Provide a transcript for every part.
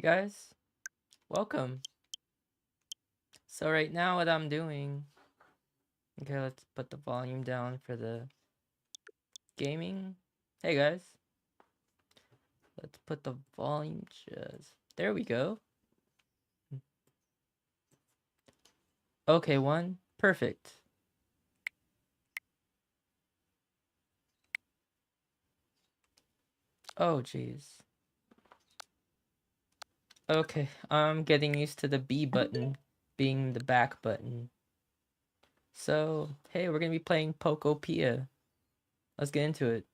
guys, welcome. So right now what I'm doing, okay, let's put the volume down for the gaming. Hey guys, let's put the volume there we go. Okay, one, perfect. Oh jeez. Okay, I'm getting used to the B button being the back button. So, hey, we're gonna be playing Pokopia. Let's get into it.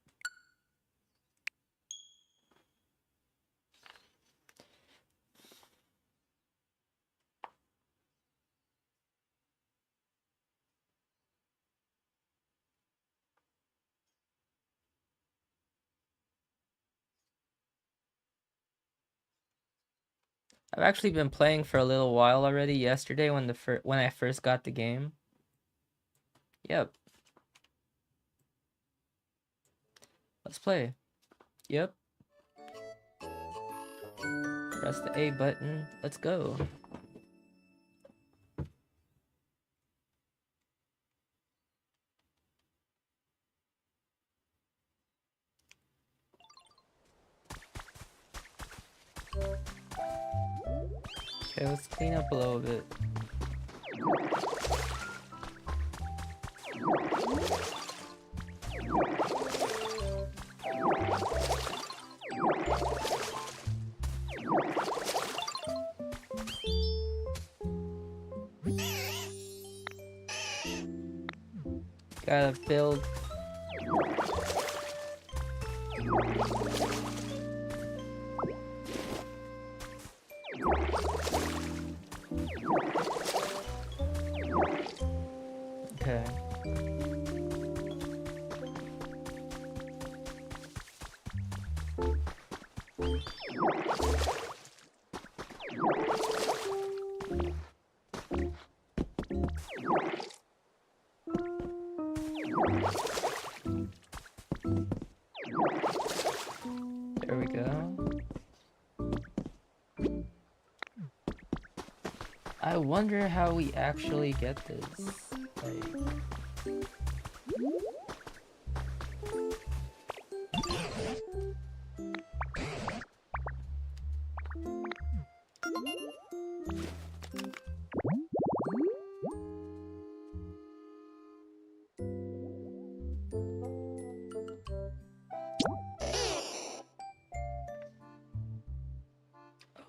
I've actually been playing for a little while already. Yesterday when I first got the game. Yep. Let's play. Yep. Press the A button. Let's go. Okay, let's clean up a little bit. Gotta build. Okay. There we go. I wonder how we actually get this. Like...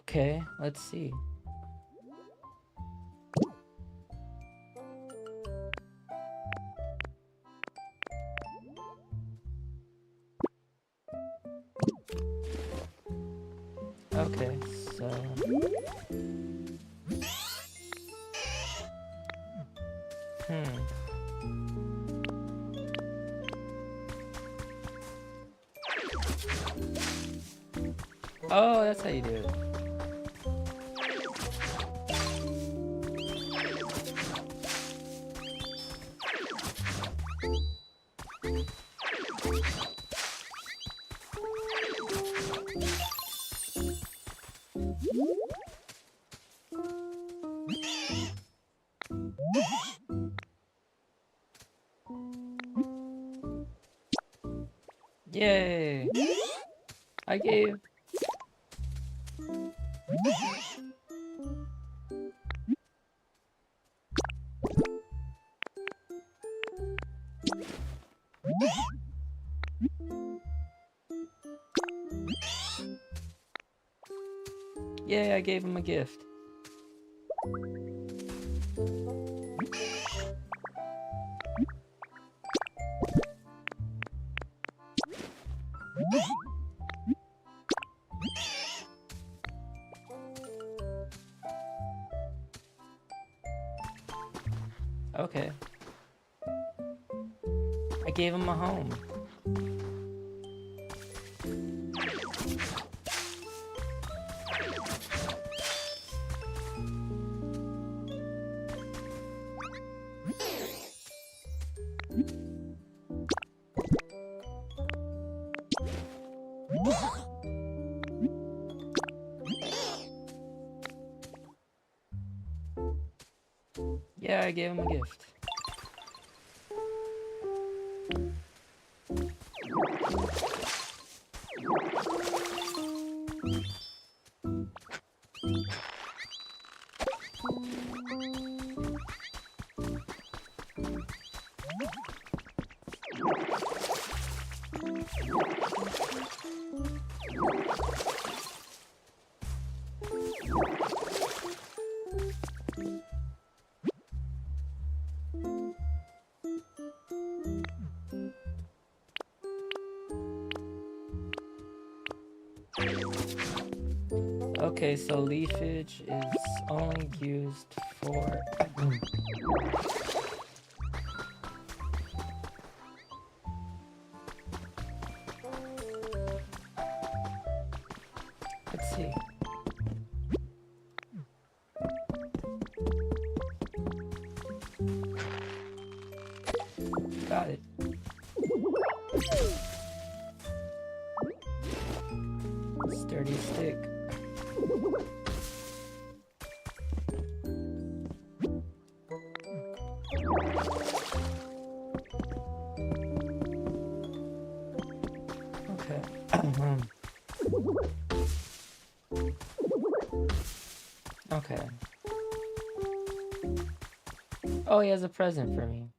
Okay, let's see. Okay, so... Oh, that's how you do it. Yay! I gave... Yay, I gave him a gift. Okay. I gave him a home. Yeah, I gave him a gift. Okay, so leafage is only used for... Let's see. Got it. Sturdy stick. Okay. Okay. Oh, he has a present for me.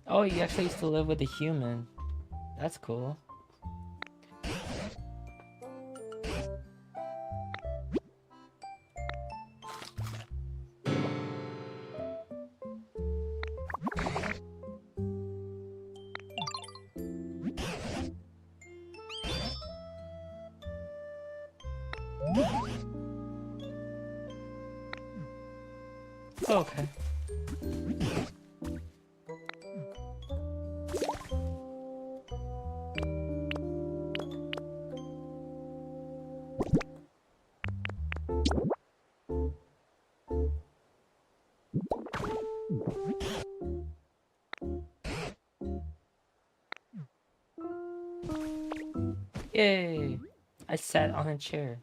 Oh, he actually used to live with a human. That's cool. Okay. Yay! I sat on a chair.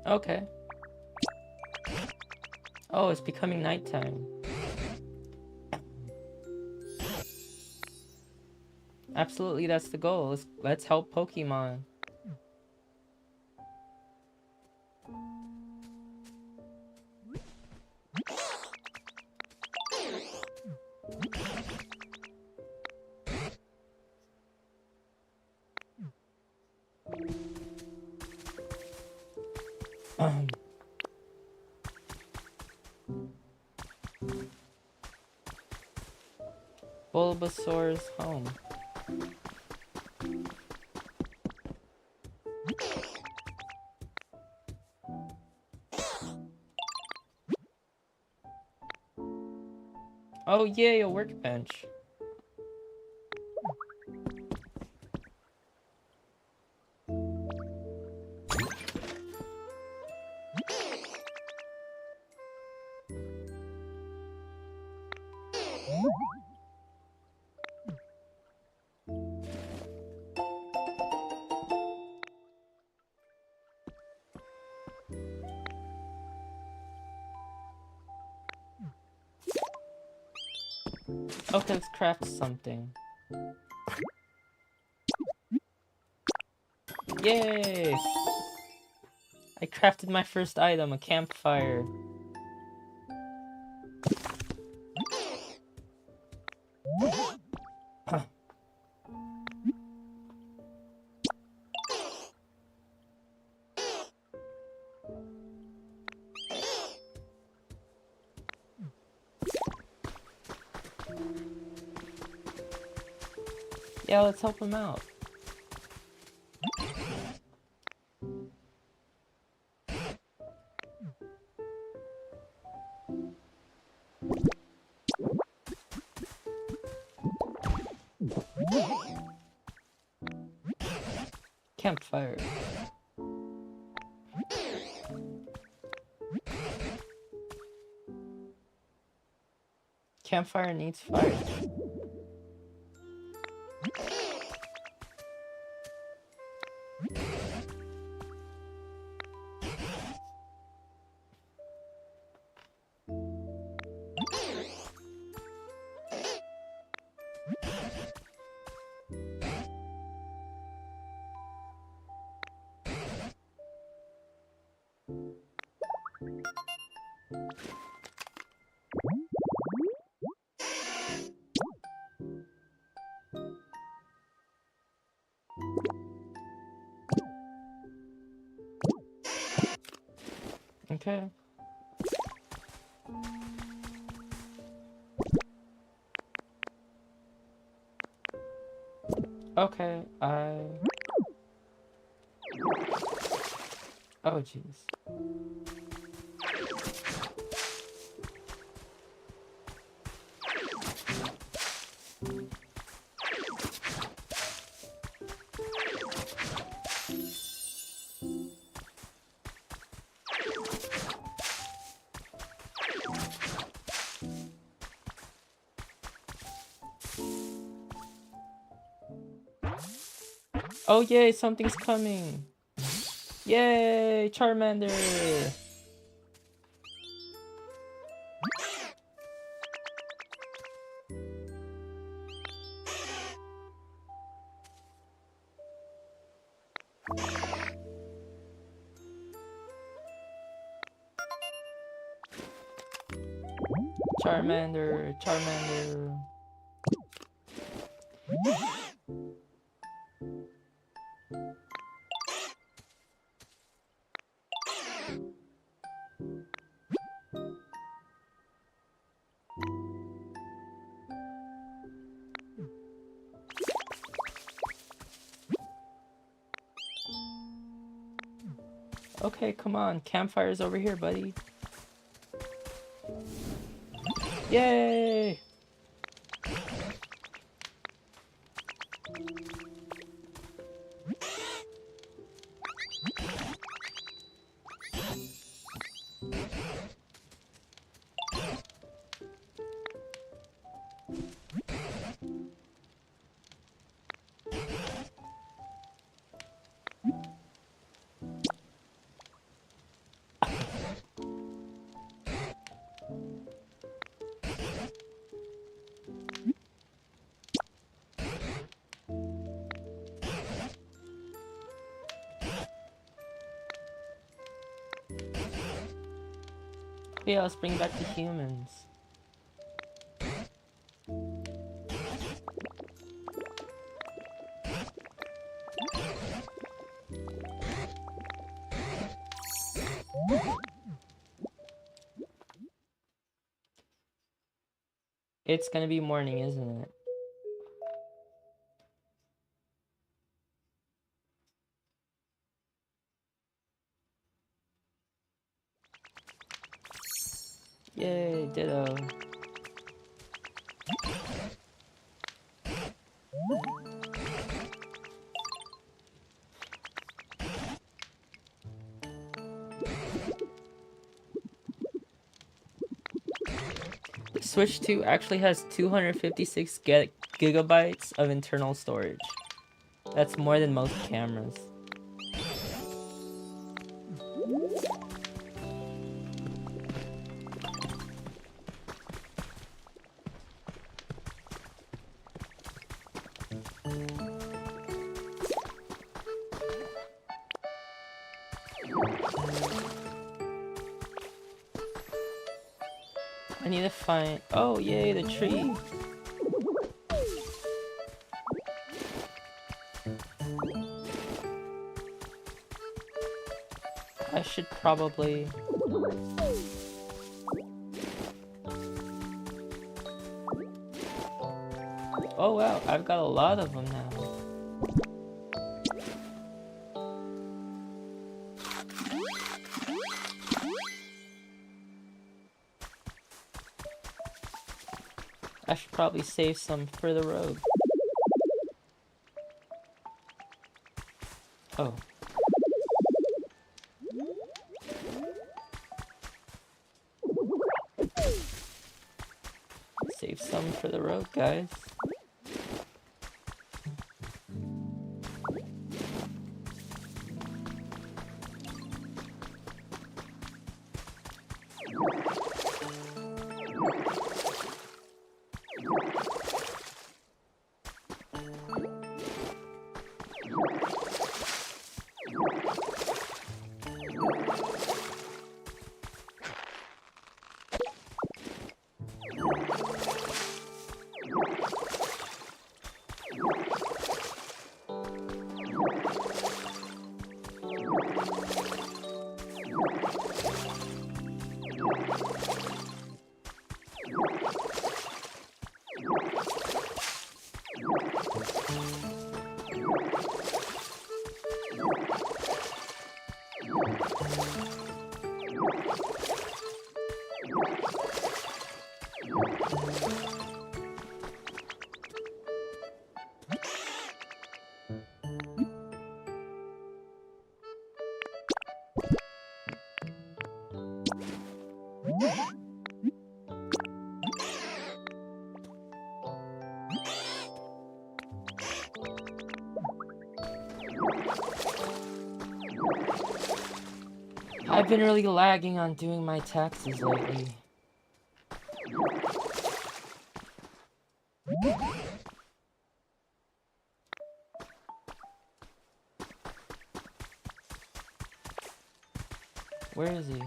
Okay. Oh, it's becoming nighttime. Absolutely, that's the goal. Let's help Pokemon. Bulbasaur's home. Oh yay, a workbench. Okay, let's craft something. Yay! I crafted my first item, a campfire. Yeah, let's help him out. Campfire. Campfire needs fire. Okay. Okay, oh jeez. Oh yay, something's coming. Yay, Charmander. Charmander, Charmander. Okay, come on. Campfire's over here, buddy. Yay! Yeah, let's bring back the humans. It's gonna be morning, isn't it? Yay, ditto. Switch 2 actually has 256 gigabytes of internal storage. That's more than most cameras. I need to find... Oh, yay, the tree. I should probably... Oh wow, I've got a lot of them now. I should probably save some for the road. Oh. Save some for the road, guys. I've been really lagging on doing my taxes lately. Where is he?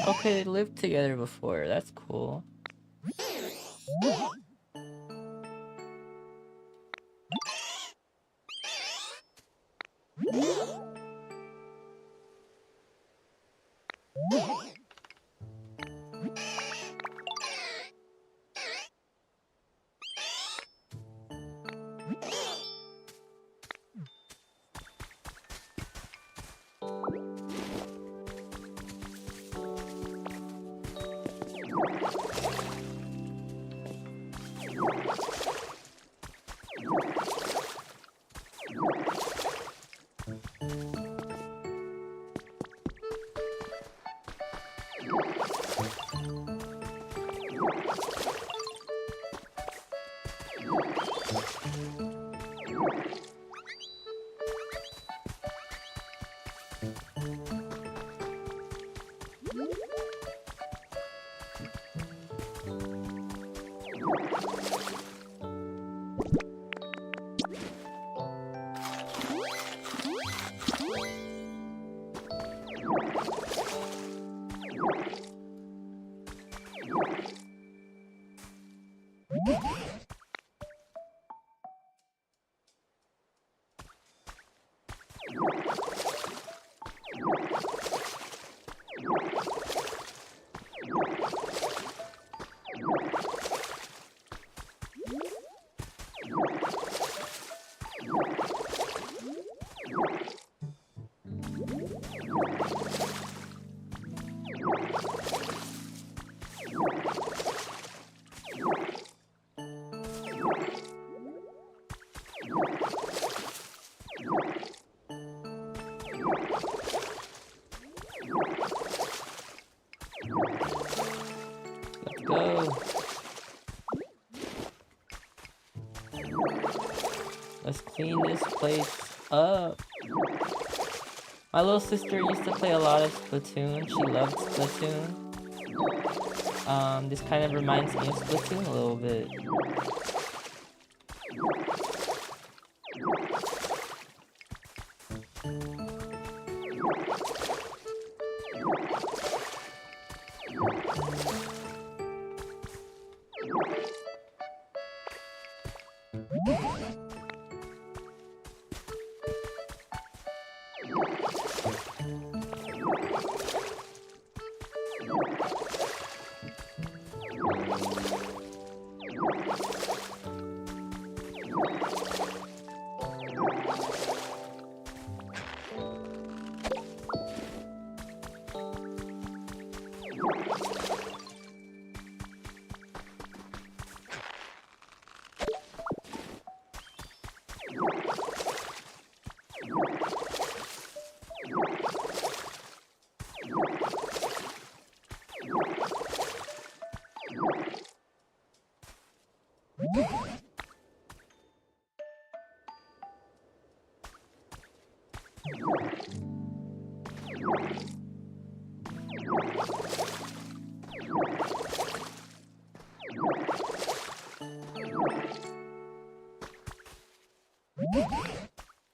Okay, they lived together before. That's cool. Let's go. Let's clean this place up. My little sister used to play a lot of Splatoon. She loved Splatoon. This kind of reminds me of Splatoon a little bit.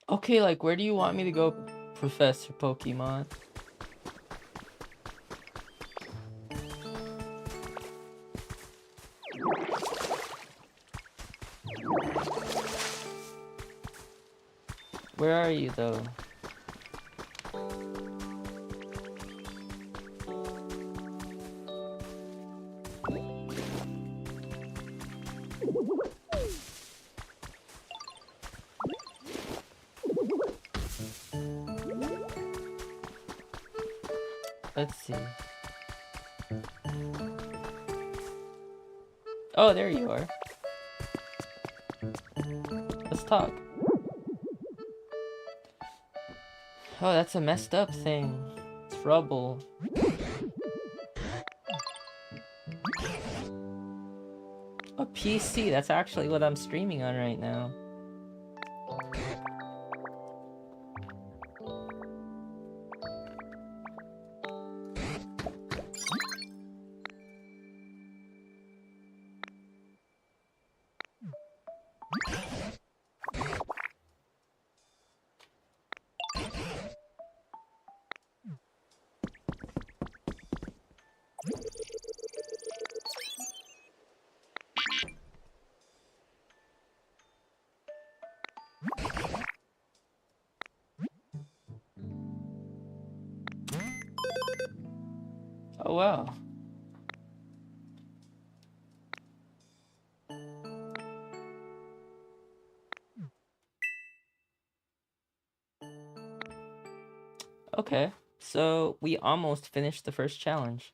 Okay, like, where do you want me to go, Professor Pokemon? Where are you, though? Let's see. Oh, there you are. Let's talk. Oh, that's a messed up thing. It's rubble. A PC, that's actually what I'm streaming on right now. Oh, wow. Okay, so we almost finished the first challenge.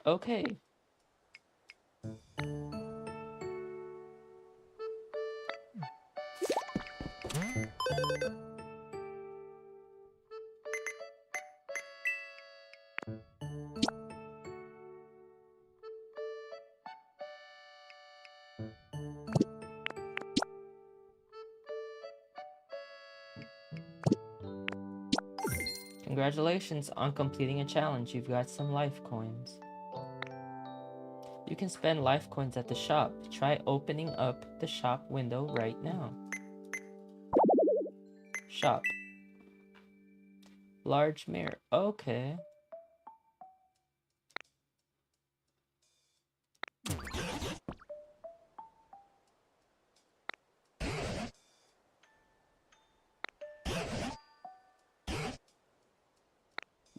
Okay. Congratulations on completing a challenge. You've got some life coins. You can spend life coins at the shop. Try opening up the shop window right now. Shop. Large mirror. Okay.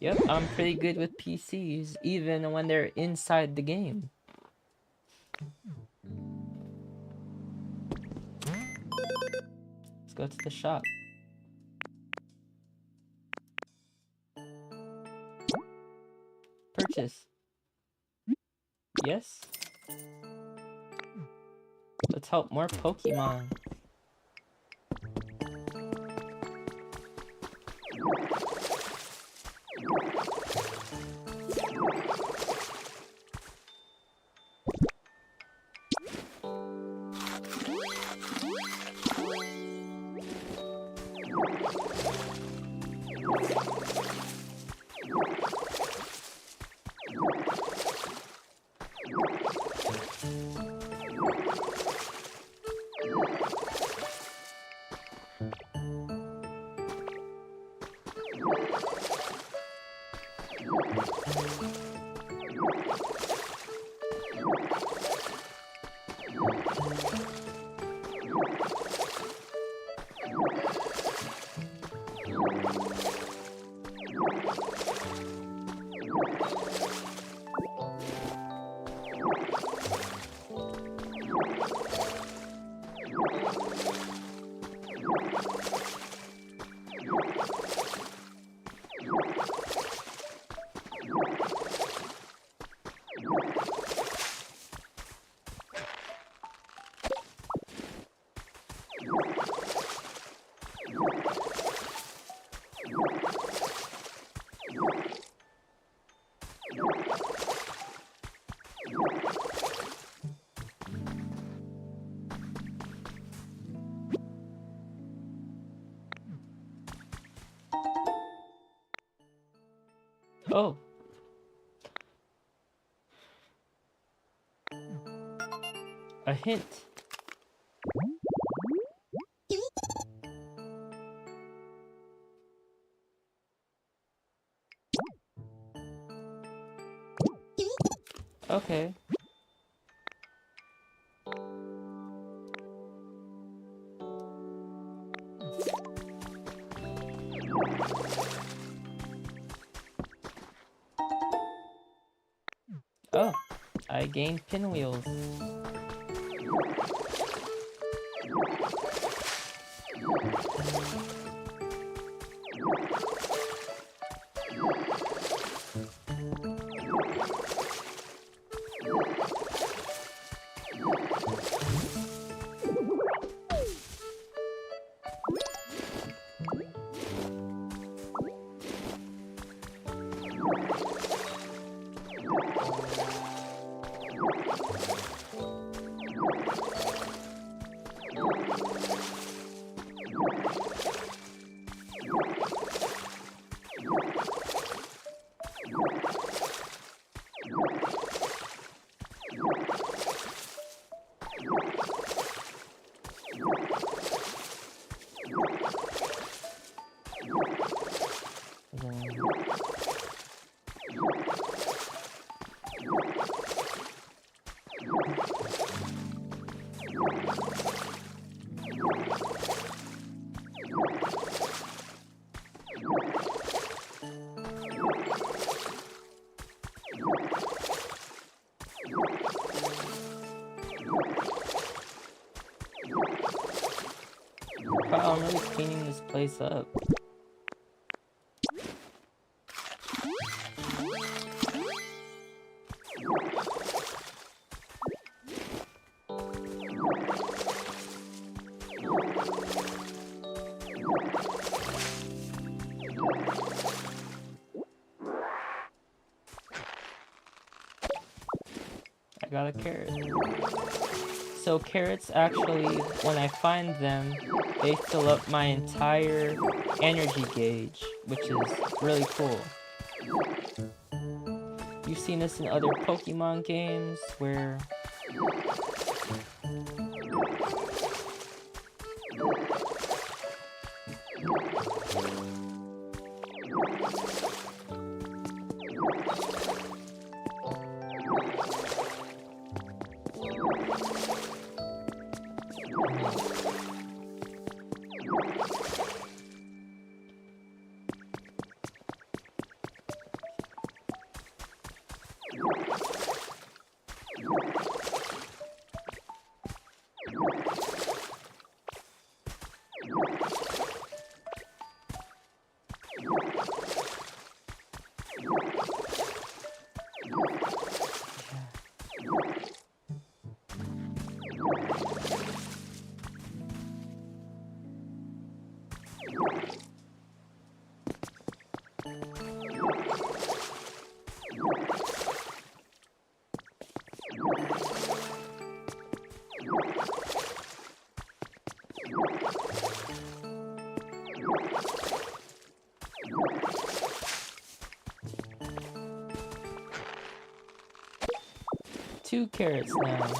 Yep, I'm pretty good with PCs, even when they're inside the game. Let's go to the shop. Purchase. Yes. Let's help more Pokemon. Oh. A hint. Okay. Oh, I gained pinwheels. Wow, I'm really cleaning this place up. I got a carrot. So carrots actually, when I find them, they fill up my entire energy gauge, which is really cool. You've seen this in other Pokemon games where two carrots now.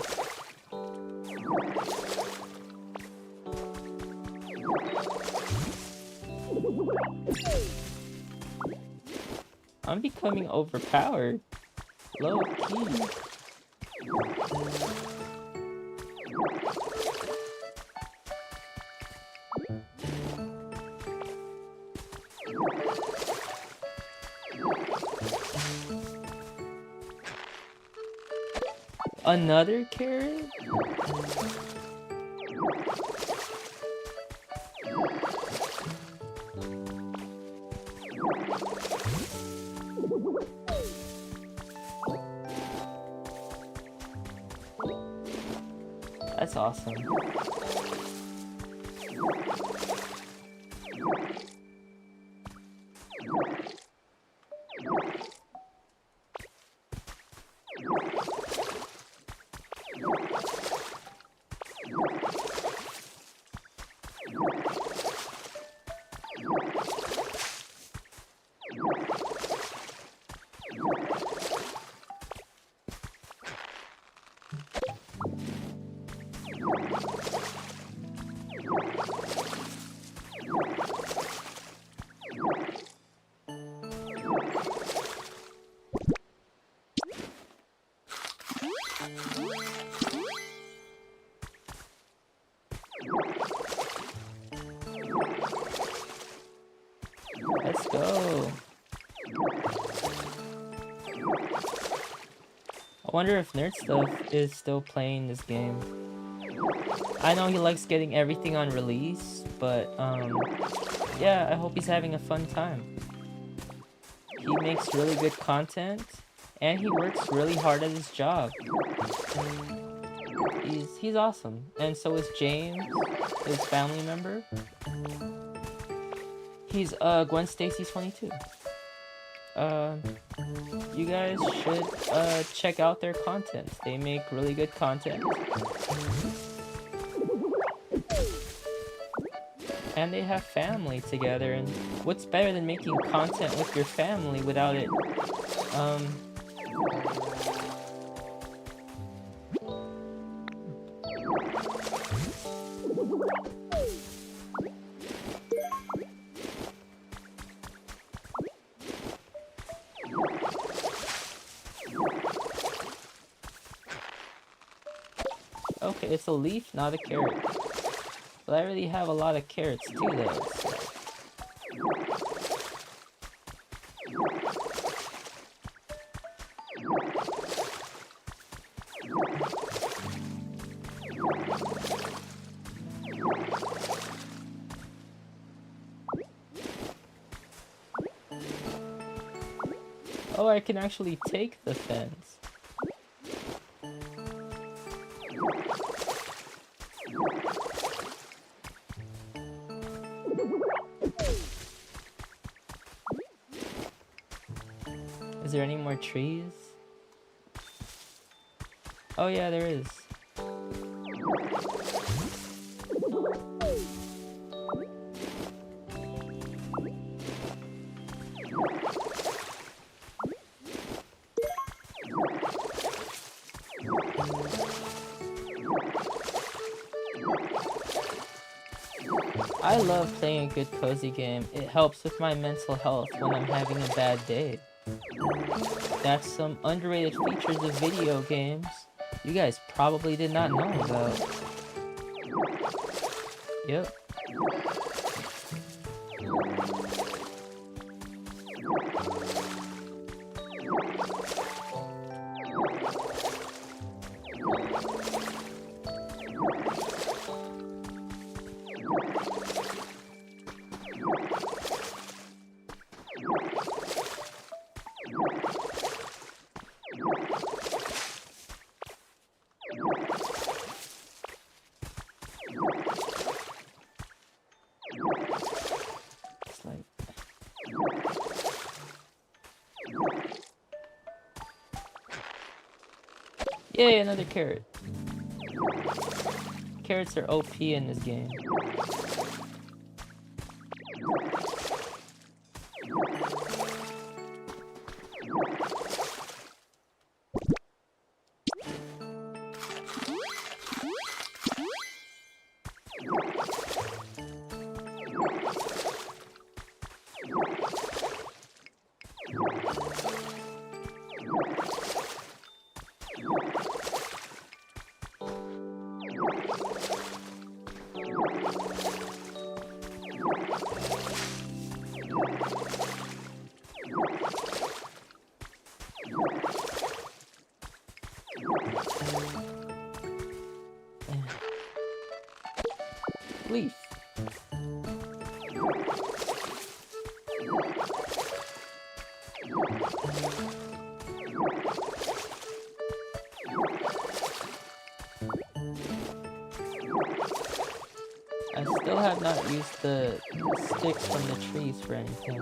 I'm becoming overpowered. Low key. Another carrot? That's awesome. Let's go. I wonder if Nerd Stuff is still playing this game. I know he likes getting everything on release, but yeah, I hope he's having a fun time. He makes really good content, and he works really hard at his job. He's awesome, and so is James, his family member. He's Gwen Stacy's 22. You guys should check out their content. They make really good content. And they have family together, and what's better than making content with your family without it Okay, it's a leaf, not a carrot. But I already have a lot of carrots too, though. So. Oh, I can actually take the fence. Is there any more trees? Oh yeah, there is. I love playing a good cozy game. It helps with my mental health when I'm having a bad day. That's some underrated features of video games you guys probably did not know about. Yep. It's like... Yay, another carrot. Carrots are OP in this game. Leaf. I still have not used the sticks from the trees for anything.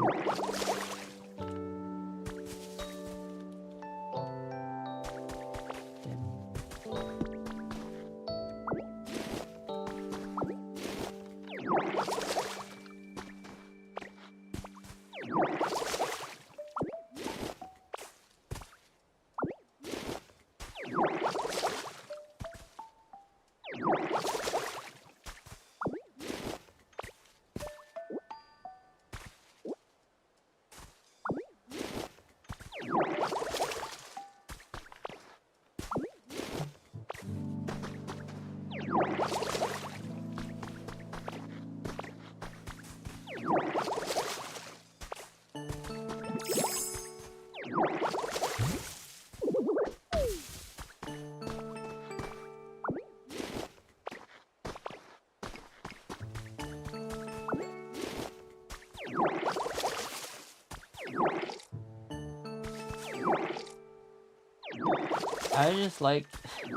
I just like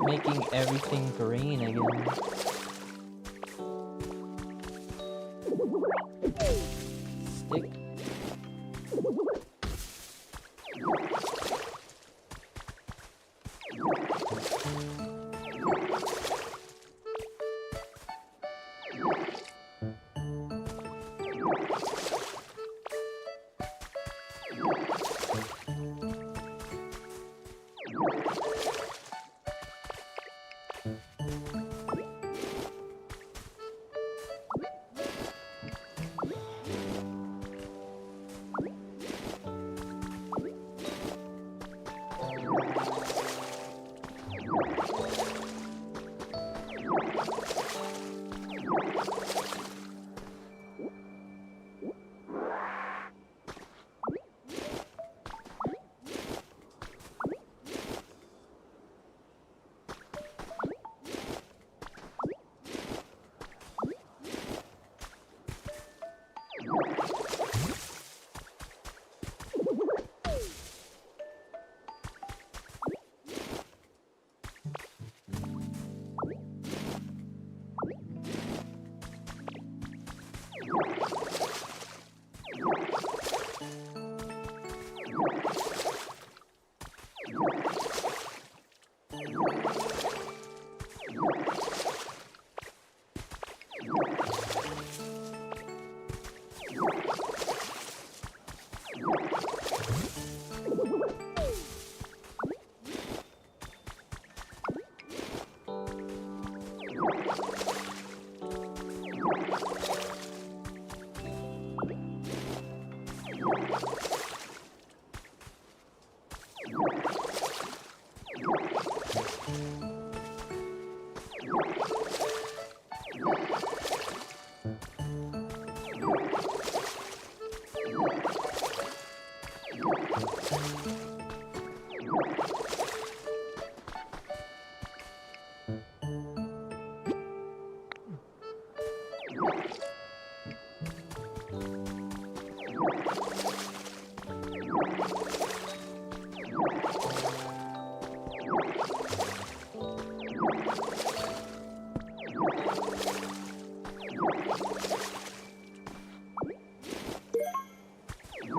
making everything green again. Stick.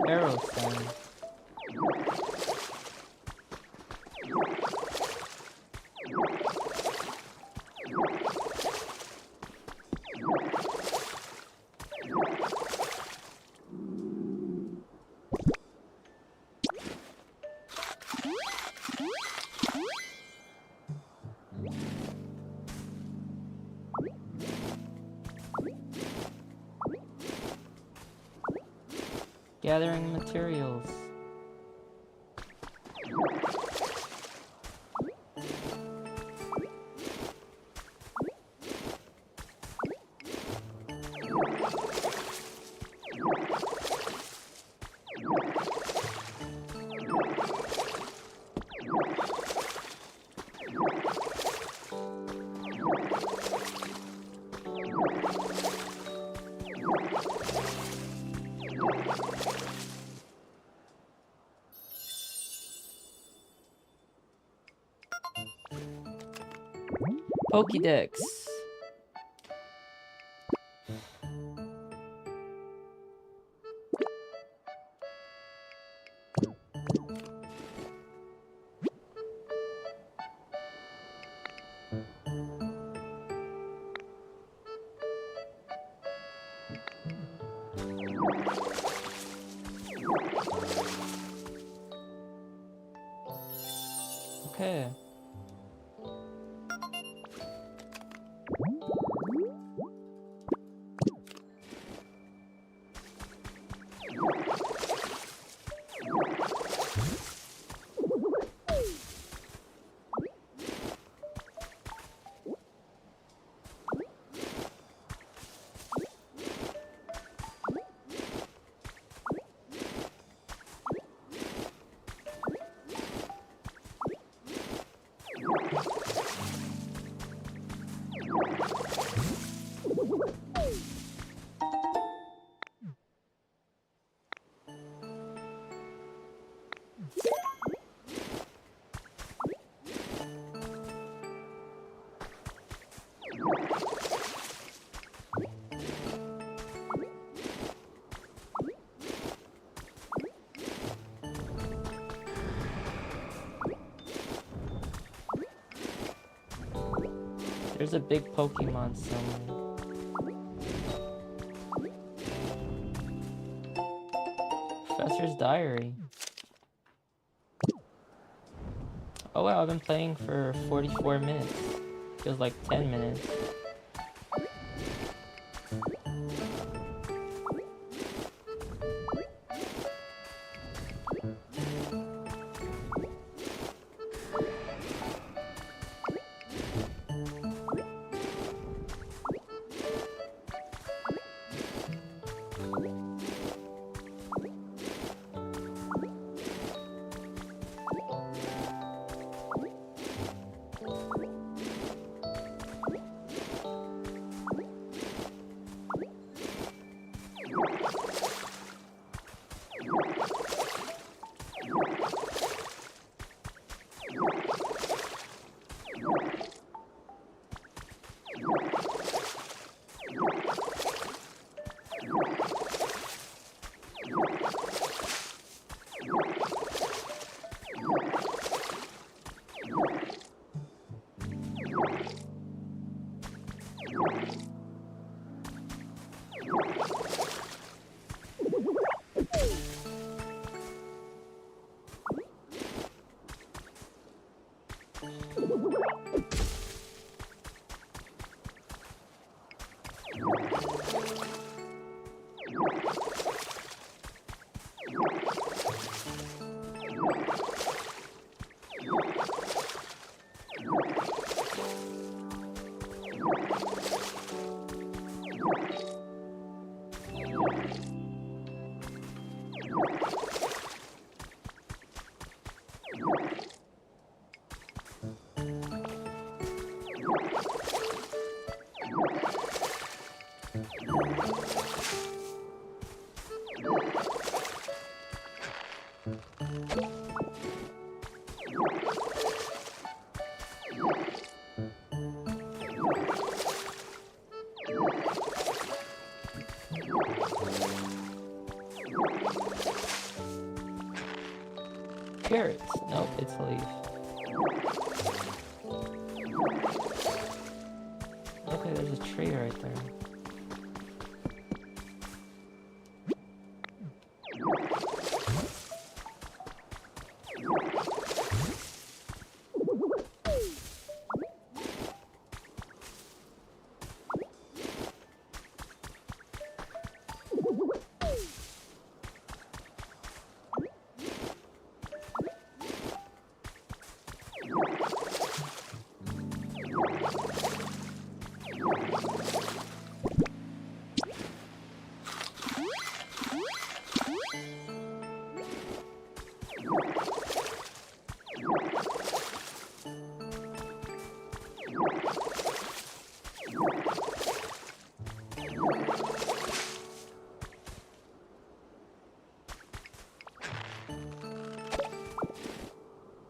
Arrow stand. Gathering materials. Pokédex. Okay. There's a big Pokemon somewhere. Professor's Diary. Oh wow, I've been playing for 44 minutes. Feels like 10 minutes. Carrots. Nope, it's a leaf. Okay, there's a tree right there.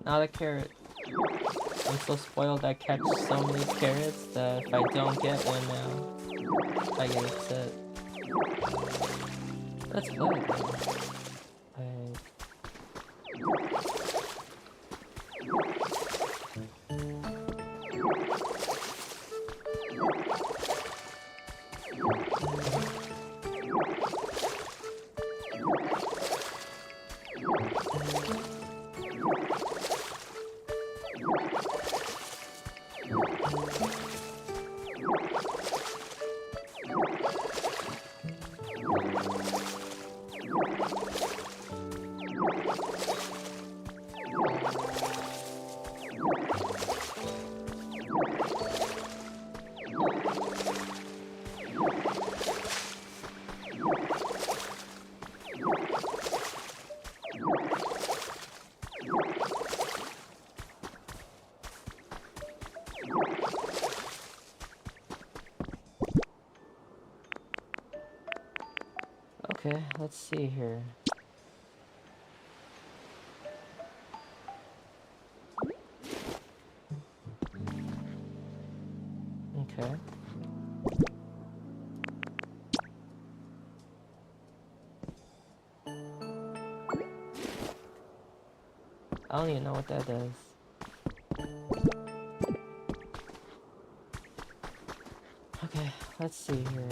Not a carrot. I'm so spoiled I catch so many carrots that if I don't get one now, I get upset. That's good though. Okay, let's see here. Okay. I don't even know what that does. Okay, let's see here.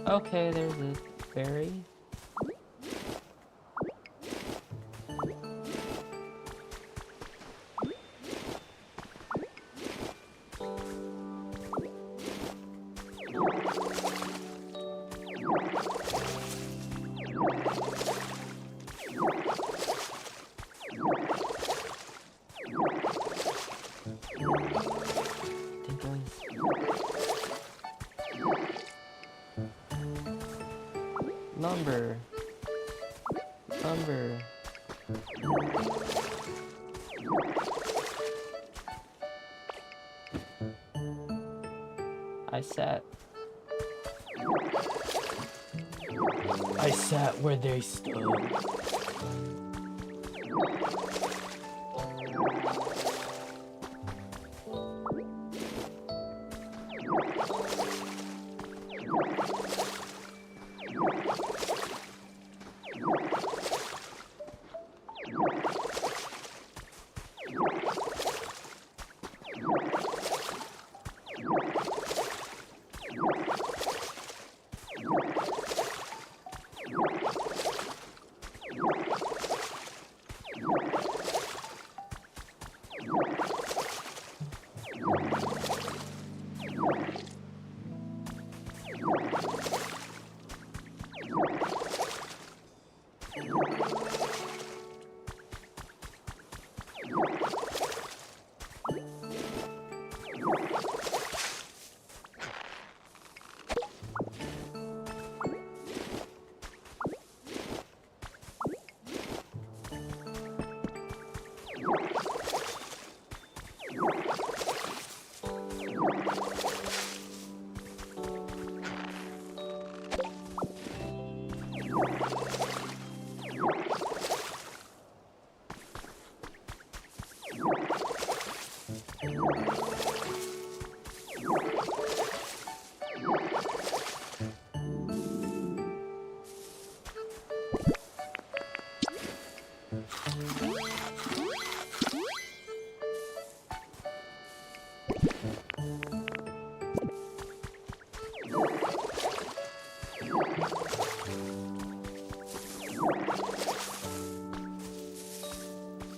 Okay, there's a berry. Lumber. Lumber. I sat where they stood.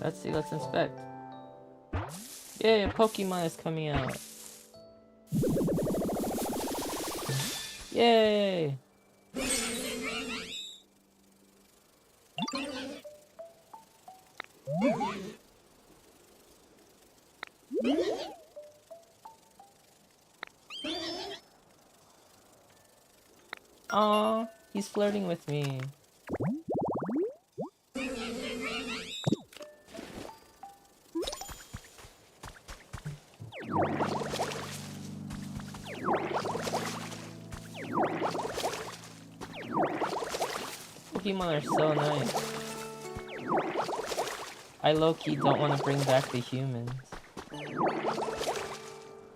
Let's see, let's inspect. Yay, a Pokemon is coming out. Yay! Aw, he's flirting with me. Pokemon are so nice. I low-key don't want to bring back the humans.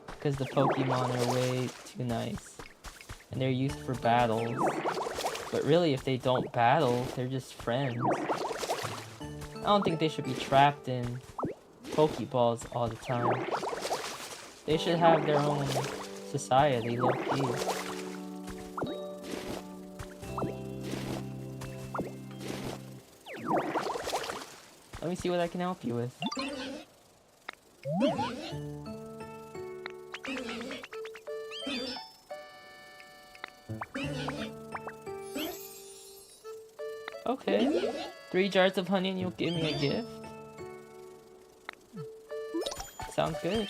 Because the Pokemon are way too nice. And they're used for battles. But really, if they don't battle, they're just friends. I don't think they should be trapped in Pokeballs all the time. They should have their own society, low-key. Let me see what I can help you with. Okay. 3 jars of honey and you'll give me a gift? Sounds good.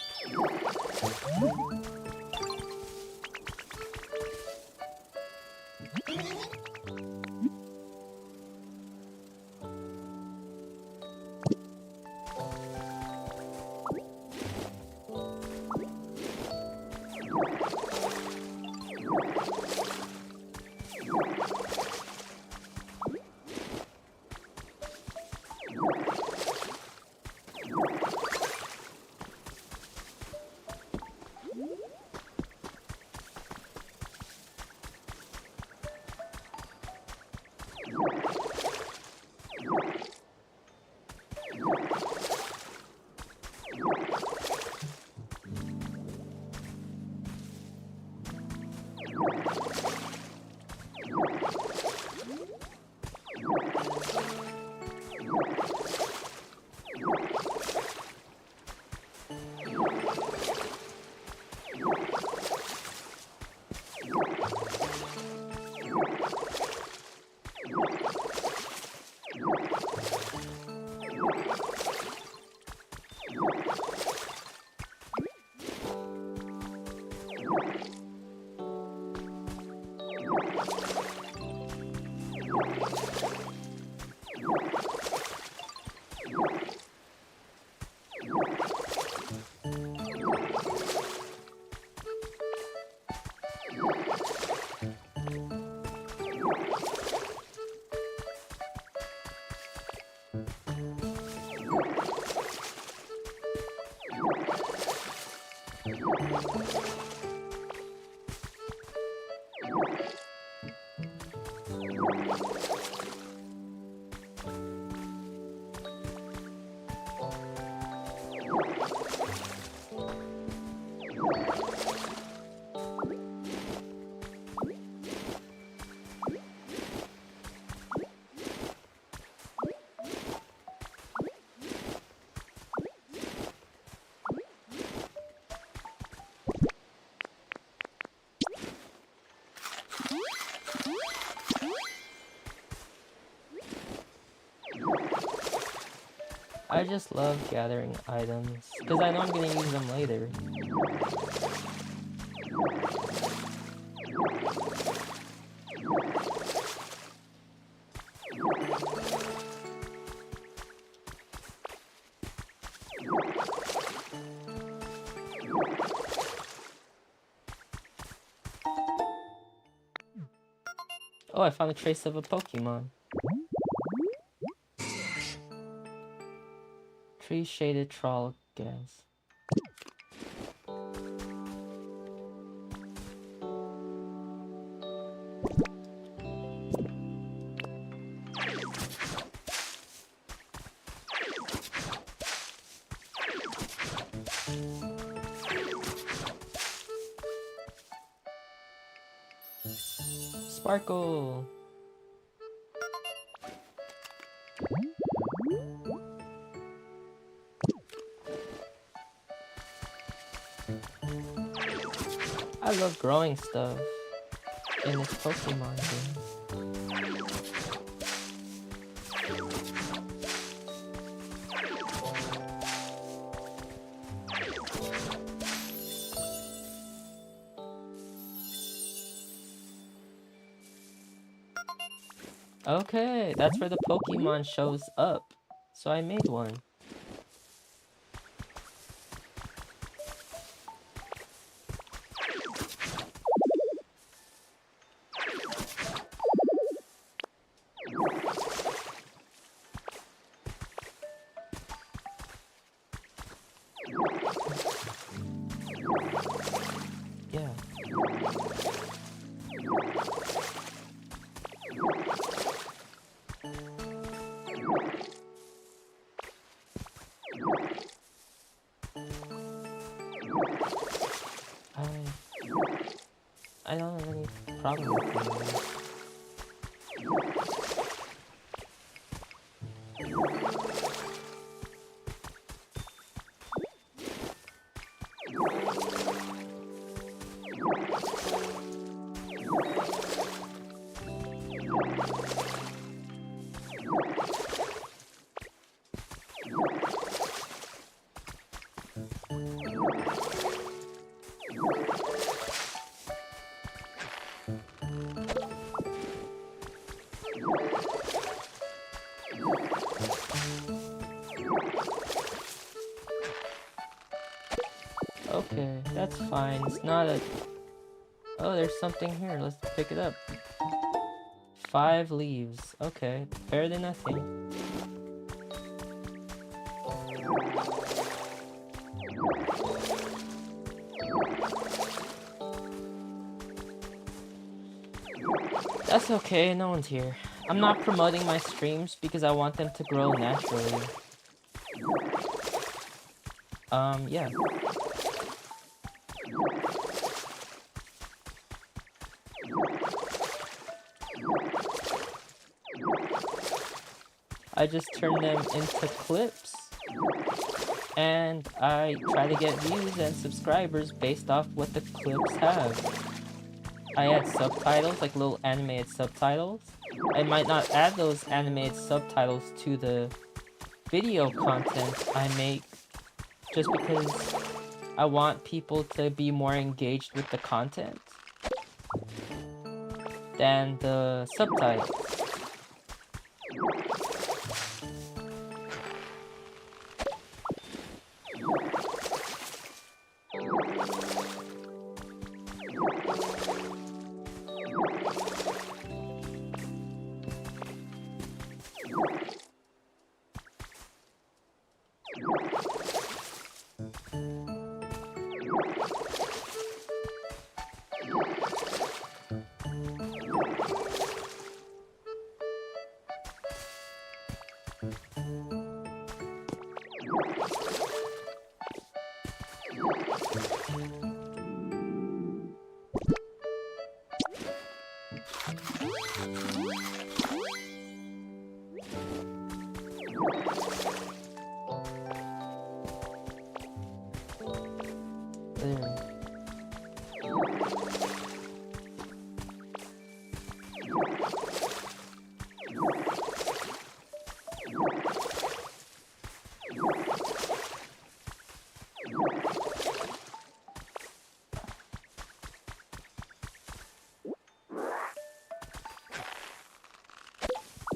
I just love gathering items, because I know I'm going to use them later. Oh, I found a trace of a Pokemon. Tree shaded troll gas. Sparkle. love growing stuff in this Pokemon game. Okay, that's where the Pokemon shows up. So I made one. Yeah. I don't have any problem with it. Okay, that's fine. It's not a... Oh, there's something here. Let's pick it up. 5 leaves. Okay, better than nothing. That's okay, no one's here. I'm not promoting my streams because I want them to grow naturally. Yeah. I just turn them into clips, and I try to get views and subscribers based off what the clips have. I add subtitles, like little animated subtitles. I might not add those animated subtitles to the video content I make just because I want people to be more engaged with the content than the subtitles.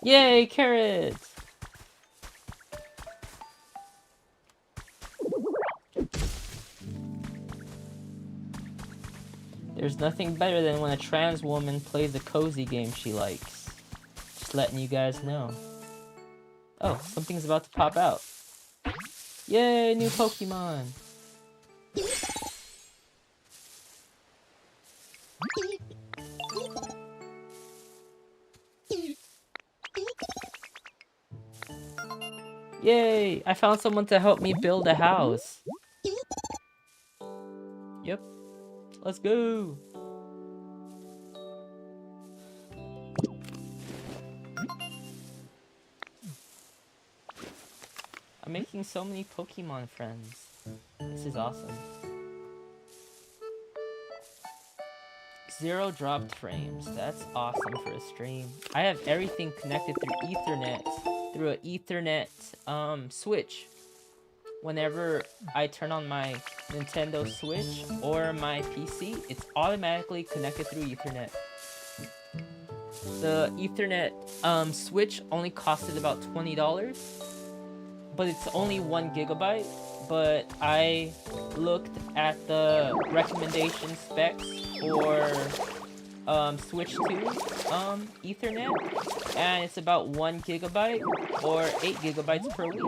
Yay, carrots! There's nothing better than when a trans woman plays a cozy game she likes. Just letting you guys know. Oh, something's about to pop out. Yay, new Pokemon! Yay! I found someone to help me build a house. Yep. Let's go! I'm making so many Pokemon friends. This is awesome. 0 dropped frames. That's awesome for a stream. I have everything connected through Ethernet, through an Ethernet switch. Whenever I turn on my Nintendo Switch or my PC, it's automatically connected through Ethernet. The Ethernet switch only costed about $20, but it's only 1 gigabyte. But I looked at the recommendation specs for Switch 2 Ethernet, and it's about 1 gigabyte or 8 gigabytes per week.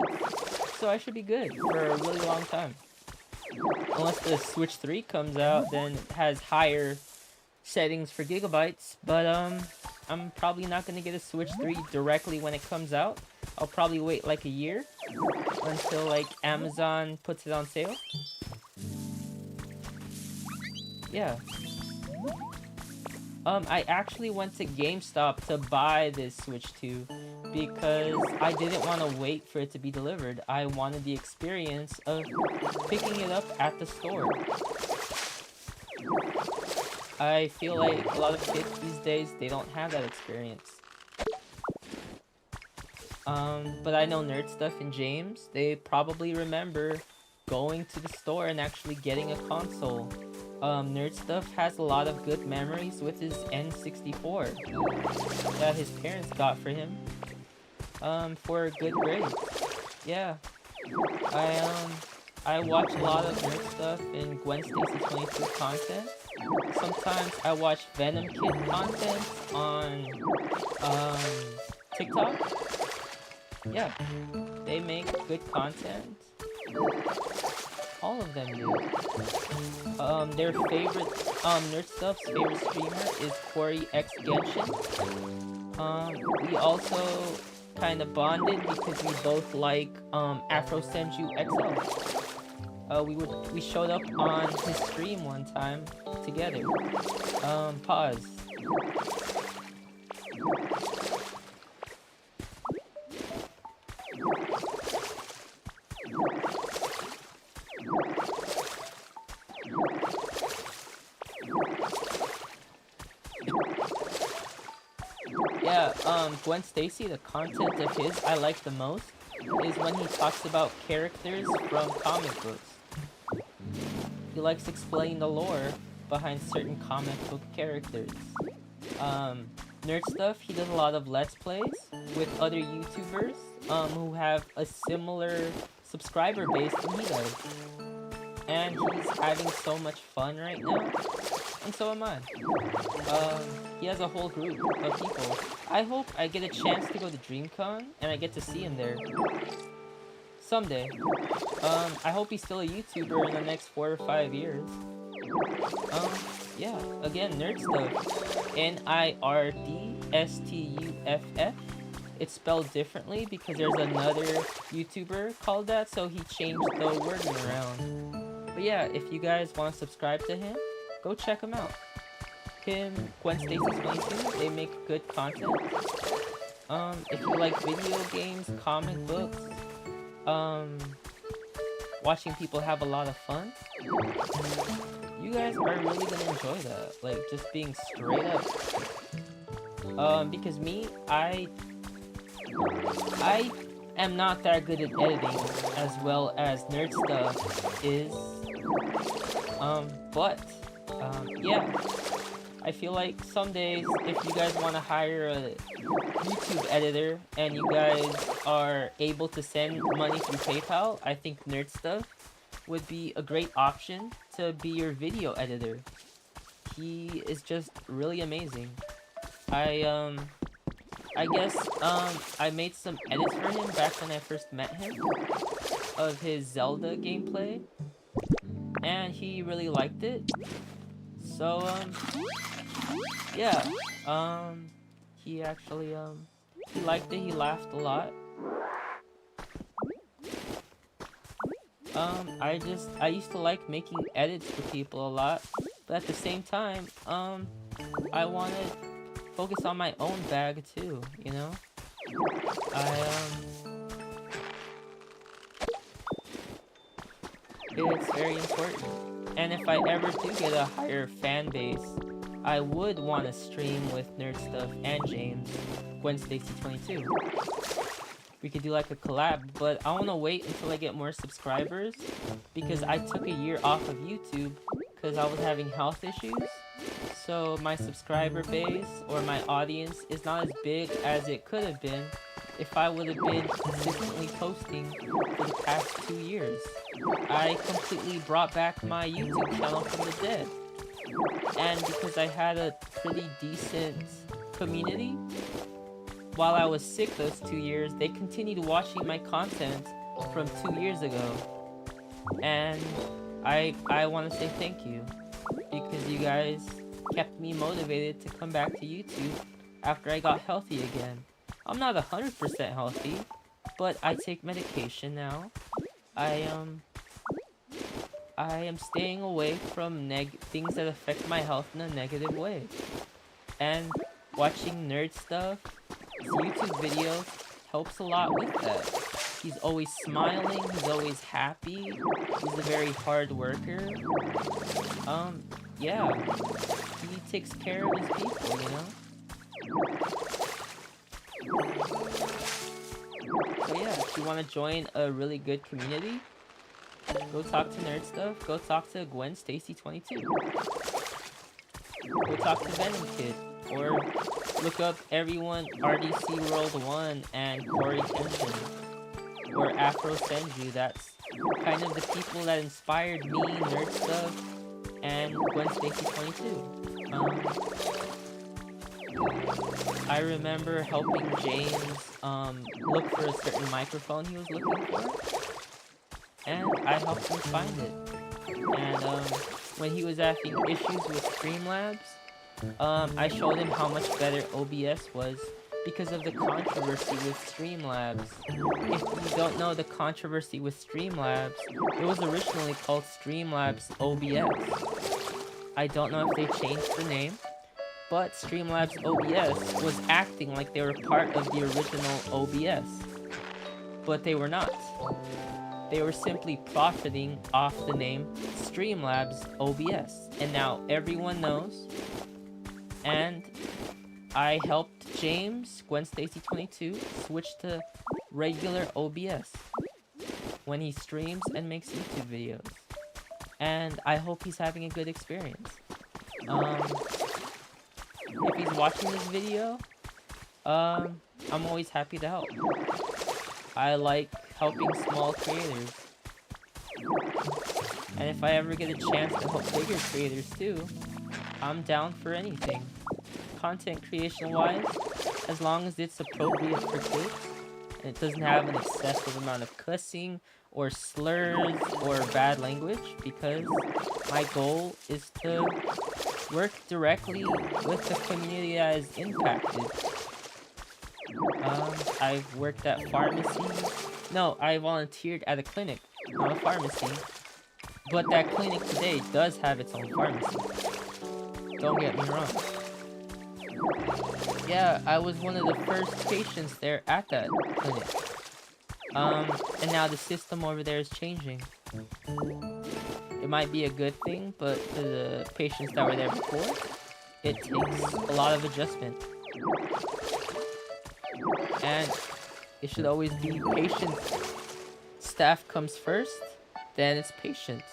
So I should be good for a really long time. Unless the Switch 3 comes out, then it has higher settings for gigabytes. But I'm probably not gonna get a Switch 3 directly when it comes out. I'll probably wait like a year until like Amazon puts it on sale. Yeah. I actually went to GameStop to buy this Switch 2 because I didn't want to wait for it to be delivered. I wanted the experience of picking it up at the store. I feel like a lot of kids these days, they don't have that experience. But I know Nerd Stuff and James, they probably remember going to the store and actually getting a console. Nerd Stuff has a lot of good memories with his N64 that his parents got for him for a good grade. Yeah, I watch a lot of Nerd Stuff and Gwen Stacy 22 content. Sometimes I watch Venom Kid content on TikTok. Yeah, they make good content. All of them do. Their favorite, Nerd Stuff's favorite streamer is Corey X Genshin. We also kind of bonded because we both like, Afro Senju XL. We showed up on his stream one time together. Pause. Yeah, Gwen Stacy, the content of his I like the most is when he talks about characters from comic books. He likes explaining the lore behind certain comic book characters. Nerd Stuff, he does a lot of Let's Plays with other YouTubers who have a similar subscriber base than he does. And he's having so much fun right now, and so am I. He has a whole group of people. I hope I get a chance to go to DreamCon and I get to see him there. Someday. I hope he's still a YouTuber in the next 4 or 5 years. Yeah, again, Nerd Stuff. NIRDSTUFF. It's spelled differently because there's another YouTuber called that, so he changed the wording around. But yeah, if you guys want to subscribe to him, go check him out. Him, Gwen Stacy 22, they make good content. If you like video games, comic books, watching people have a lot of fun, you guys are really gonna enjoy that. Like, just being straight up. Because me, I am not that good at editing as well as Nerd Stuff is. Yeah. I feel like some days, if you guys want to hire a YouTube editor and you guys are able to send money through PayPal, I think Nerd Stuff would be a great option to be your video editor. He is just really amazing. I guess, I made some edits for him back when I first met him of his Zelda gameplay, and he really liked it. So, yeah, he actually, he liked it, he laughed a lot. I used to like making edits for people a lot, but at the same time, I wanted to focus on my own bag too, you know? It's very important. And if I ever do get a higher fan base, I would want to stream with Nerd Stuff and James, Gwen Stacy 22. We could do like a collab, but I want to wait until I get more subscribers because I took a year off of YouTube because I was having health issues. So my subscriber base or my audience is not as big as it could have been if I would have been consistently posting for the past 2 years. I completely brought back my YouTube channel from the dead. And because I had a pretty decent community, while I was sick those 2 years, they continued watching my content from 2 years ago. And I want to say thank you, because you guys kept me motivated to come back to YouTube after I got healthy again. I'm not 100% healthy, but I take medication now. I am staying away from things that affect my health in a negative way. And watching Nerd Stuff, his YouTube videos, helps a lot with that. He's always smiling, he's always happy, he's a very hard worker. Yeah, he takes care of his people, you know? So yeah, if you want to join a really good community, go talk to Nerd Stuff, go talk to Gwen Stacy 22. Go talk to Venom Kid, or look up everyone RDC World 1 and Corey Kenshin, or Afro Senju. That's kind of the people that inspired me, Nerd Stuff, and Gwen Stacy 22. I remember helping James look for a certain microphone he was looking for, and I helped him find it. And when he was having issues with Streamlabs, I showed him how much better OBS was because of the controversy with Streamlabs. If you don't know the controversy with Streamlabs, it was originally called Streamlabs OBS. I don't know if they changed the name, but Streamlabs OBS was acting like they were part of the original OBS. But they were not. They were simply profiting off the name Streamlabs OBS. And now everyone knows. And I helped James, Gwen Stacy 22, switch to regular OBS when he streams and makes YouTube videos. And I hope he's having a good experience. If he's watching this video, I'm always happy to help. I like helping small creators. And if I ever get a chance to help bigger creators too, I'm down for anything. Content creation wise, as long as it's appropriate for kids, and it doesn't have an excessive amount of cussing or slurs or bad language, because my goal is to work directly with the community that is impacted. I've worked at pharmacies. No, I volunteered at a clinic, not a pharmacy. But that clinic today does have its own pharmacy. Don't get me wrong. Yeah, I was one of the first patients there at that clinic. And now the system over there is changing. It might be a good thing, but for the patients that were there before, it takes a lot of adjustment. And it should always be patients. Staff comes first, then it's patients.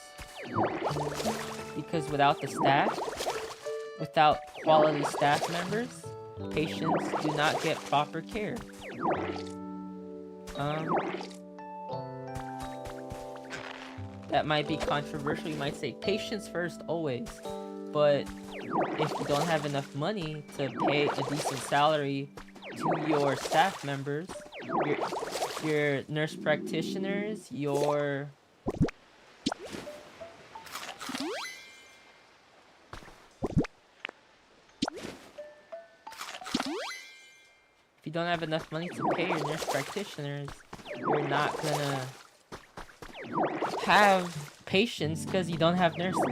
Because without the staff, without quality staff members, patients do not get proper care. That might be controversial. You might say patients first always, but if you don't have enough money to pay a decent salary to your staff members, your nurse practitioners, your if you don't have enough money to pay your nurse practitioners, you're not gonna have patients because you don't have nurses.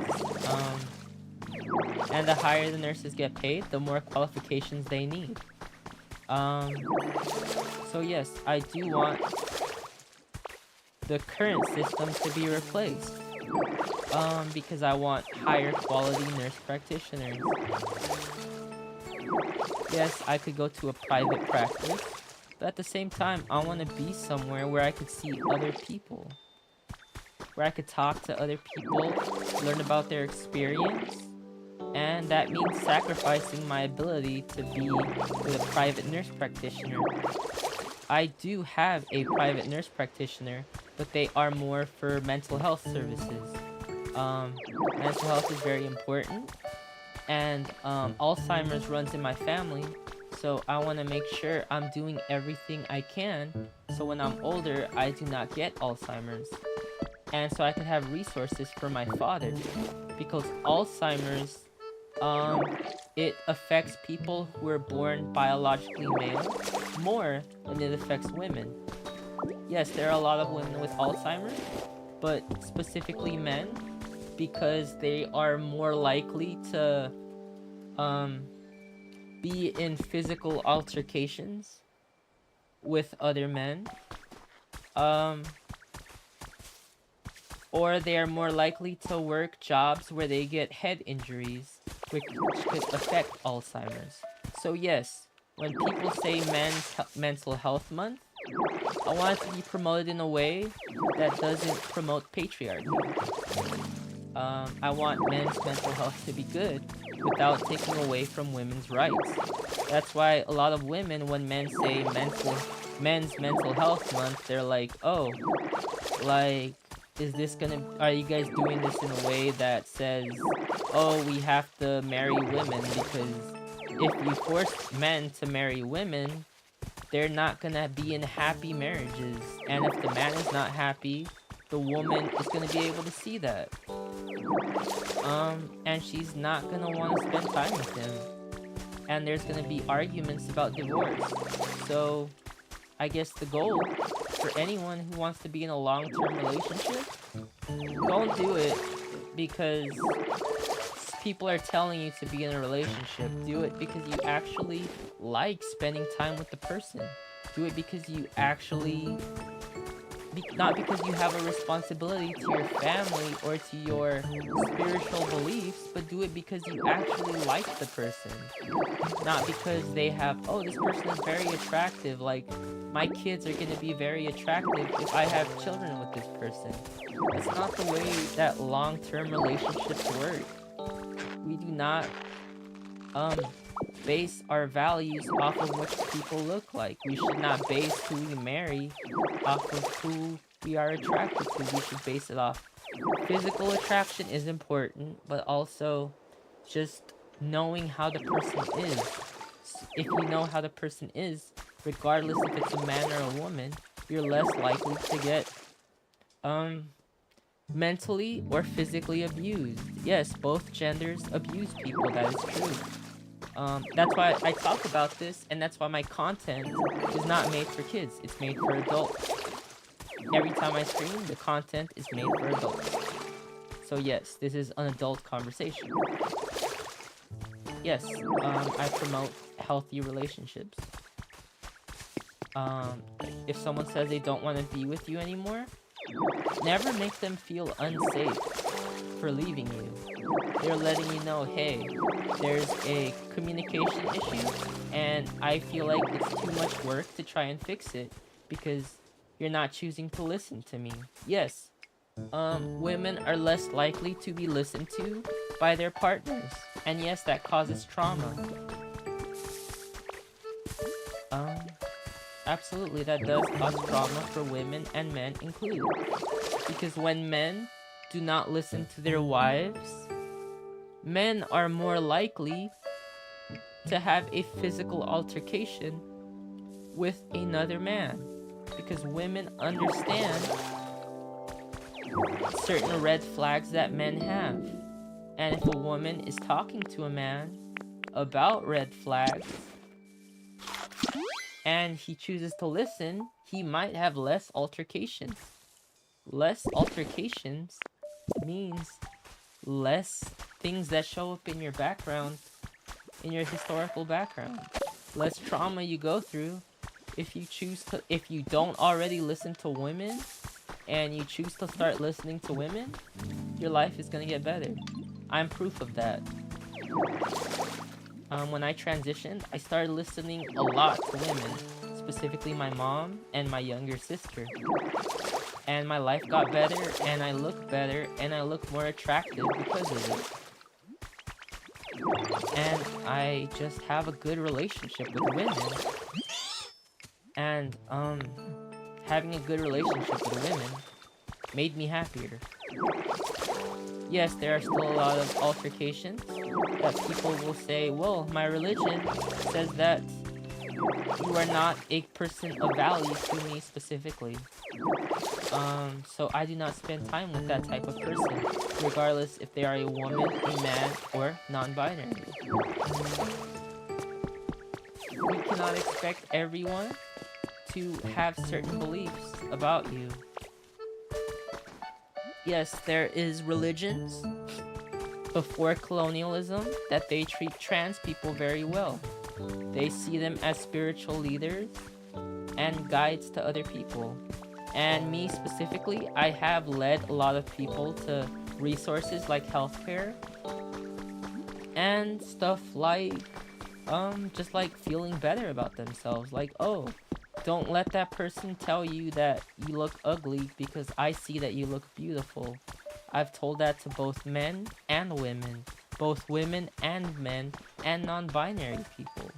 And the higher the nurses get paid, the more qualifications they need. So yes, I do want the current system to be replaced. Because I want higher quality nurse practitioners. Yes, I could go to a private practice, but at the same time, I want to be somewhere where I could see other people, where I could talk to other people, learn about their experience, and that means sacrificing my ability to be with a private nurse practitioner. I do have a private nurse practitioner, but they are more for mental health services. Mental health is very important, and Alzheimer's runs in my family, so I want to make sure I'm doing everything I can so when I'm older, I do not get Alzheimer's. And so I can have resources for my father, because Alzheimer's, it affects people who are born biologically male more than it affects women. Yes, there are a lot of women with Alzheimer's, but specifically men, because they are more likely to be in physical altercations with other men, or they are more likely to work jobs where they get head injuries, which could affect Alzheimer's. So yes, when people say mental health month, I want it to be promoted in a way that doesn't promote patriarchy. I want men's mental health to be good without taking away from women's rights. That's why a lot of women, when men say men's mental health month, they're like, oh, like, are you guys doing this in a way that says, oh, we have to marry women? Because if you force men to marry women, they're not gonna be in happy marriages. And if the man is not happy, the woman is gonna be able to see that. And she's not gonna want to spend time with him. And there's gonna be arguments about divorce. So, I guess the goal for anyone who wants to be in a long-term relationship, don't do it because people are telling you to be in a relationship. Do it because you actually like spending time with the person. Do it because you actually... not because you have a responsibility to your family or to your spiritual beliefs, but do it because you actually like the person. Not because they have, oh, this person is very attractive, like, my kids are going to be very attractive if I have children with this person. That's not the way that long-term relationships work. We do not, base our values off of what people look like. We should not base who we marry off of who we are attracted to. We should base it off. Physical attraction is important, but also just knowing how the person is. If you know how the person is, regardless if it's a man or a woman, you're less likely to get mentally or physically abused. Yes, both genders abuse people, that is true. That's why I talk about this, and that's why my content is not made for kids. It's made for adults. Every time I stream, the content is made for adults. So yes, this is an adult conversation. Yes, I promote healthy relationships. If someone says they don't want to be with you anymore, never make them feel unsafe for leaving you. They're letting you know, hey, there's a communication issue, and I feel like it's too much work to try and fix it because you're not choosing to listen to me. Yes, women are less likely to be listened to by their partners, and yes, that causes trauma. Absolutely, that does cause trauma for women and men included. Because when men do not listen to their wives, men are more likely to have a physical altercation with another man. Because women understand certain red flags that men have. And if a woman is talking to a man about red flags, and he chooses to listen, he might have less altercations. Less altercations means less things that show up in your background, in your historical background. Less trauma you go through if you choose to, if you don't already listen to women, and you choose to start listening to women, your life is gonna get better. I'm proof of that. When I transitioned, I started listening a lot to women, specifically my mom and my younger sister. And my life got better, and I look better, and I look more attractive because of it. And I just have a good relationship with women. And, having a good relationship with women made me happier. Yes, there are still a lot of altercations that people will say, well, my religion says that you are not a person of value to me specifically. So I do not spend time with that type of person, regardless if they are a woman, a man, or non-binary. We cannot expect everyone to have certain beliefs about you. Yes, there is religions before colonialism that they treat trans people very well. They see them as spiritual leaders and guides to other people. And me specifically, I have led a lot of people to resources like healthcare and stuff like, just like feeling better about themselves. Like, oh, don't let that person tell you that you look ugly because I see that you look beautiful. I've told that to both men and women, both women and men, and non-binary people.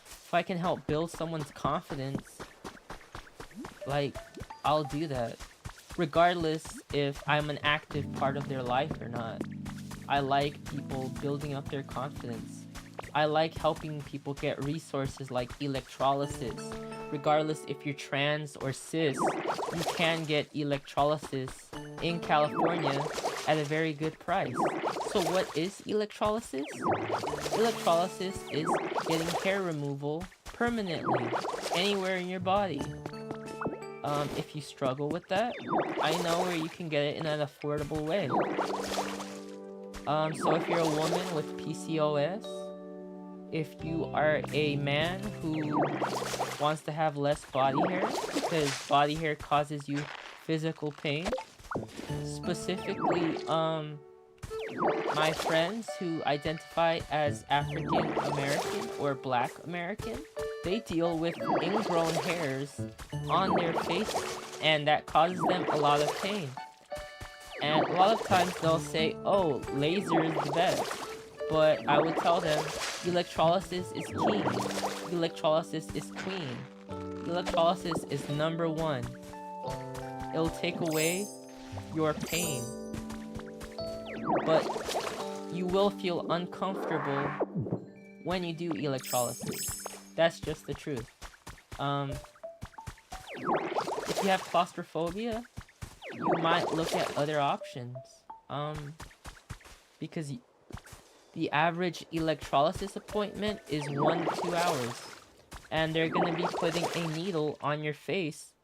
If I can help build someone's confidence, like, I'll do that. Regardless if I'm an active part of their life or not. I like people building up their confidence. I like helping people get resources like electrolysis. Regardless if you're trans or cis, you can get electrolysis in California at a very good price. So what is electrolysis? Electrolysis is getting hair removal permanently, anywhere in your body. If you struggle with that, I know where you can get it in an affordable way. So if you're a woman with PCOS, if you are a man who wants to have less body hair, because body hair causes you physical pain, specifically, my friends who identify as African American or Black American, they deal with ingrown hairs on their face, and that causes them a lot of pain. And a lot of times they'll say, oh, laser is the best. But I would tell them, electrolysis is king. Electrolysis is queen. Electrolysis is #1. It'll take away your pain. But you will feel uncomfortable when you do electrolysis. That's just the truth. If you have claustrophobia, you might look at other options. Because the average electrolysis appointment is 1 to 2 hours. And they're gonna be putting a needle on your face,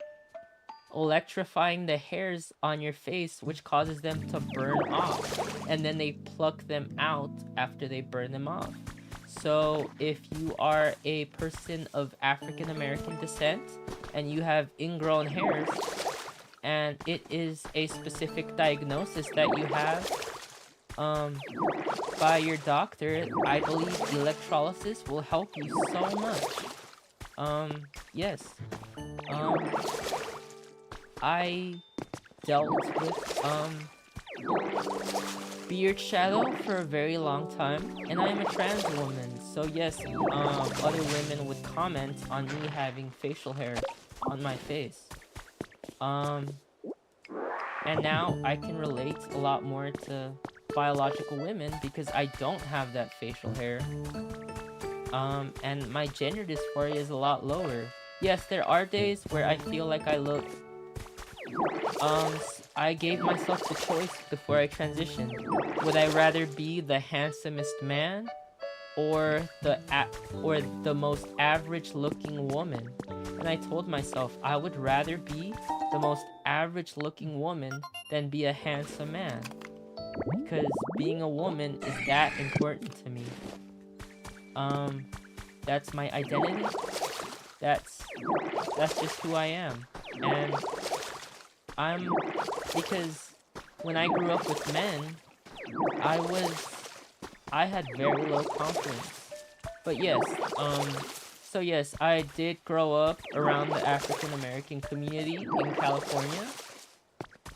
electrifying the hairs on your face, which causes them to burn off. And then they pluck them out after they burn them off. So if you are a person of African American descent and you have ingrown hairs, and it is a specific diagnosis that you have by your doctor, I believe electrolysis will help you so much. Yes. I dealt with beard shadow for a very long time, and I am a trans woman, so yes, other women would comment on me having facial hair on my face. And now I can relate a lot more to biological women because I don't have that facial hair. And my gender dysphoria is a lot lower. Yes, there are days where I feel like I look... I gave myself the choice before I transitioned. Would I rather be the handsomest man or the most average looking woman? And I told myself I would rather be the most average looking woman than be a handsome man. Because being a woman is that important to me. That's my identity. That's just who I am. And because when I grew up with men, I was I had very low confidence. But yes, so yes, I did grow up around the African American community in California,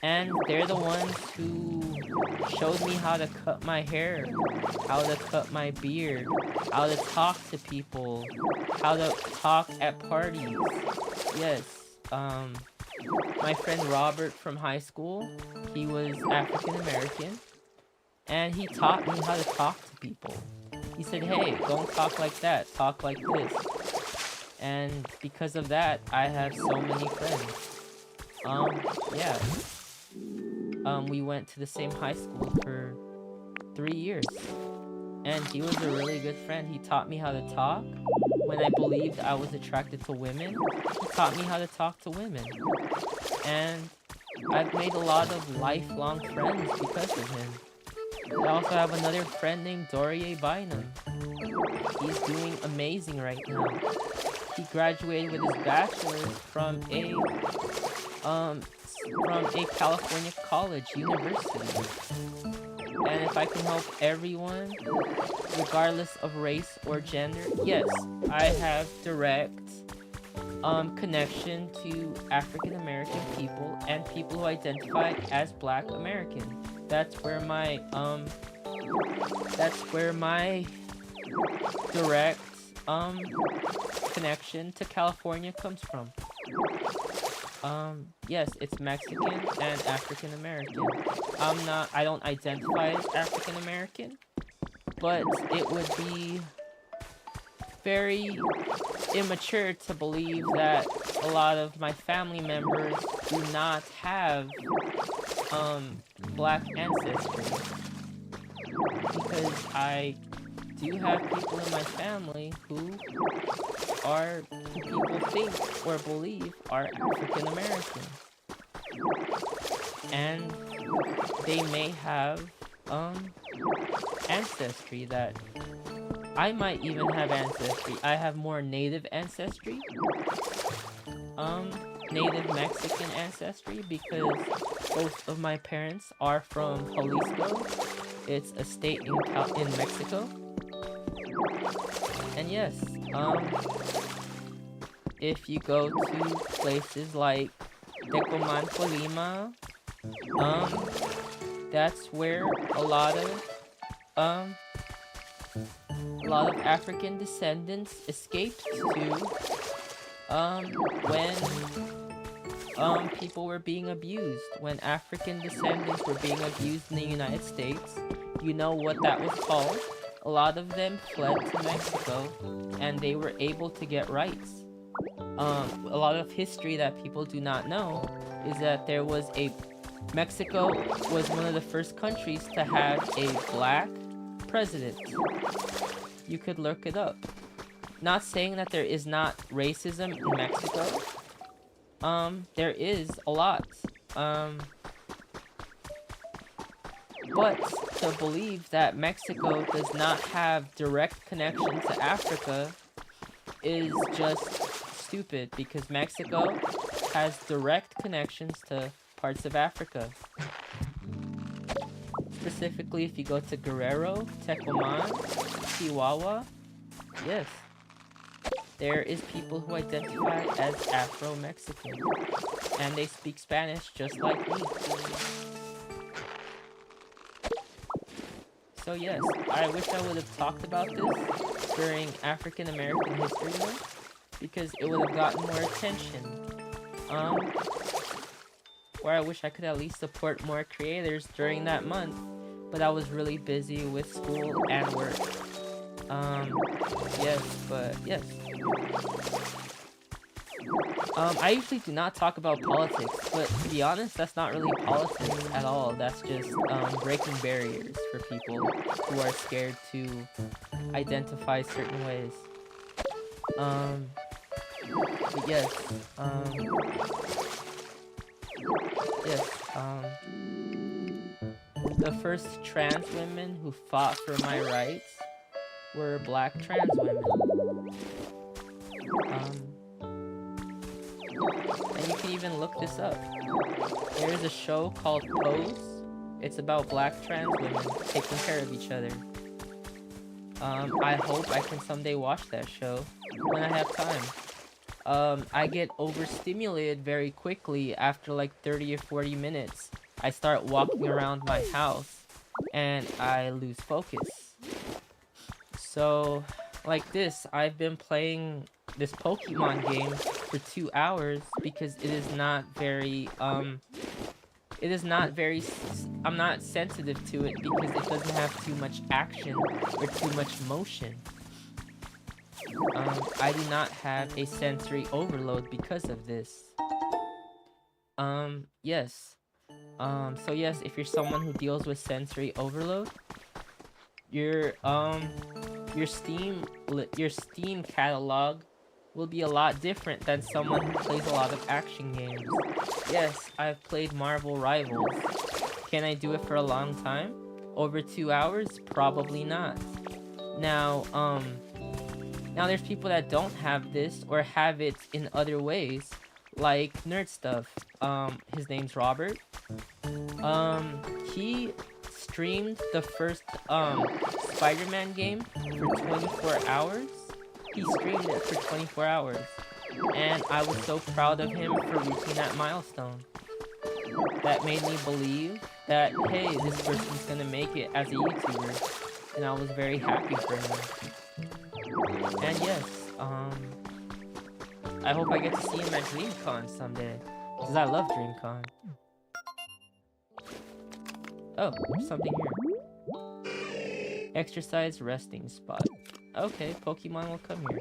and they're the ones who showed me how to cut my hair, how to cut my beard, how to talk to people, how to talk at parties. Yes, my friend Robert from high school, he was African American, and he taught me how to talk to people. He said, hey, don't talk like that, talk like this. And because of that, I have so many friends. Yeah. We went to the same high school for 3 years. And he was a really good friend. He taught me how to talk. When I believed I was attracted to women, he taught me how to talk to women. And I've made a lot of lifelong friends because of him. I also have another friend named Dorier Bynum. He's doing amazing right now. He graduated with his bachelor's from a California college university. And if I can help everyone, regardless of race or gender, yes, I have direct connection to African American people and people who identify as Black American. That's where my direct connection to California comes from. Yes, it's Mexican and African American. I don't identify as African American, but it would be very immature to believe that a lot of my family members do not have Black ancestry, because I do have people in my family who people think or believe are African American, and they may have ancestry that I might even have ancestry. I have more native ancestry, native Mexican ancestry, because both of my parents are from Jalisco. It's a state in Mexico. And yes, if you go to places like Tecomán, Colima, that's where a lot of African descendants escaped to when people were being abused. When African descendants were being abused in the United States, you know what that was called? A lot of them fled to Mexico, and they were able to get rights. A lot of history that people do not know is that Mexico was one of the first countries to have a Black president. You could look it up. Not saying that there is not racism in Mexico. There is a lot. But to believe that Mexico does not have direct connection to Africa is just stupid, because Mexico has direct connections to parts of Africa. Specifically, if you go to Guerrero, Tecomán, Chihuahua, yes, there is people who identify as Afro-Mexican, and they speak Spanish just like me. So yes, I wish I would have talked about this during African American History Month, because it would have gotten more attention. Or I wish I could at least support more creators during that month, but I was really busy with school and work. Yes. I usually do not talk about politics, but to be honest, that's not really politics at all. That's just breaking barriers for people who are scared to identify certain ways. But yes, the first trans women who fought for my rights were Black trans women. And you can even look this up. There is a show called Pose. It's about black trans women taking care of each other. I hope I can someday watch that show when I have time. I get overstimulated very quickly after like 30 or 40 minutes. I start walking around my house and I lose focus. So, like this, I've been playing this Pokemon game for 2 hours because it is not very, I'm not sensitive to it because it doesn't have too much action or too much motion. I do not have a sensory overload because of this. Yes. So yes, if you're someone who deals with sensory overload, your Steam catalog will be a lot different than someone who plays a lot of action games. Yes, I've played Marvel Rivals. Can I do it for a long time? Over 2 hours? Probably not. Now there's people that don't have this or have it in other ways, like Nerd Stuff. His name's Robert. He streamed the first Spider-Man game for 24 hours. He streamed it for 24 hours. And I was so proud of him for reaching that milestone. That made me believe that, hey, this person's gonna make it as a YouTuber. And I was very happy for him. And yes, I hope I get to see him at DreamCon someday. Because I love DreamCon. Oh, there's something here. Exercise resting spot. Okay, Pokemon will come here.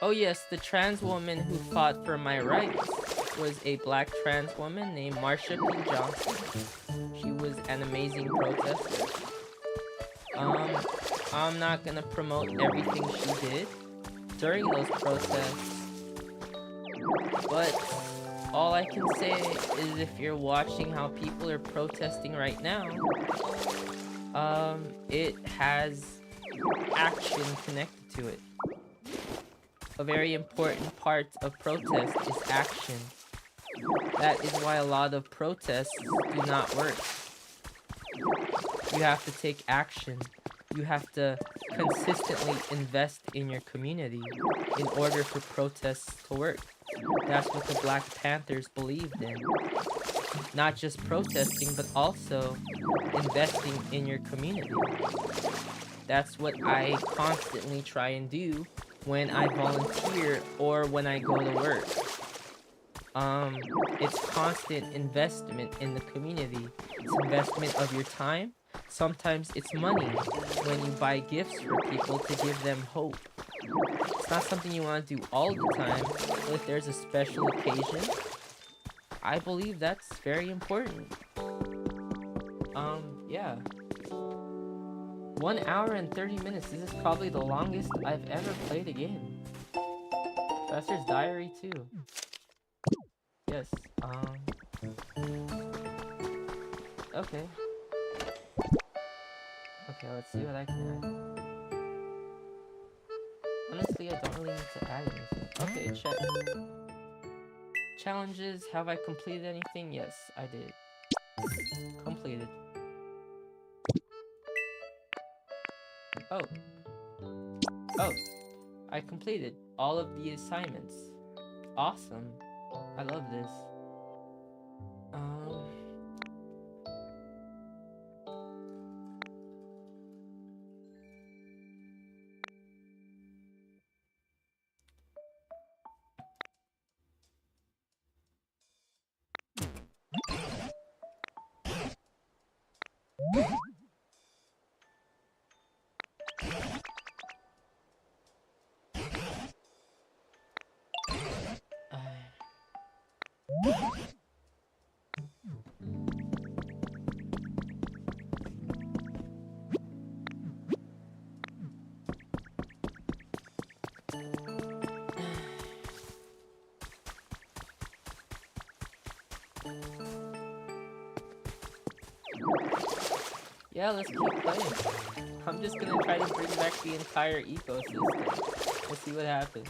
Oh yes, the trans woman who fought for my rights was a black trans woman named Marsha P. Johnson. She was an amazing protester. I'm not gonna promote everything she did during those protests, but all I can say is if you're watching how people are protesting right now, it has action connected to it. A very important part of protest is action. That is why a lot of protests do not work. You have to take action. You have to consistently invest in your community in order for protests to work. That's what the Black Panthers believed in. Not just protesting, but also investing in your community. That's what I constantly try and do when I volunteer or when I go to work. It's constant investment in the community. It's investment of your time. Sometimes it's money when you buy gifts for people to give them hope. It's not something you want to do all the time, but if there's a special occasion, I believe that's very important. Yeah. 1 hour and 30 minutes. This is probably the longest I've ever played a game. Professor's Diary too. Yes, okay. Okay, let's see what I can add. Honestly, I don't really need to add anything. Okay, check. Challenges, have I completed anything? Yes, I did. Completed. Oh. Oh. I completed all of the assignments. Awesome. I love this. Um... Yeah, let's keep playing. I'm just gonna try to bring back the entire ecosystem. We'll see what happens.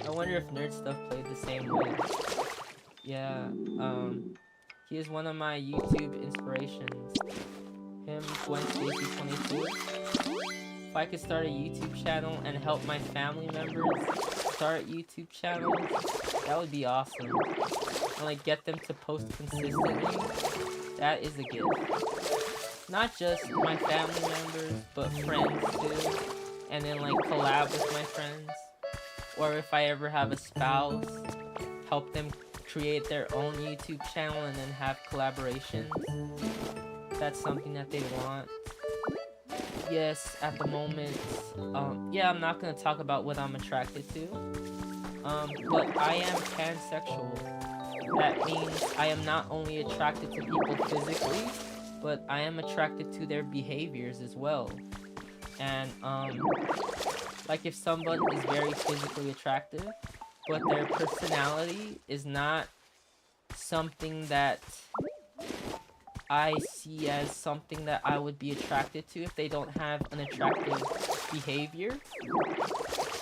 I wonder if Nerd Stuff played the same way. Yeah, he is one of my YouTube inspirations. Him, Gwen Stacy 22. If I could start a YouTube channel and help my family members start YouTube channels, that would be awesome. And like get them to post consistently, that is a gift. Not just my family members, but friends too. And then like collab with my friends. Or if I ever have a spouse, help them create their own YouTube channel and then have collaborations. That's something that they want. Yes, at the moment, yeah, I'm not gonna talk about what I'm attracted to. But I am pansexual. That means I am not only attracted to people physically, but I am attracted to their behaviors as well. And, like if someone is very physically attractive, but their personality is not something that I see as something that I would be attracted to if they don't have an attractive behavior.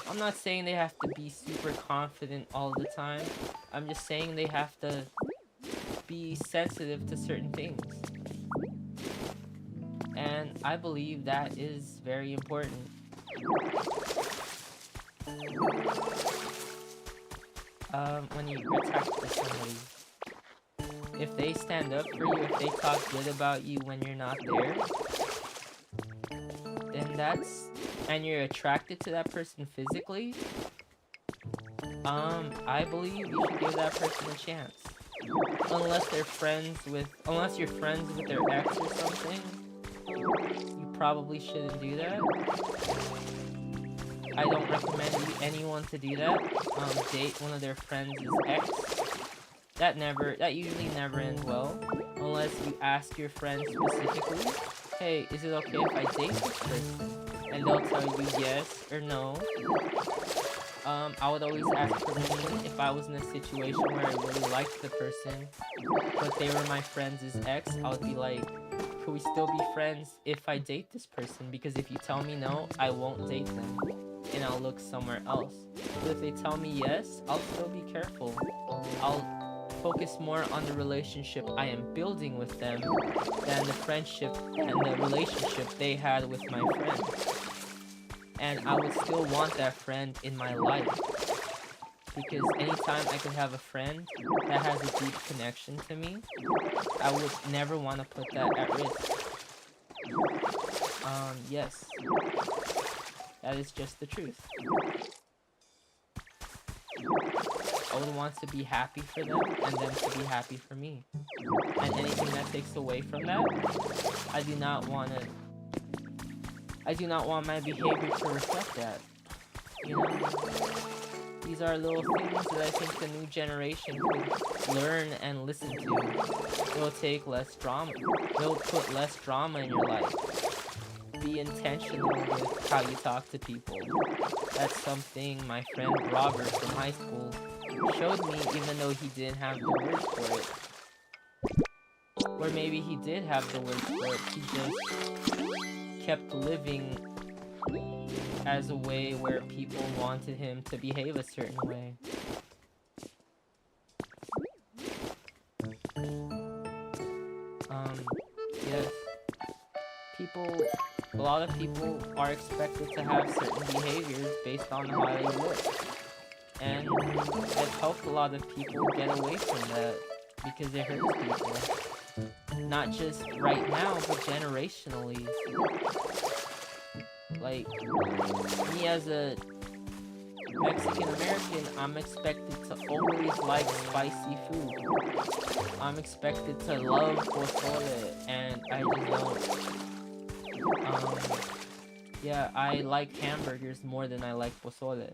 I'm not saying they have to be super confident all the time. I'm just saying they have to be sensitive to certain things. And I believe that is very important. When you attack somebody, if they stand up for you, if they talk good about you when you're not there, then and you're attracted to that person physically, I believe you should give that person a chance. Unless you're friends with their ex or something, you probably shouldn't do that. I don't recommend anyone to do that. Date one of their friends' ex. That usually never ends well. Unless you ask your friend specifically, hey, is it okay if I date this person? And they'll tell you yes or no. I would always ask permission if I was in a situation where I really liked the person, but they were my friend's ex. I would be like, could we still be friends if I date this person? Because if you tell me no, I won't date them, and I'll look somewhere else. But if they tell me yes, I'll still be careful. I'll focus more on the relationship I am building with them than the friendship and the relationship they had with my friend. And I would still want that friend in my life. Because anytime I could have a friend that has a deep connection to me, I would never want to put that at risk. Yes. That is just the truth. I would want to be happy for them and them to be happy for me. And anything that takes away from that, I do not want my behavior to reflect that. You know? These are little things that I think the new generation could learn and listen to. It'll take less drama. It'll put less drama in your life. Be intentional with how you talk to people. That's something my friend Robert from high school showed me, even though he didn't have the words for it. Or maybe he did have the words for it, he just kept living as a way where people wanted him to behave a certain way. Yes, a lot of people are expected to have certain behaviors based on how they look. And it helped a lot of people get away from that because it hurts people. Not just right now, but generationally. Like, me as a Mexican American, I'm expected to always like spicy food. I'm expected to love pozole, and I just don't. Yeah, I like hamburgers more than I like pozole.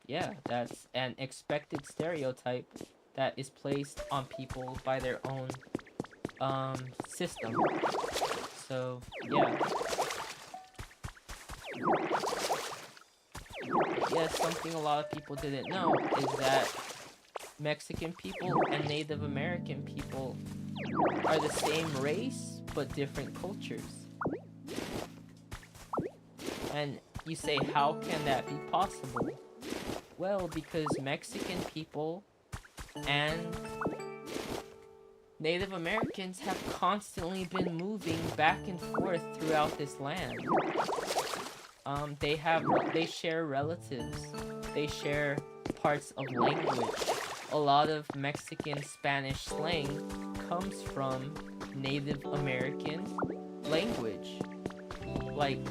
Yeah, that's an expected stereotype that is placed on people by their own, system. So, yeah. Yes, something a lot of people didn't know is that Mexican people and Native American people are the same race, but different cultures. And you say, how can that be possible? Well, because Mexican people and Native Americans have constantly been moving back and forth throughout this land. They share relatives. They share parts of language. A lot of Mexican Spanish slang comes from Native American language. Like,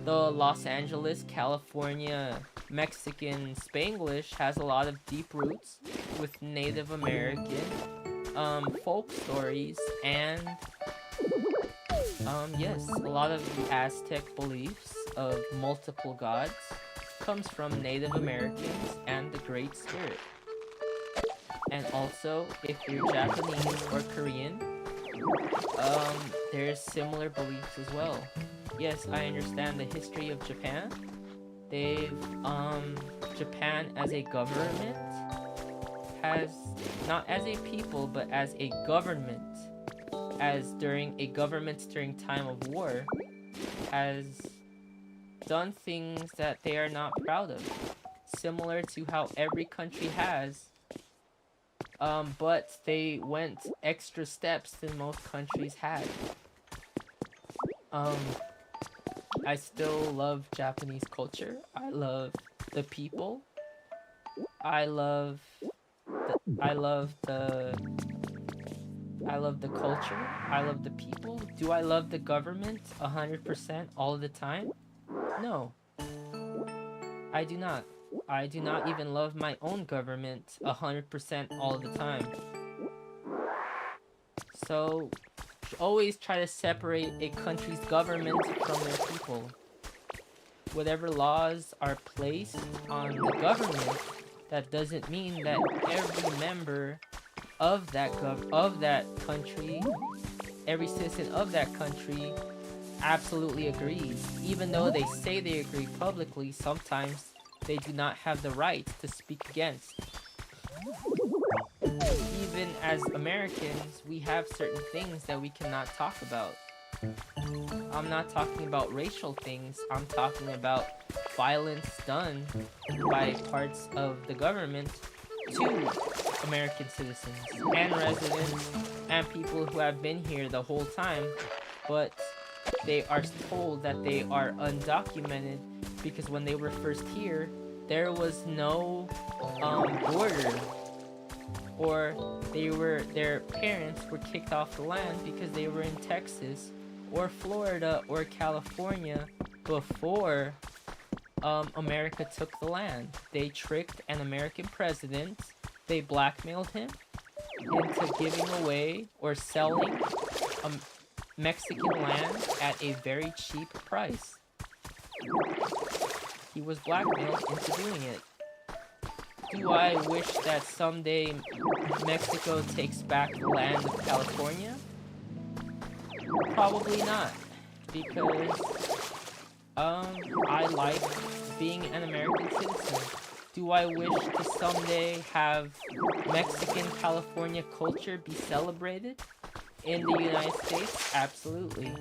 the Los Angeles, California, Mexican Spanglish has a lot of deep roots with Native American folk stories, and yes, a lot of the Aztec beliefs of multiple gods comes from Native Americans and the Great Spirit. And also, if you're Japanese or Korean, there's similar beliefs as well. Yes, I understand the history of Japan. Japan as a government has, not as a people, but as a government, during time of war, has done things that they are not proud of. Similar to how every country has, but they went extra steps than most countries had. I still love Japanese culture. I love the people. I love the culture. I love the people. Do I love the government 100% all the time? No. I do not. I do not even love my own government 100% all the time. So, always try to separate a country's government from their people. Whatever laws are placed on the government, that doesn't mean that every member of that country, every citizen of that country absolutely agrees. Even though they say they agree publicly, sometimes they do not have the right to speak against. Even as Americans, we have certain things that we cannot talk about. I'm not talking about racial things, I'm talking about violence done by parts of the government to American citizens and residents and people who have been here the whole time, but they are told that they are undocumented because when they were first here, there was no border, or their parents were kicked off the land because they were in Texas or Florida or California before America took the land. They tricked an American president. They blackmailed him into giving away or selling Mexican land at a very cheap price. He was blackmailed into doing it. Do I wish that someday Mexico takes back the land of California? Probably not, because I like being an American citizen. Do I wish to someday have Mexican California culture be celebrated in the United States? Absolutely.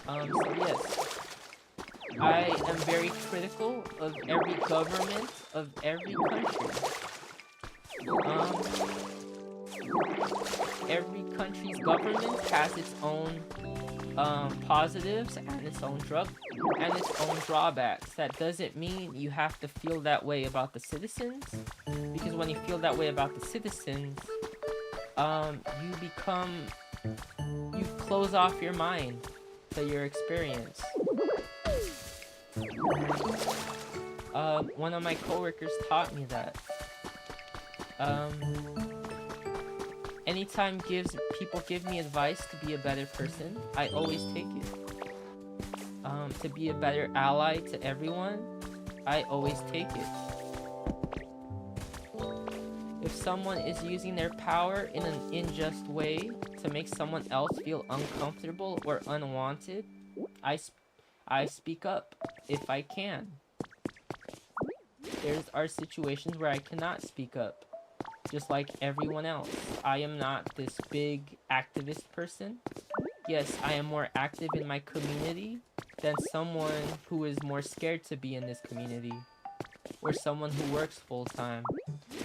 So yes, I am very critical of every government of every country. Um, every country's government has its own positives and its own and its own drawbacks. That doesn't mean you have to feel that way about the citizens, because when you feel that way about the citizens, you close off your mind to your experience. One of my coworkers taught me that. Anytime people give me advice to be a better person, I always take it. To be a better ally to everyone, I always take it. If someone is using their power in an unjust way to make someone else feel uncomfortable or unwanted, I speak up if I can. There are situations where I cannot speak up, just like everyone else. I am not this big activist person. Yes, I am more active in my community than someone who is more scared to be in this community, or someone who works full-time.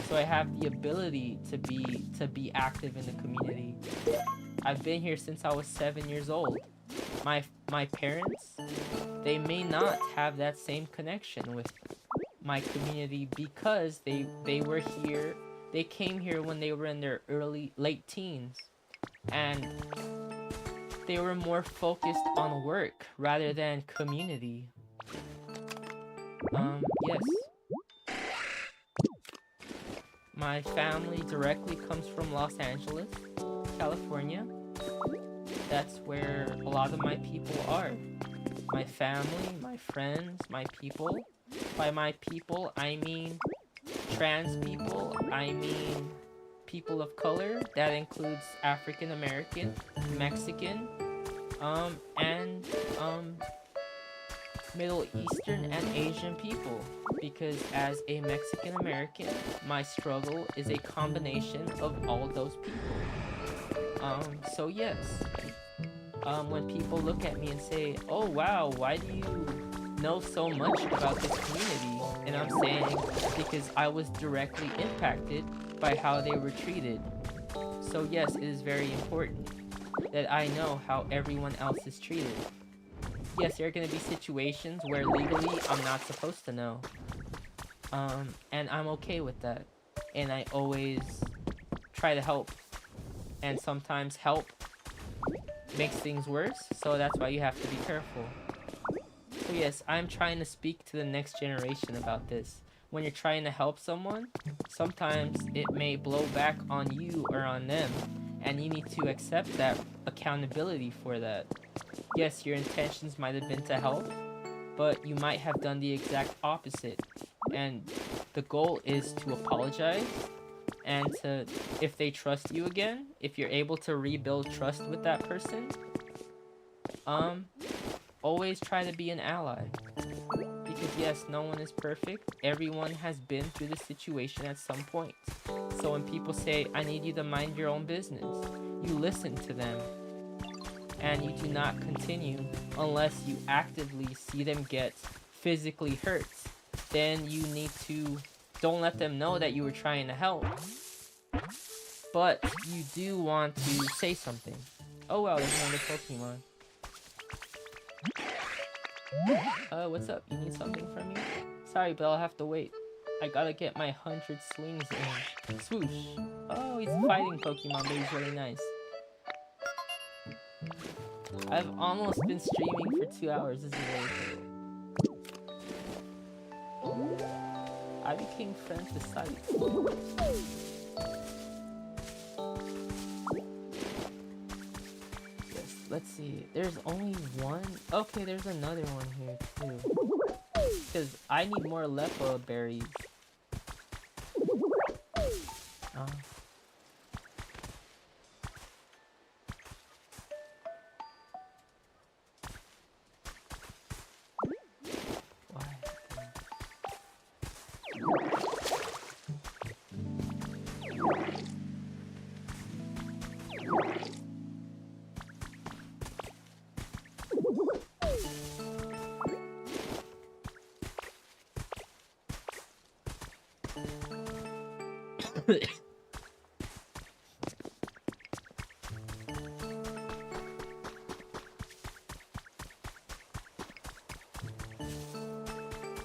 So I have the ability to be active in the community. I've been here since I was 7 years old. My parents, they may not have that same connection with my community because they were here. They came here when they were in their late teens, and they were more focused on work rather than community. Yes. My family directly comes from Los Angeles, California. That's where a lot of my people are. My family, my friends, my people. By my people, I mean trans people, I mean people of color. That includes African American, Mexican, and Middle Eastern and Asian people. Because as a Mexican American, my struggle is a combination of all those people. So yes, when people look at me and say, "Oh wow, why do you know so much about this community?" And I'm saying, because I was directly impacted by how they were treated. So yes, it is very important that I know how everyone else is treated. Yes, there are going to be situations where legally I'm not supposed to know. And I'm okay with that. And I always try to help. And sometimes help makes things worse, so that's why you have to be careful. So yes, I'm trying to speak to the next generation about this. When you're trying to help someone, sometimes it may blow back on you or on them, and you need to accept that accountability for that. Yes, your intentions might have been to help, but you might have done the exact opposite. And the goal is to apologize, and to, if they trust you again, if you're able to rebuild trust with that person, always try to be an ally. Because yes, no one is perfect. Everyone has been through the situation at some point. So when people say, "I need you to mind your own business," you listen to them. And you do not continue unless you actively see them get physically hurt. Then you need to, don't let them know that you were trying to help. But you do want to say something. Oh wow, there's another Pokemon. What's up? You need something from me? Sorry, but I'll have to wait. I gotta get my 100 swings in. Swoosh. Oh, he's a fighting Pokemon, but he's really nice. I've almost been streaming for 2 hours. This is really cool. I became friends with Scythe. Yes, let's see. There's only one. Okay, there's another one here too. Because I need more Lepa berries.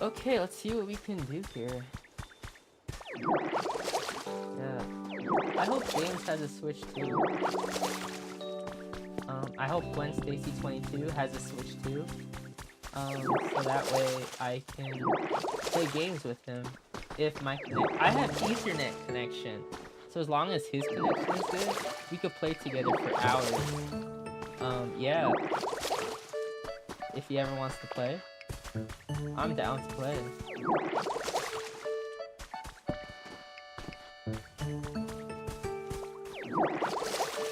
Okay, let's see what we can do here. Yeah. I hope James has a Switch too. I hope Gwen Stacy 22 has a Switch too. So that way I can play games with him. If my I have Ethernet connection, so as long as his connection is good, we could play together for hours. Yeah. If he ever wants to play, I'm down to play.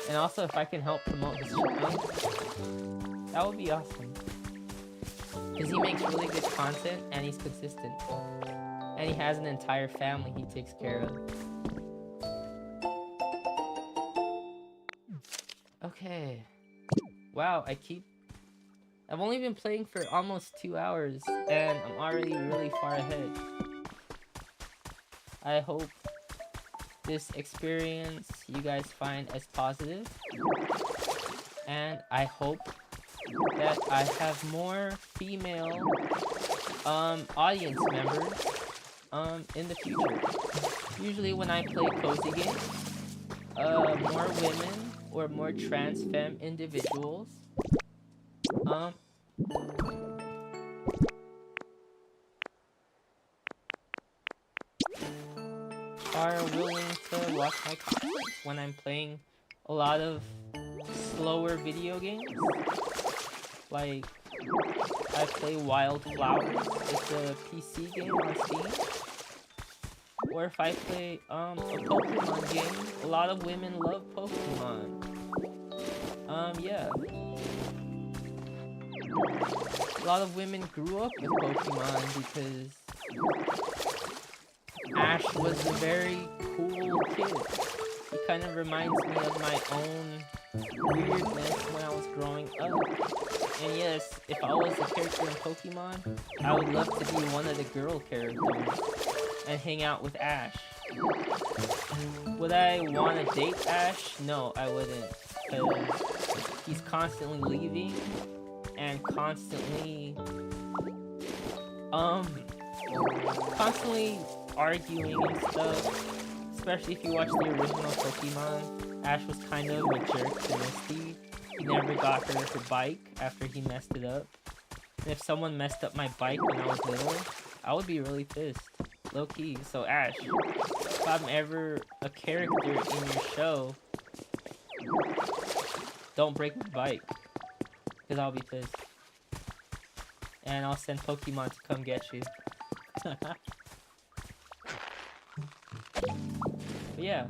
And also, if I can help promote his channel, that would be awesome. Because he makes really good content and he's consistent. And he has an entire family he takes care of. Okay. Wow, I've only been playing for almost 2 hours and I'm already really far ahead. I hope this experience you guys find as positive. And I hope that I have more female audience members in the future. Usually when I play cozy games, more women or more trans femme individuals are willing to watch my content when I'm playing a lot of slower video games. Like, I play Wildflowers, it's a PC game on Steam. Or if I play a Pokemon game, a lot of women love Pokemon. Yeah. A lot of women grew up with Pokemon because Ash was a very cool kid. He kind of reminds me of my own weirdness when I was growing up. And yes, if I was a character in Pokemon, I would love to be one of the girl characters and hang out with Ash. Would I want to date Ash? No, I wouldn't. Because he's constantly leaving and constantly arguing and stuff. Especially if you watch the original Pokemon, Ash was kind of a jerk to Misty. He never got her bike after he messed it up. And if someone messed up my bike when I was little, I would be really pissed. Low key. So Ash, if I'm ever a character in your show, don't break my bike. Because I'll be pissed. And I'll send Pokemon to come get you. But yeah,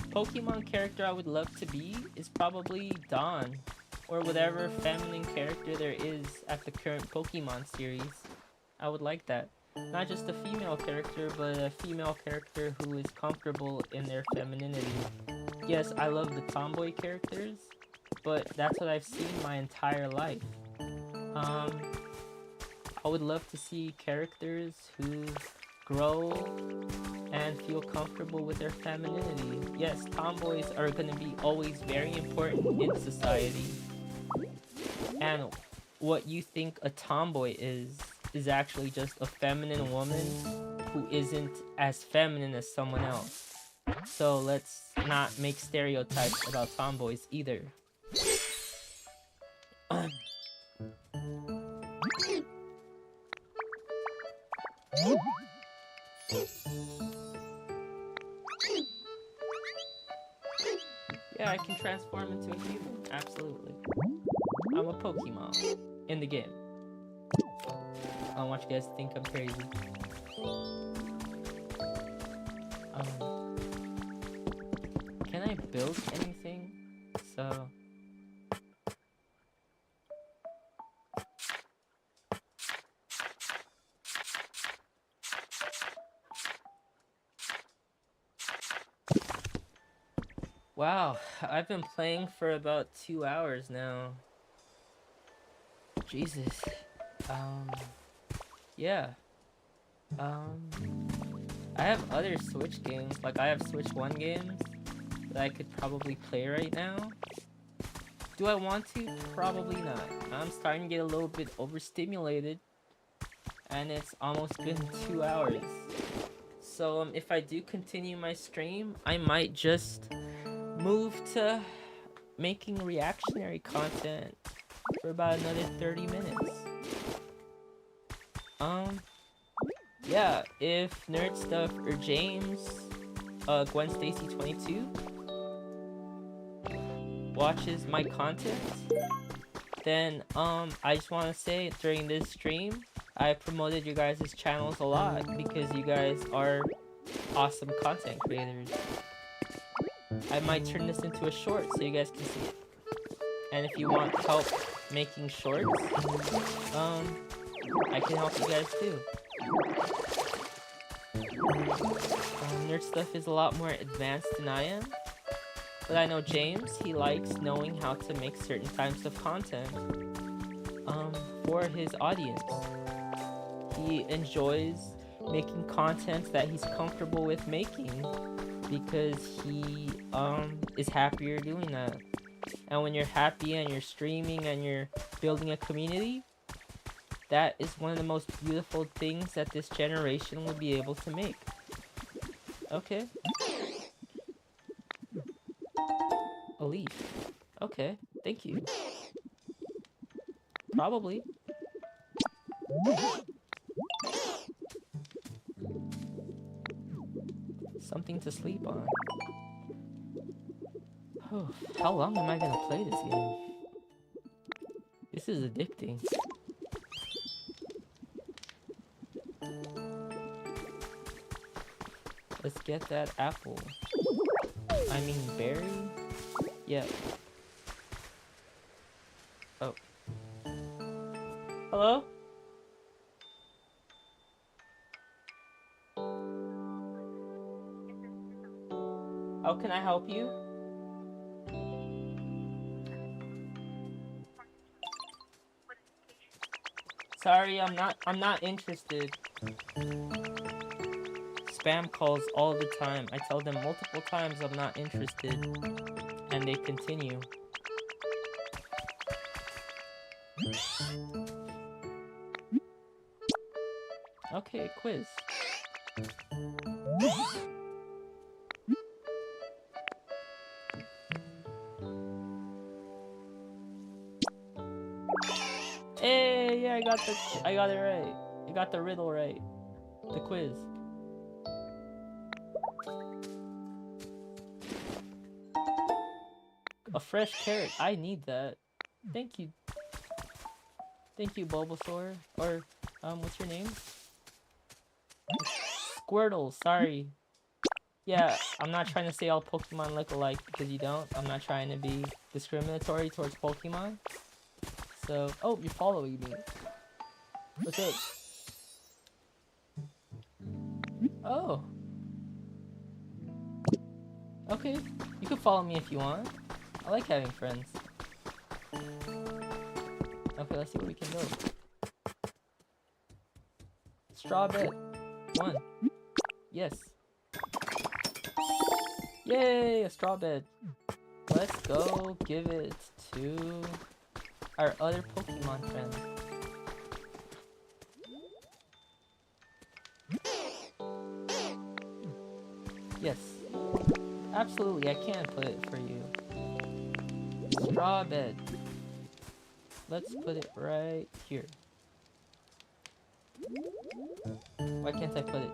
Pokemon character I would love to be is probably Dawn, or whatever feminine character there is at the current Pokemon series. I would like that. Not just a female character, but a female character who is comfortable in their femininity. Yes, I love the tomboy characters, but that's what I've seen my entire life. I would love to see characters who grow and feel comfortable with their femininity. Yes, tomboys are going to be always very important in society. And what you think a tomboy is actually just a feminine woman who isn't as feminine as someone else. So let's not make stereotypes about tomboys either. Yeah, I can transform into a human, absolutely. I'm a Pokemon in the game. I don't want you guys to think I'm crazy. Can I build anything? So... Wow, I've been playing for about 2 hours now. Jesus. Yeah. I have other Switch games, like I have Switch 1 games that I could probably play right now. Do I want to? Probably not. I'm starting to get a little bit overstimulated, and it's almost been 2 hours. So if I do continue my stream, I might just move to making reactionary content for about another 30 minutes. Yeah, if Nerd Stuff or James, Gwen Stacy 22 watches my content, then I just want to say during this stream, I promoted you guys' channels a lot because you guys are awesome content creators. I might turn this into a short so you guys can see it. And if you want help making shorts, I can help you guys too. Nerd Stuff is a lot more advanced than I am. But I know James, he likes knowing how to make certain types of content for his audience. He enjoys making content that he's comfortable with making because he is happier doing that. And when you're happy and you're streaming and you're building a community, that is one of the most beautiful things that this generation will be able to make. Okay. A leaf. Okay, thank you. Probably. Something to sleep on. Oh, how long am I gonna play this game? This is addicting. Let's get that apple. I mean berry? Yeah. Oh. Hello? How can I help you? Sorry, I'm not interested. Spam calls all the time. I tell them multiple times I'm not interested, and they continue. Okay, quiz. Hey, yeah, I got it right. I got the riddle right. The quiz. A fresh carrot. I need that. Thank you. Thank you, Bulbasaur. Or, what's your name? Squirtle, sorry. Yeah, I'm not trying to say all Pokemon look alike because you don't. I'm not trying to be discriminatory towards Pokemon. So, oh, you're following me. What's up? Oh. Okay, you can follow me if you want. I like having friends. Okay, let's see where we can go. Straw bed. 1. Yes. Yay, a straw bed. Let's go give it to our other Pokemon friend. Yes. Absolutely, I can put it for you. Straw bed. Let's put it right here. Why can't I put it?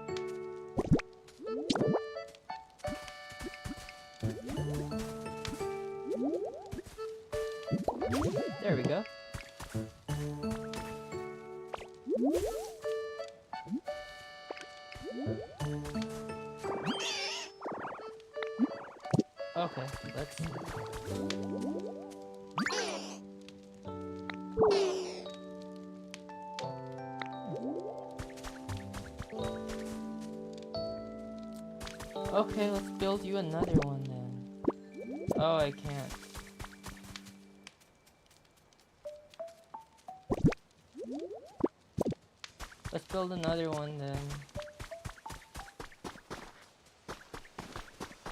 There we go. Okay, let's see. Okay, let's build you another one then. Oh, I can't. Let's build another one then.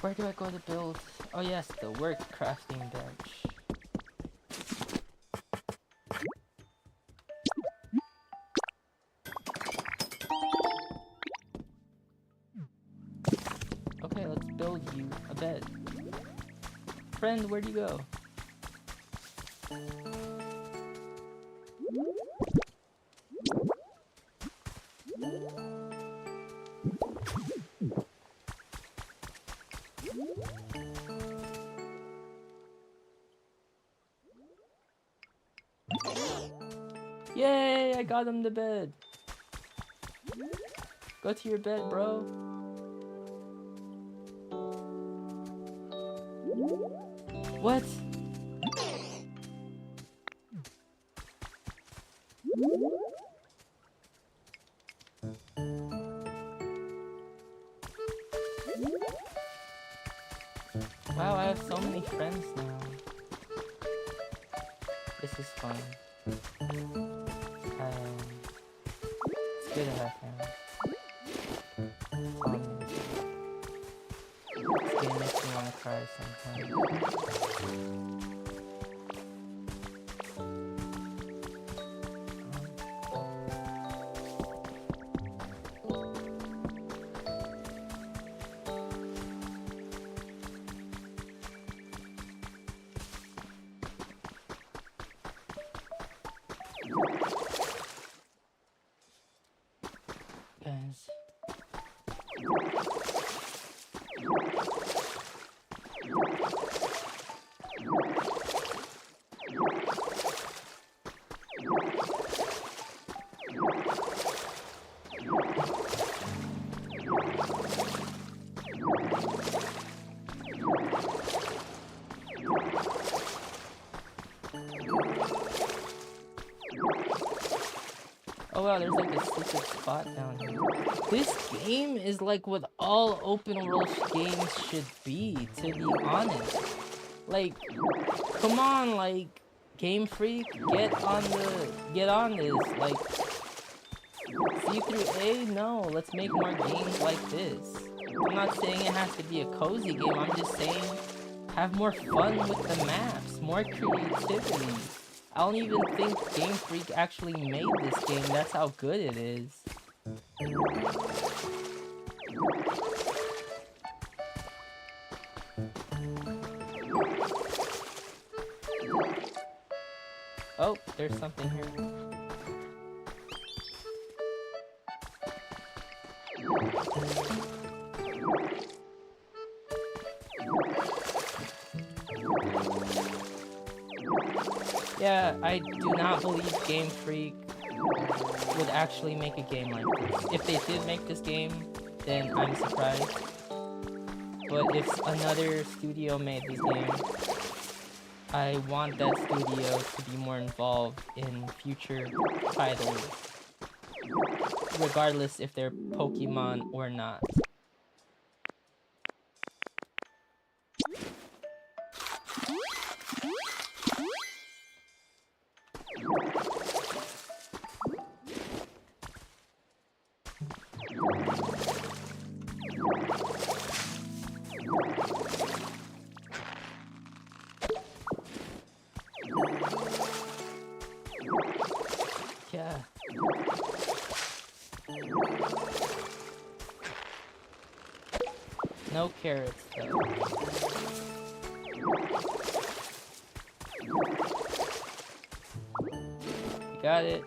Where do I go to build? Oh yes, the work crafting bench. Okay, let's build you a bed. Friend, where'd you go? Yay, I got him to bed. Go to your bed, bro. What? Wow, I have so many friends now. This is fun. It's good to have friends. This game makes me want to cry sometimes. Guys. Oh wow, there's like a secret spot down here. This game is like what all open world games should be, to be honest. Like, come on, like, Game Freak, get on this. Like, C through A, no, let's make more games like this. I'm not saying it has to be a cozy game, I'm just saying have more fun with the maps, more creativity. I don't even think Game Freak actually made this game, that's how good it is. Oh, there's something here. Yeah, I do not believe Game Freak would actually make a game like this. If they did make this game, then I'm surprised. But if another studio made this game, I want that studio to be more involved in future titles, regardless if they're Pokemon or not. Yeah. No carrots, though. You got it.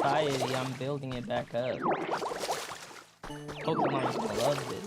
society, I'm building it back up. Pokemon's gonna love this.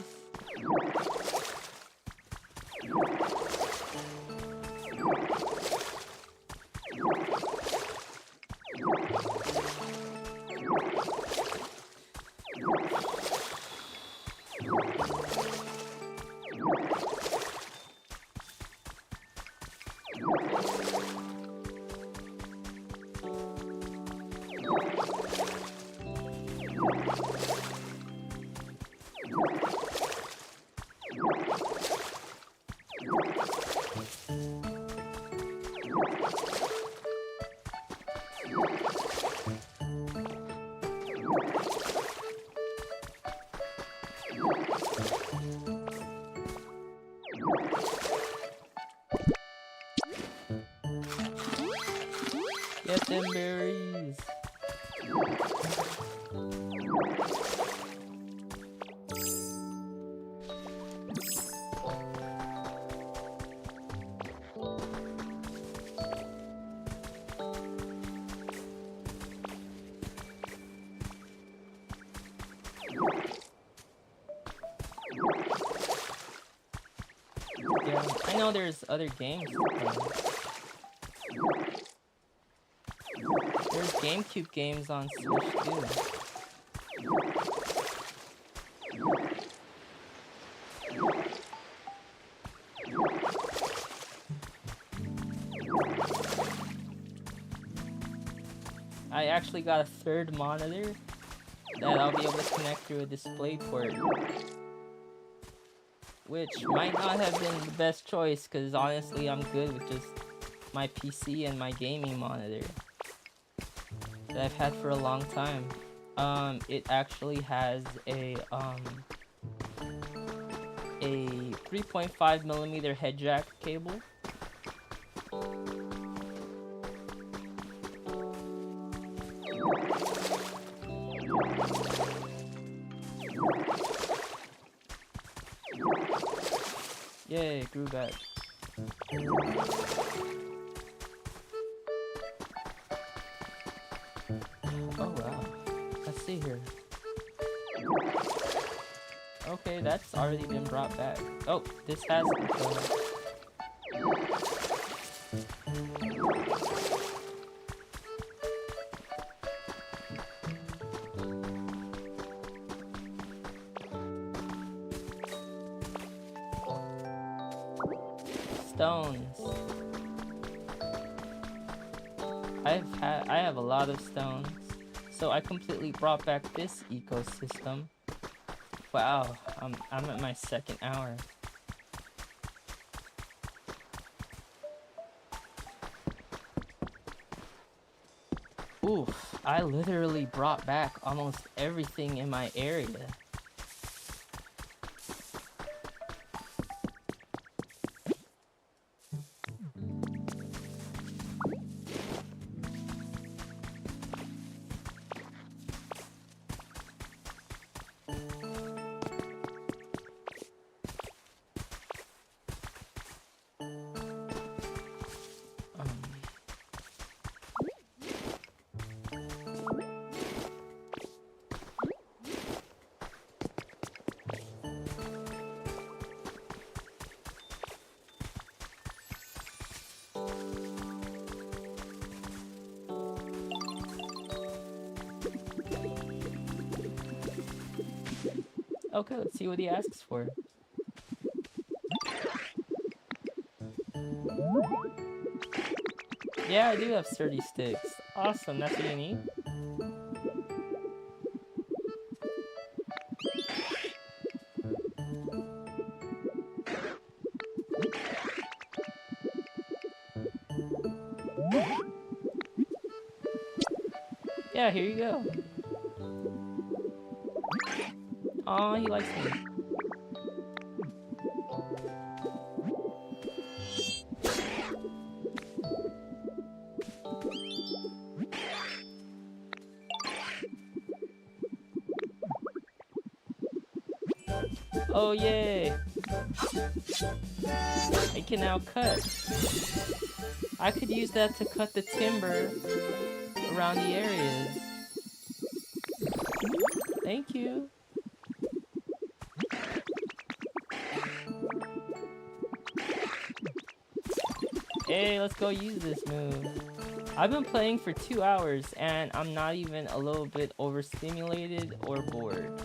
Get them berries. Yeah, I know there's other games to play. There's GameCube games on Switch too. I actually got a third monitor that I'll be able to connect through a DisplayPort. Which might not have been the best choice, because honestly I'm good with just my PC and my gaming monitor that I've had for a long time. It actually has a 3.5mm head jack cable. Yay, it grew back. Oh wow. Let's see here. Okay, that's already been brought back. Oh, this has been done. Stones. I have a lot of stones, so I completely brought back this ecosystem. Wow, I'm at my second hour. Oof, I literally brought back almost everything in my area. Okay, let's see what he asks for. Yeah, I do have sturdy sticks. Awesome, that's what you need. Yeah, here you go. Aw, he likes me. Oh, yay! I can now cut. I could use that to cut the timber around the areas. Thank you. Hey, let's go use this move. I've been playing for 2 hours and I'm not even a little bit overstimulated or bored.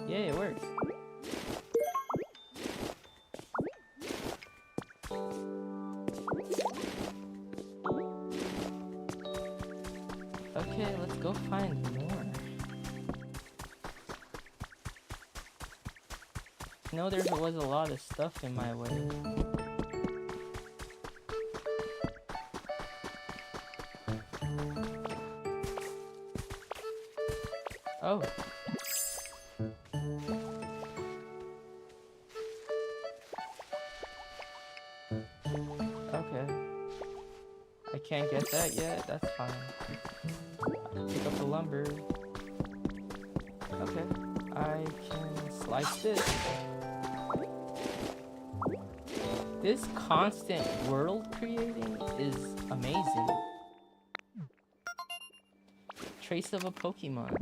Yay, it works. Okay, let's go find more. You know, there was a lot of stuff in my way. Oh. Okay. I can't get that yet, that's fine. Pick up the lumber. Okay. I can slice this. This constant world creating is amazing. Trace of a Pokemon.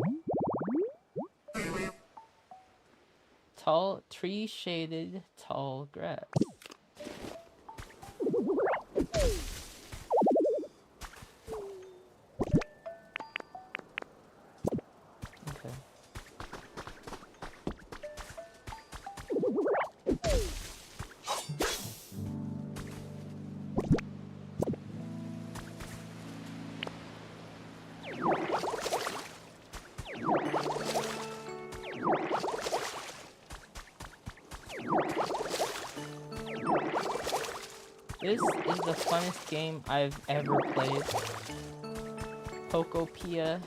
Tall, tree shaded, tall grass. Okay. This is the funnest game I've ever played. Pokopia.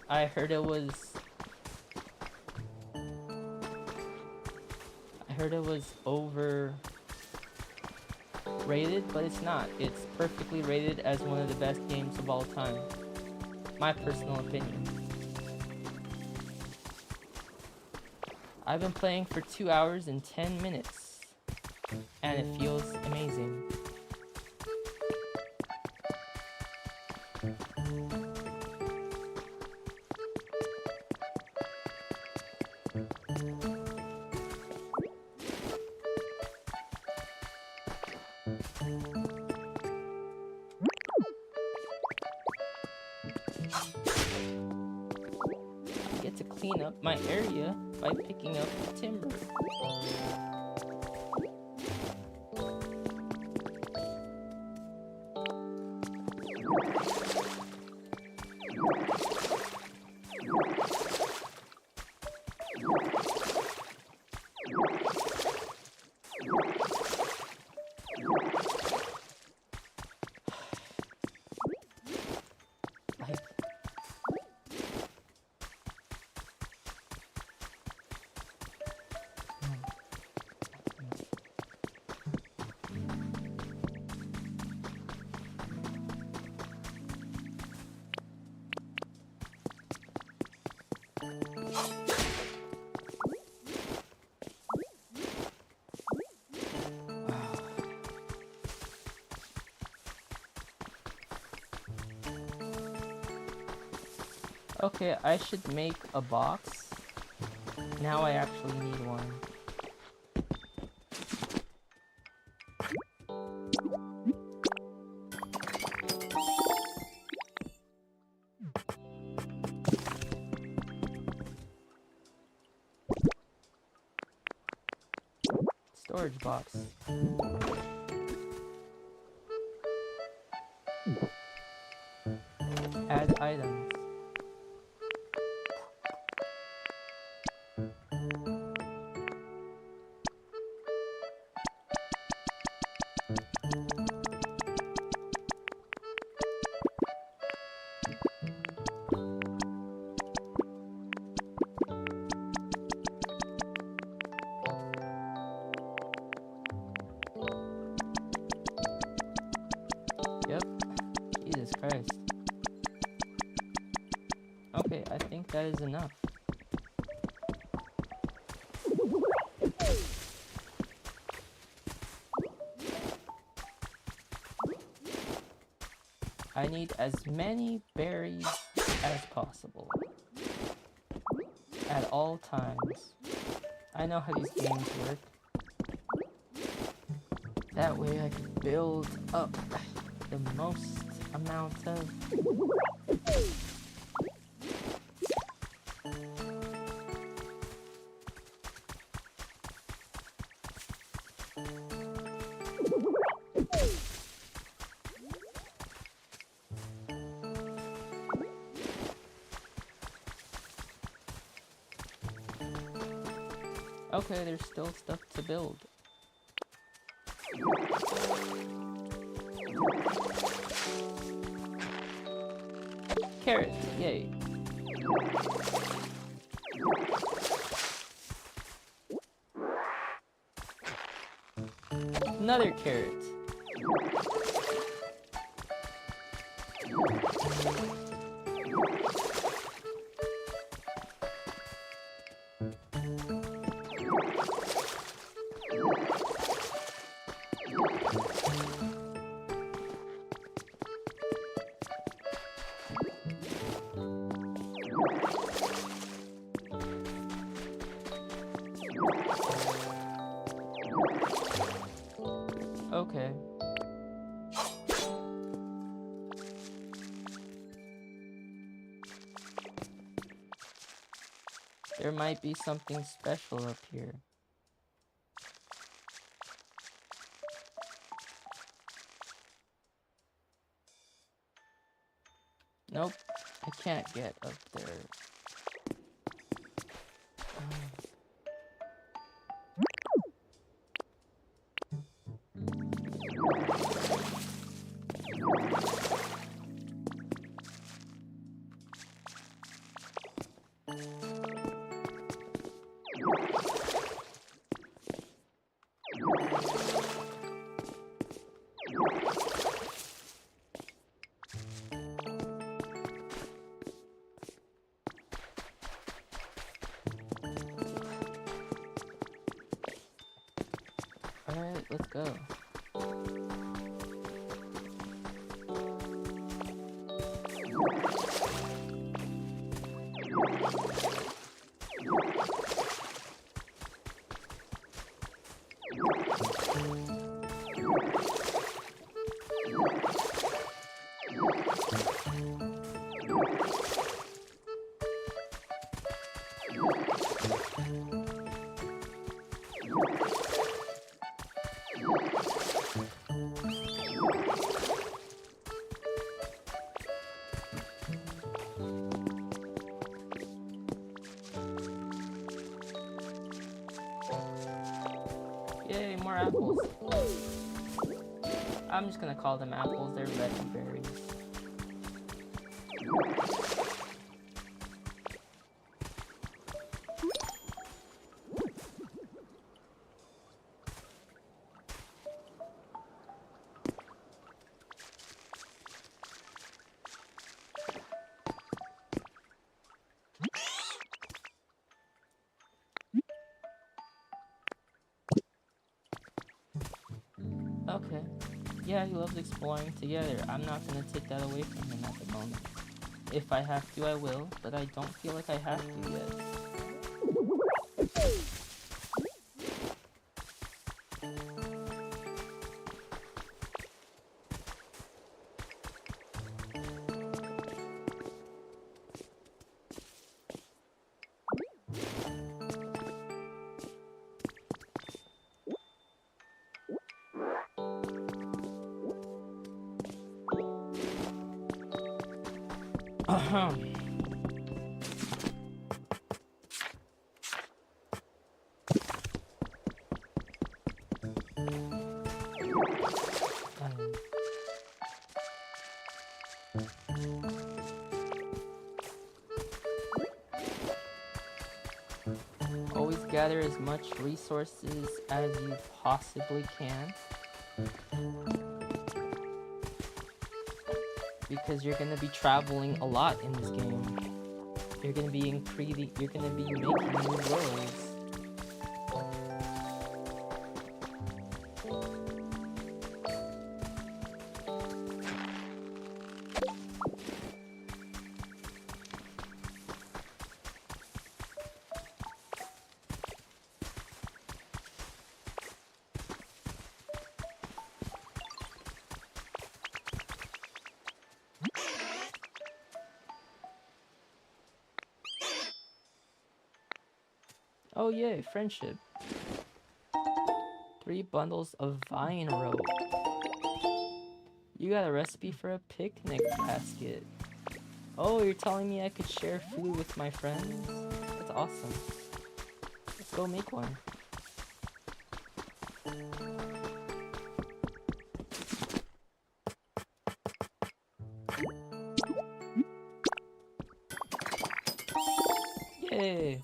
I heard it was overrated, but it's not. It's perfectly rated as one of the best games of all time. My personal opinion. I've been playing for 2 hours and 10 minutes, and it feels amazing. I get to clean up my area by picking up the timber. Okay, I should make a box. Now I actually need one. Storage box. Add items. Yep. Jesus Christ. Okay, I think that is enough. I need as many berries as possible. At all times. I know how these games work. That way I can build up the most amount of... Okay, there's still stuff to build. Carrot, yay. Another carrot. Okay. There might be something special up here. Nope, I can't get up there. Alright, let's go. Yay, more apples. I'm just gonna call them apples, they're red berries. Okay. Yeah, he loves exploring together. I'm not gonna take that away from him at the moment. If I have to, I will, but I don't feel like I have to yet. Always gather as much resources as you possibly can. Because you're gonna be traveling a lot in this game. You're gonna be making new worlds. Oh yay, friendship. 3 bundles of vine rope. You got a recipe for a picnic basket. Oh, you're telling me I could share food with my friends? That's awesome. Let's go make one. Yay!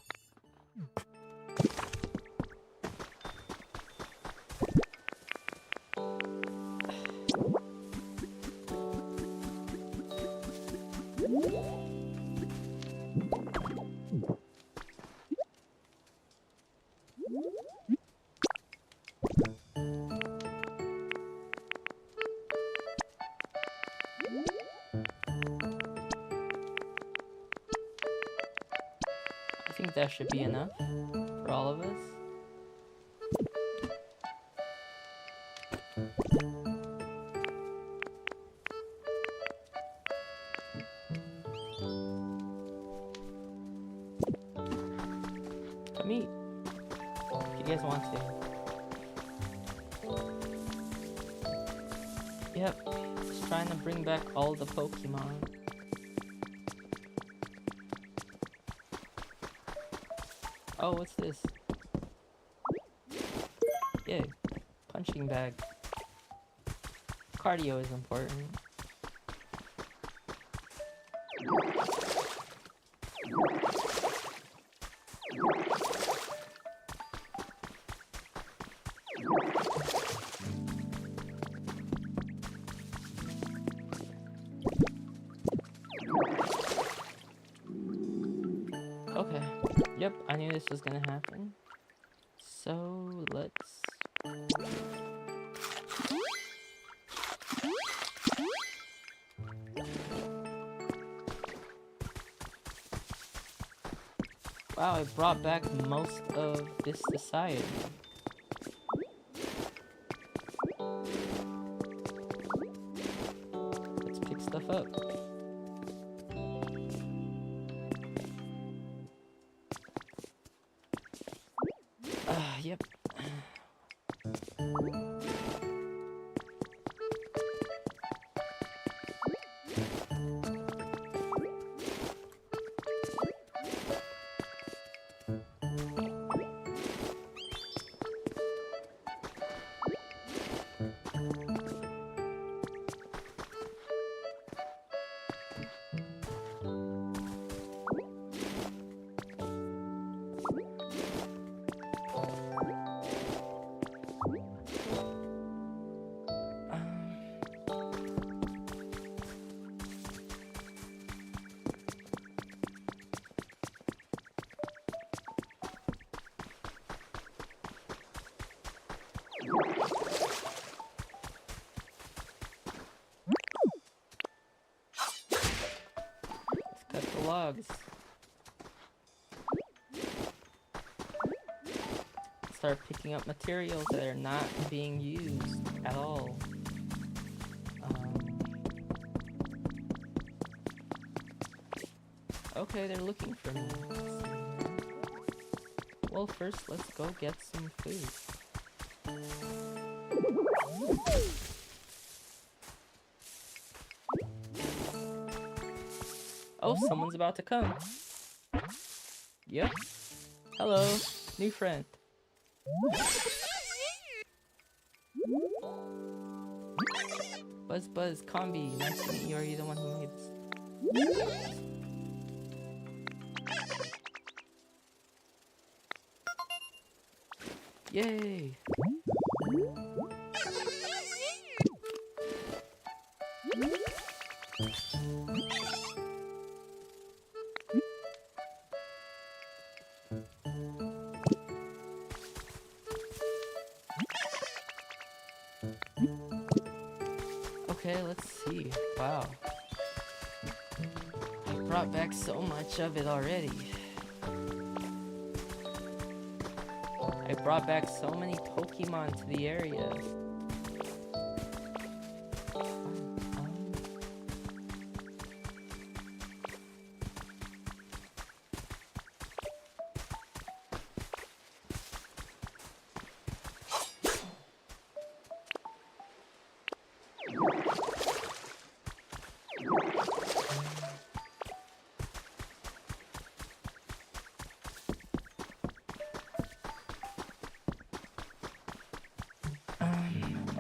I think that should be enough for all of us. Come eat, if you guys want to. Yep, just trying to bring back all the Pokemon. Oh, what's this? Yay, punching bag. Cardio is important. Okay, yep, I knew this was gonna happen. So, let's... Wow, I brought back most of this society. Let's pick stuff up. Yep. Cut the logs. Start picking up materials that are not being used at all. Okay, they're looking for me. Well, first, let's go get some food. Oh, someone's about to come. Yep. Hello, new friend. Buzz, Combi, nice to meet you. Are you the one who made this? Yay! Okay, let's see. Wow. I brought back so much of it already. I brought back so many Pokemon to the area.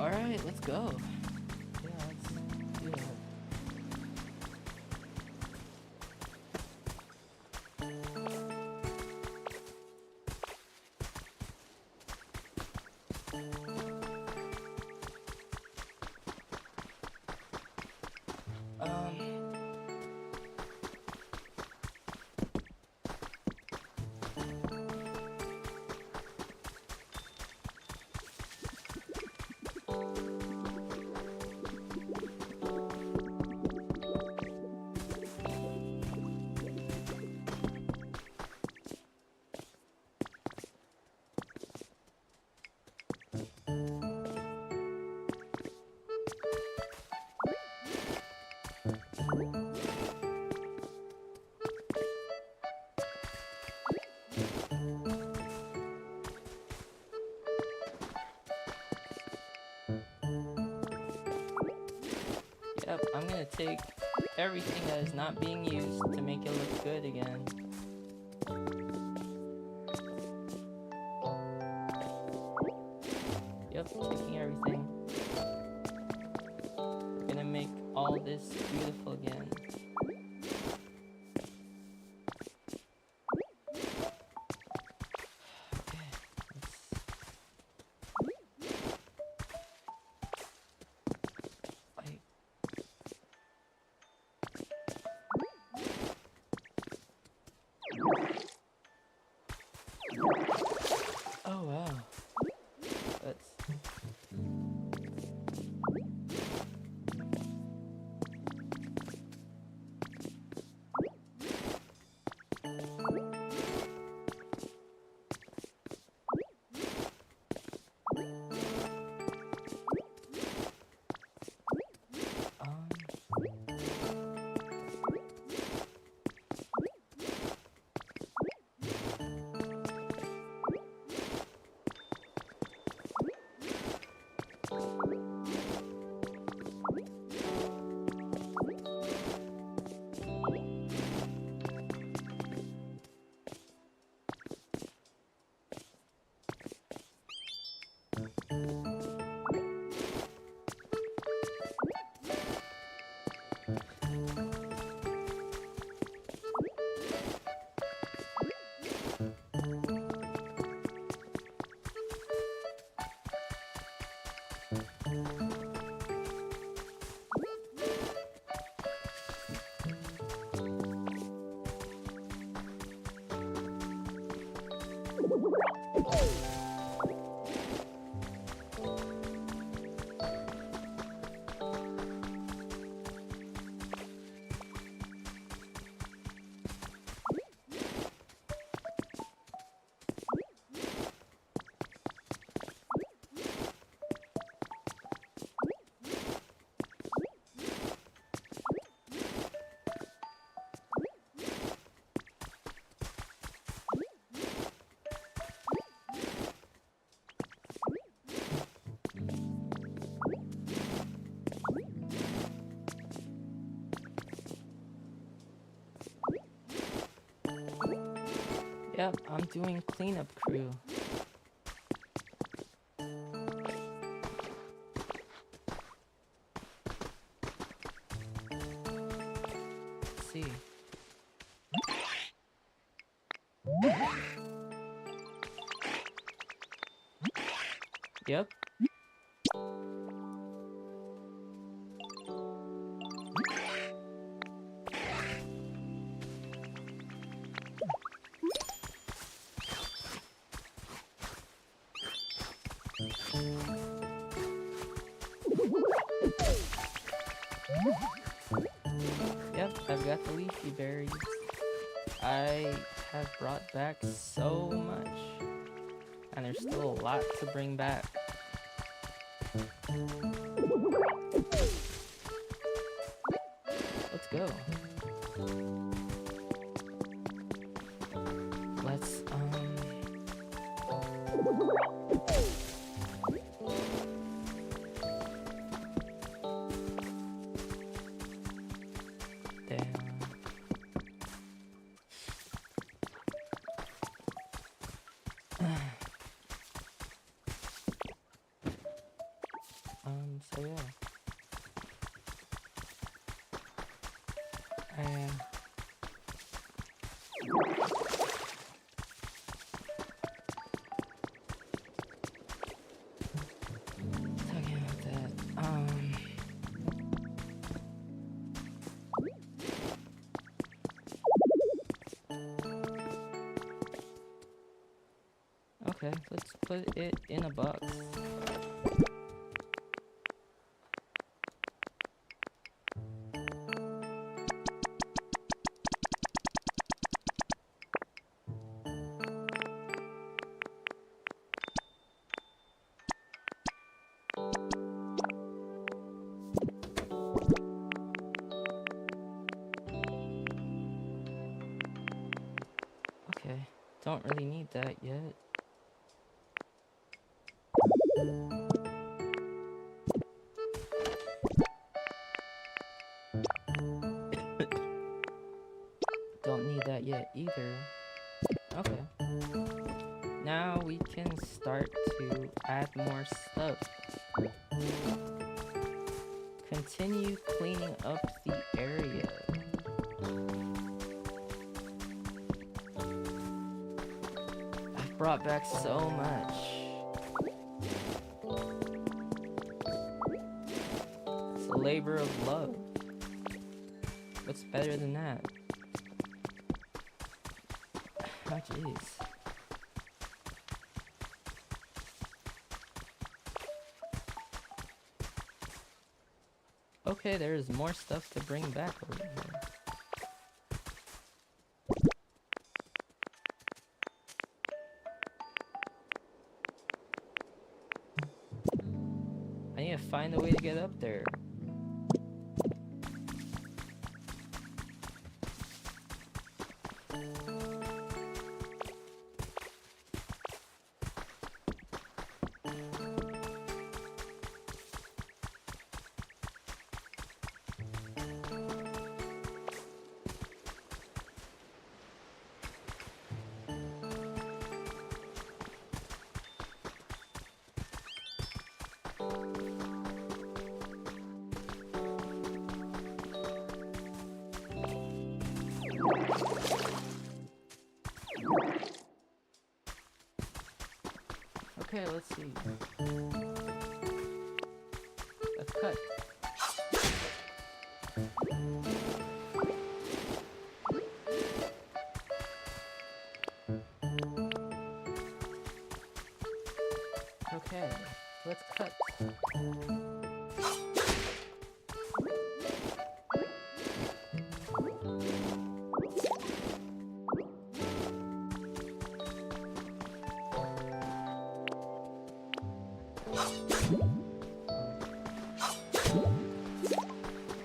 Alright, let's go. Yeah, let's do that. Yep, I'm gonna take everything that is not being used to make it look good again. Yep, taking everything. We're gonna make all this beautiful again. Oh wow. That's Yep, I'm doing cleanup crew. Let's see. Yep. Yep, I've got the leafy berries. I have brought back so much. And there's still a lot to bring back. Let's go. Let's, Okay, let's put it in a box. Okay, don't really need that yet. Don't need that yet either. Okay. Now we can start to add more stuff. Continue cleaning up the area. I've brought back so much. It's a labor of love. What's better than that? Oh, jeez. Okay, there's more stuff to bring back over here. I need to find a way to get up there. Okay, let's see. Let's cut. Okay, let's cut.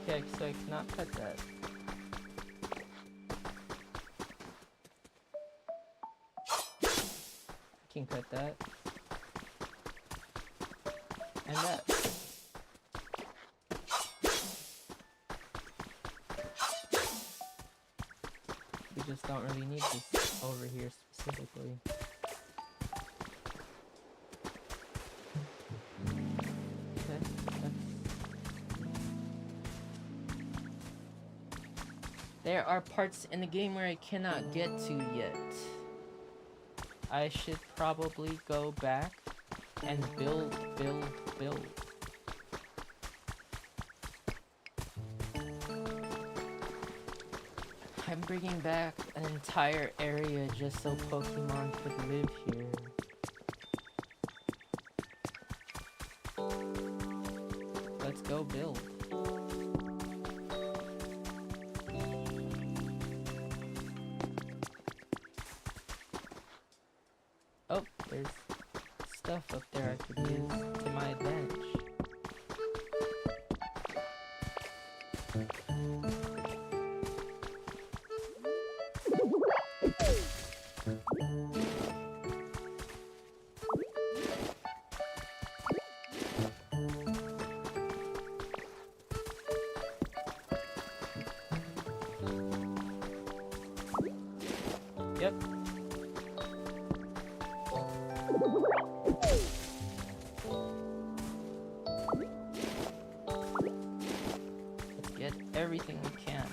Okay, so I cannot cut that. I can cut that. And that. We just don't really need this over here specifically. There are parts in the game where I cannot get to yet. I should probably go back and build. I'm bringing back an entire area just so Pokemon could live here. Let's go build. Oh, there's stuff up there I could use to my advantage. Yep. Let's get everything we can.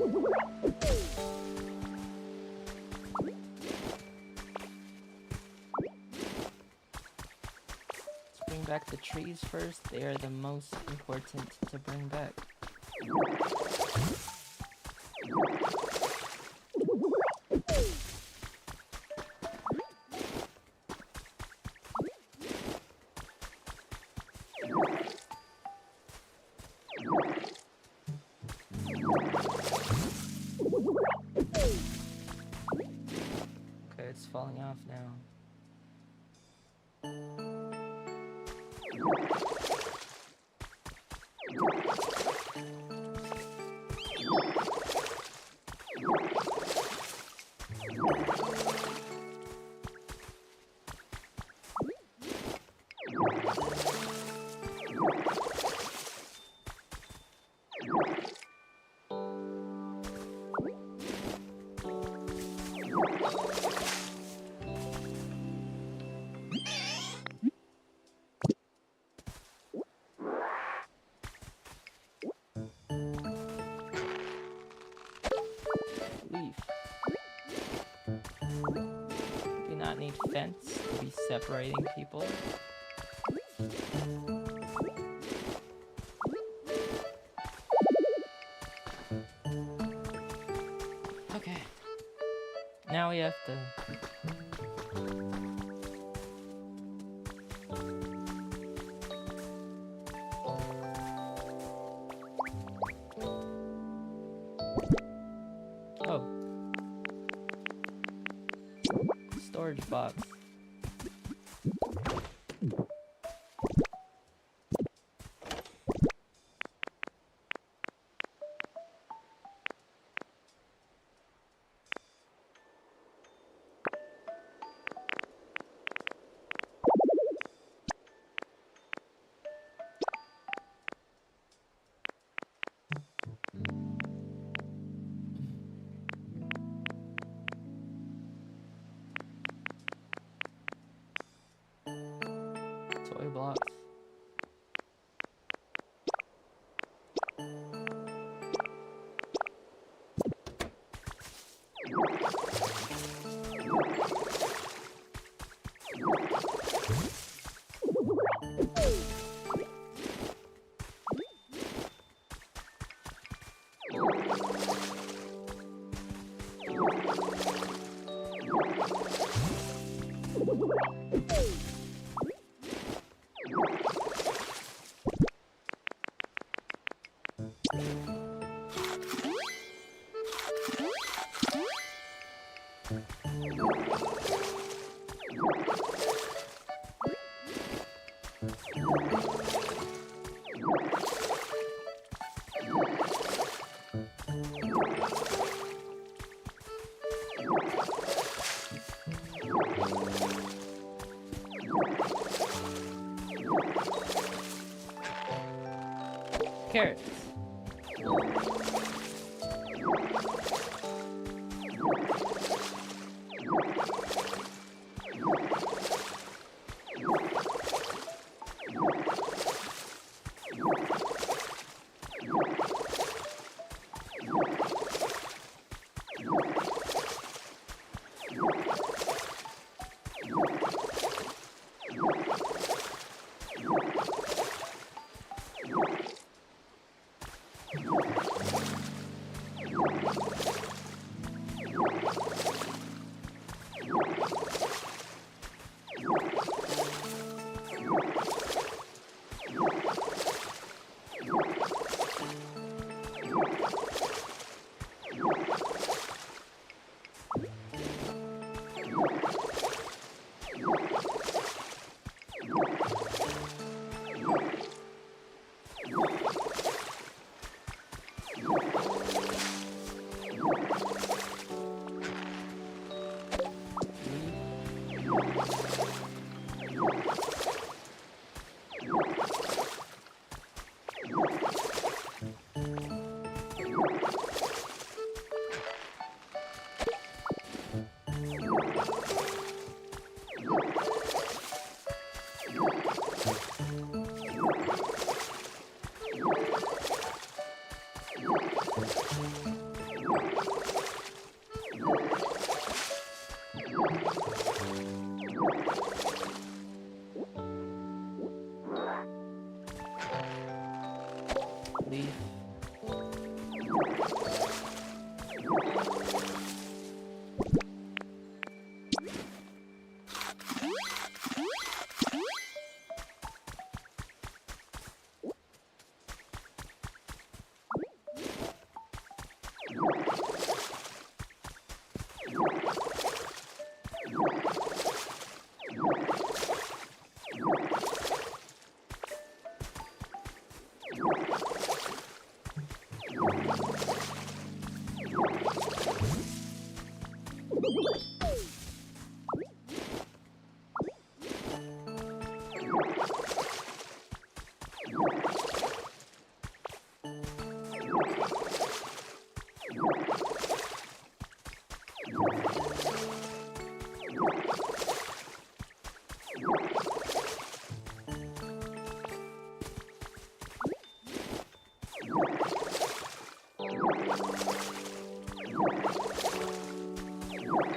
Let's bring back the trees first. They are the most important to bring back. Okay, it's falling off now. Leaf. Do not need fence to be separating people. Okay. Now we have to... Oh. Storage box. Toy blocks. Carrots. leaf.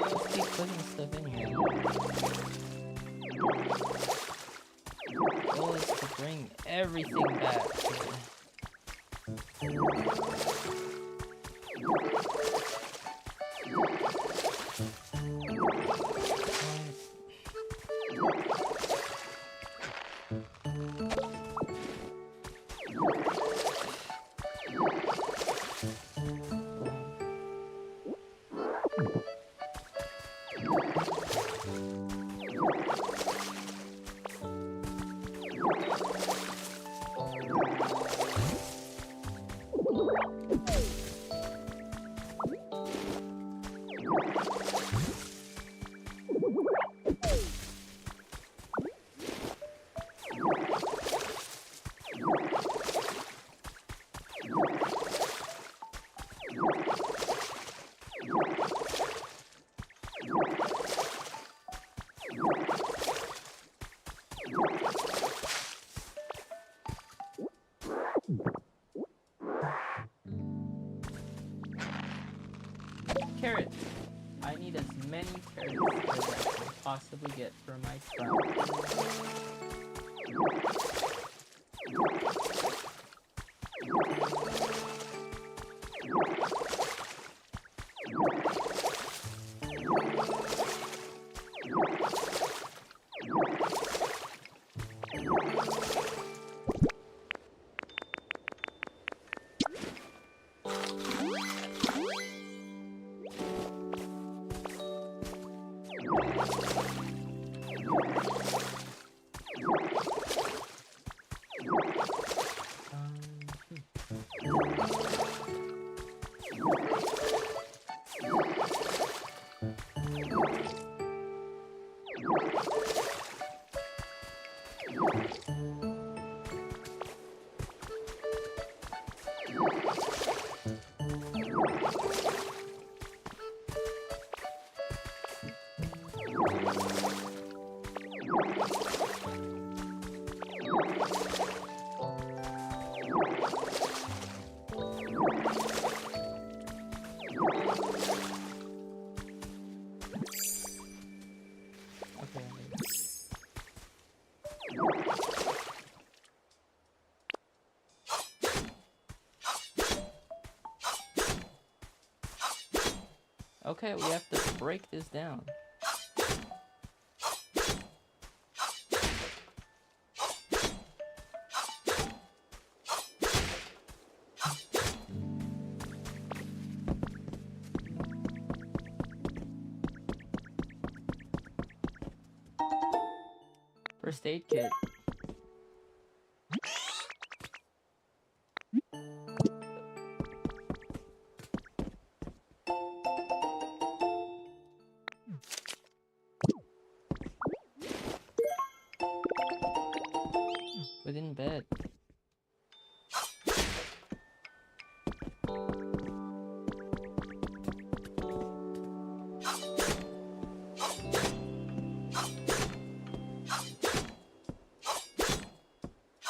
Let's keep putting stuff in here. The goal is to bring everything back Carrots! I need as many carrots as I can possibly get for my trout. Okay, we have to break this down. First aid kit. Within bed.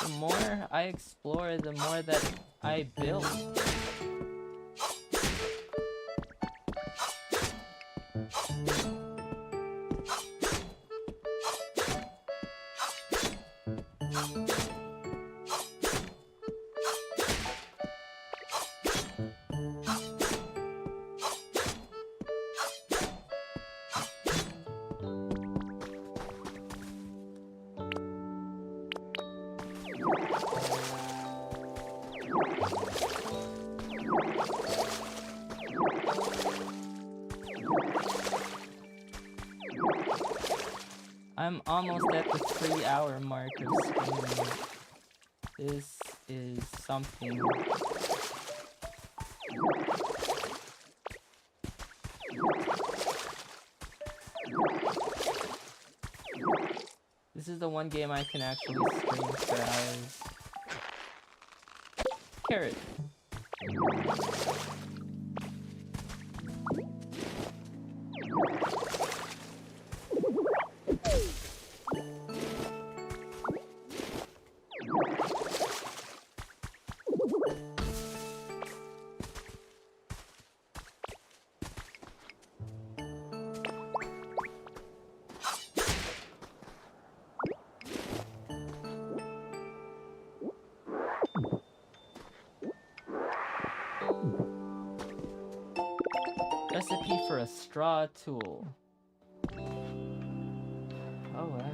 The more I explore, the more that I build. I'm almost at the 3-hour mark of streaming. This is something. This is the one game I can actually stream for hours. Carrot. Recipe for a straw tool. Oh wow.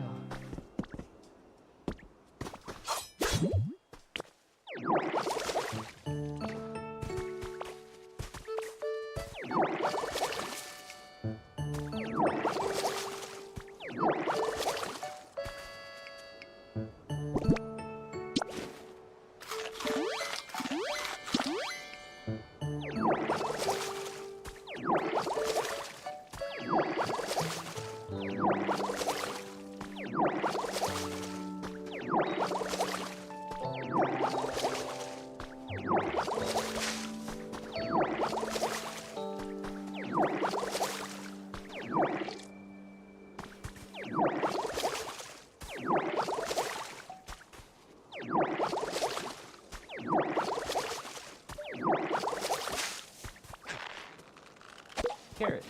Carrot.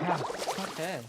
Wow, okay.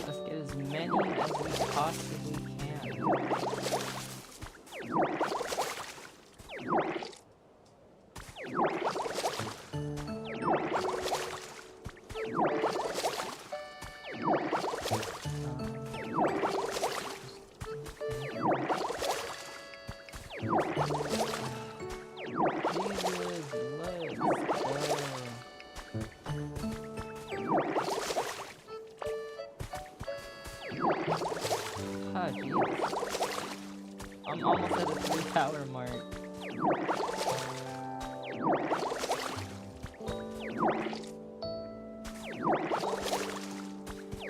Let's get as many as we possibly can. Jesus, let's go. hour mark.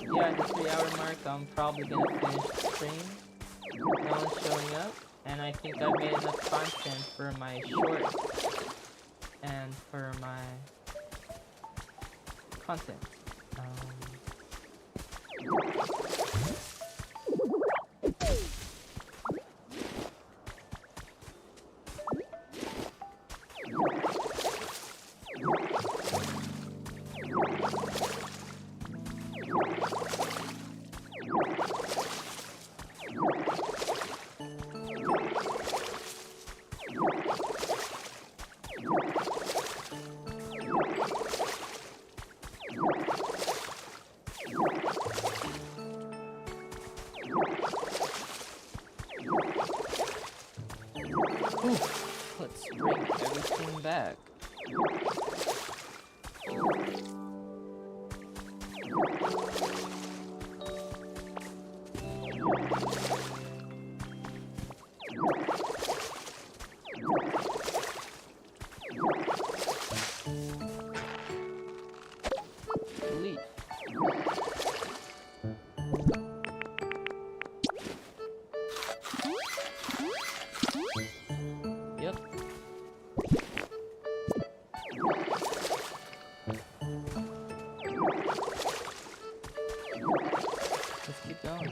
Yeah, at the 3 hour mark, I'm probably gonna finish the stream. No one's showing up, and I think I've made enough content for my short and for my content. Let's bring everything back. Delete. Yep. Let's keep going.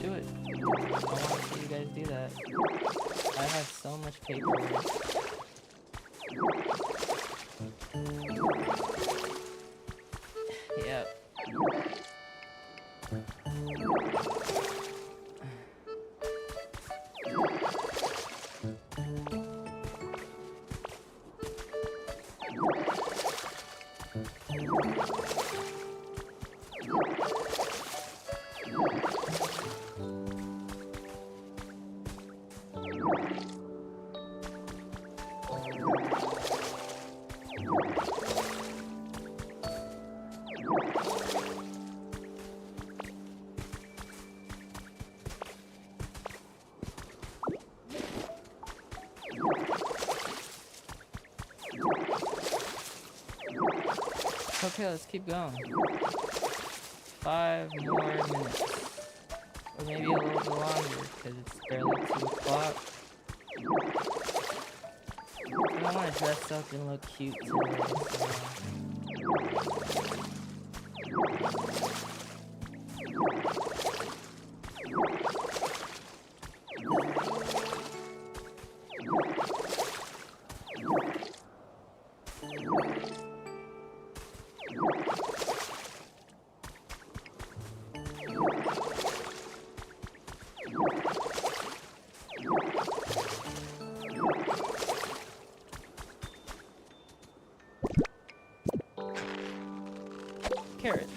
Do it. I want to see you guys do that. I have so much paperwork. Yep. Okay, let's keep going. 5 more minutes. Or maybe a little bit longer, because it's barely 2 o'clock. And I want to dress up and look cute today, so... Carrot.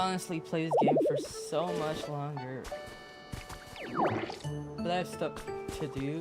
honestly play this game for so much longer, but I have stuff to do.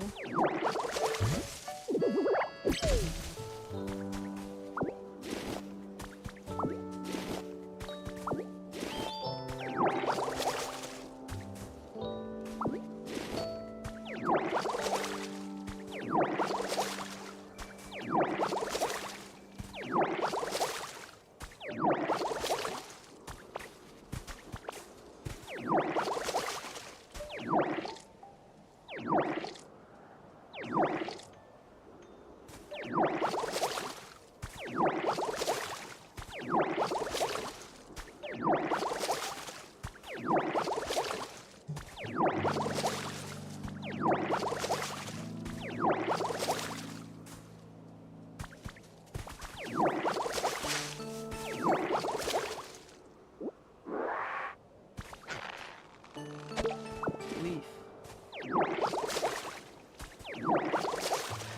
Leaf.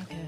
Okay.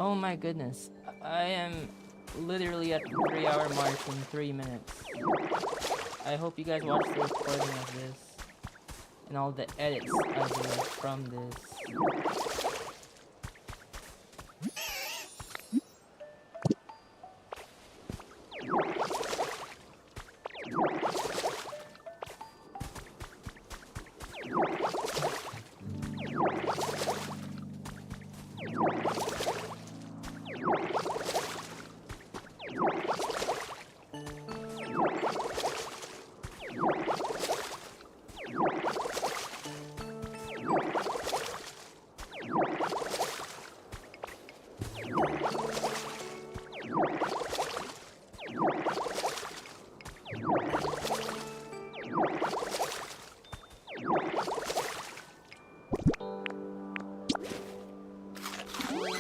Oh my goodness. I am literally at the 3-hour mark in 3 minutes. I hope you guys watch the recording of this and all the edits I do from this.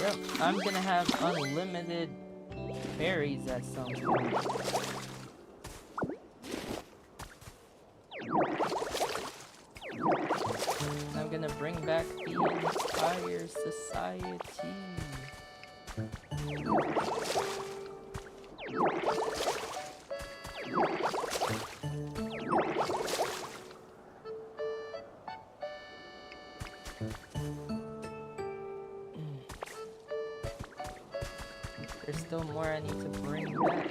Yep, I'm gonna have unlimited berries at some point. I'm gonna bring back the entire society. There's still more I need to bring back.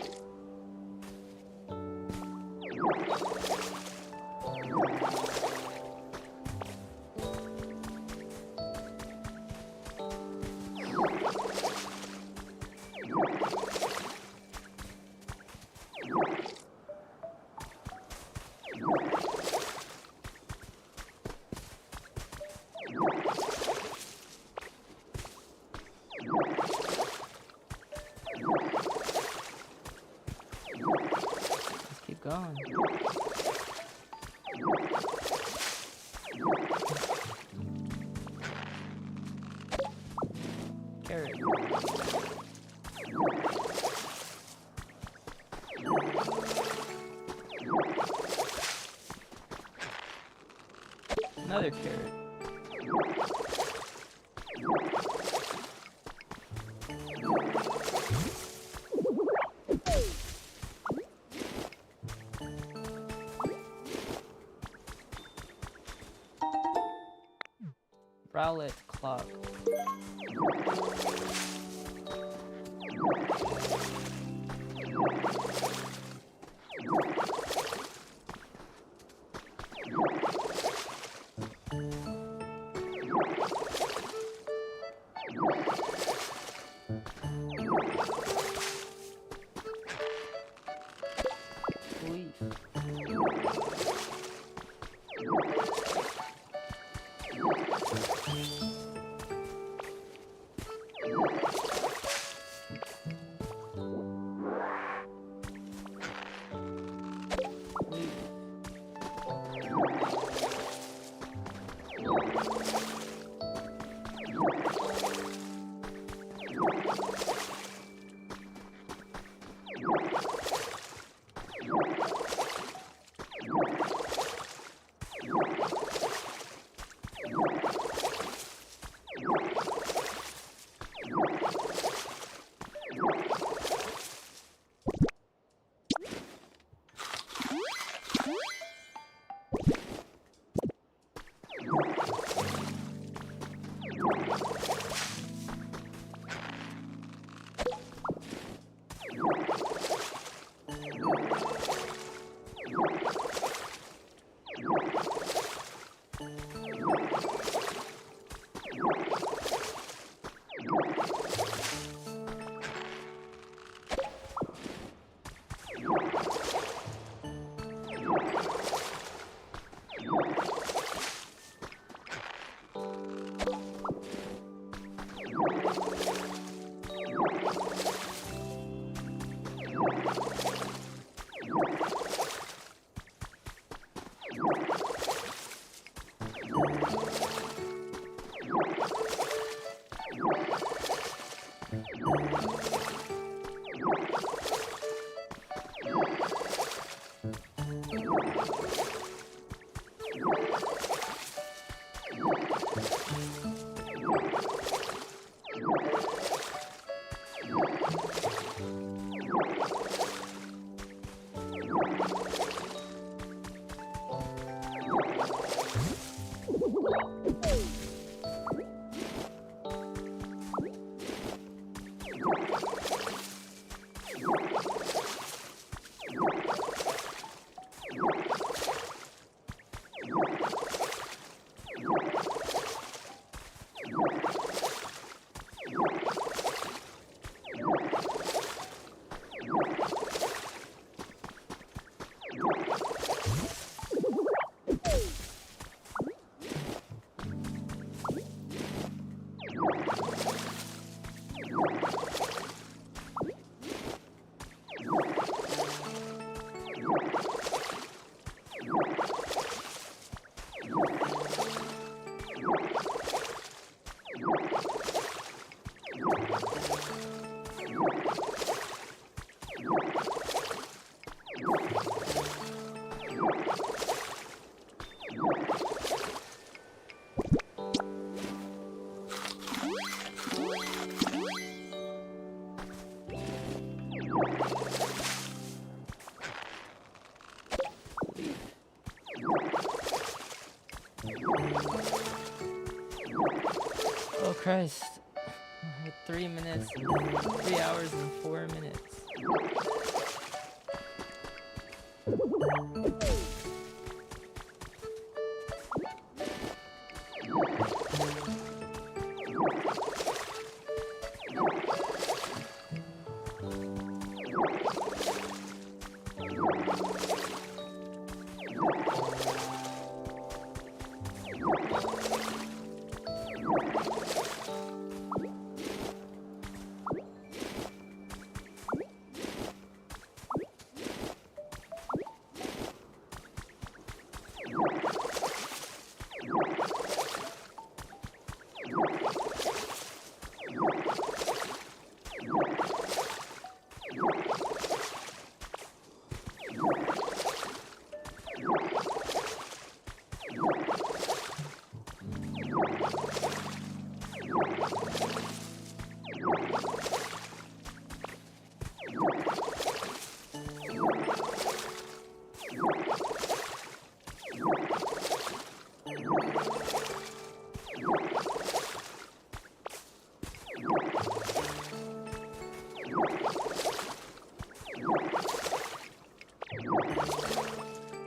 Let's keep going. Carrot. Another carrot. Rowlet clock. Oh Christ. 3 minutes, 3 hours and 4 minutes.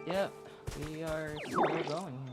Yep, we are still going here.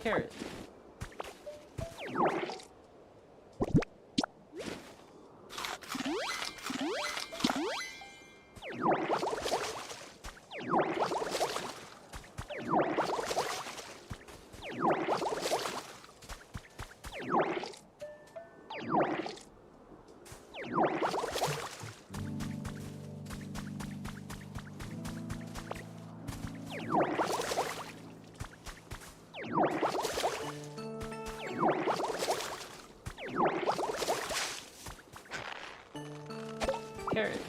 Carrot. Carrot.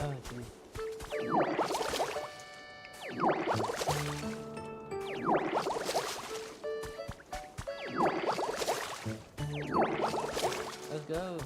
Oh, geez. Let's go.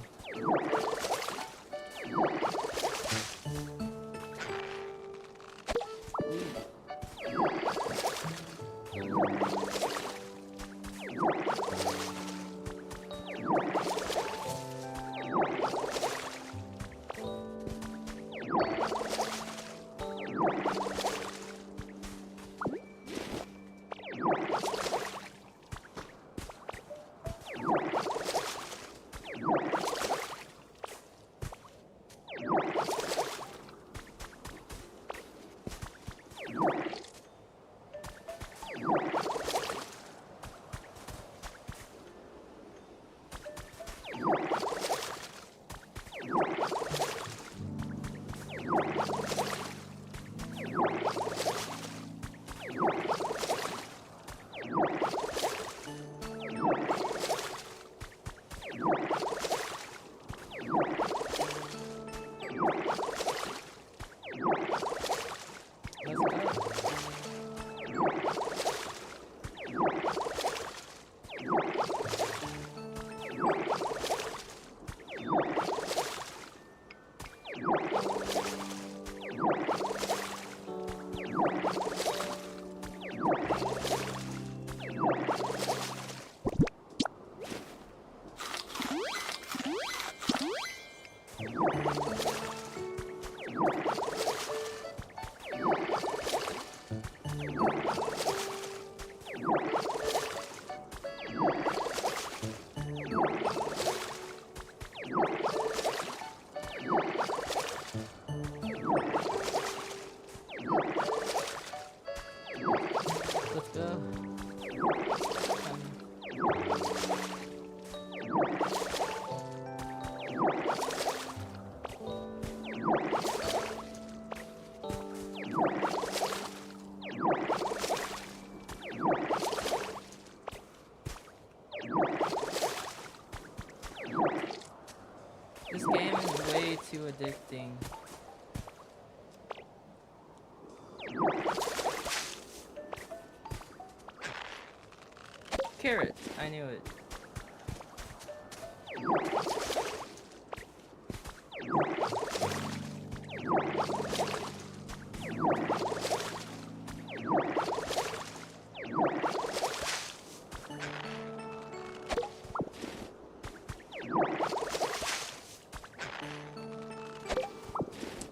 Let's go. Let's go. This game is way too addicting. Carrot, I knew it.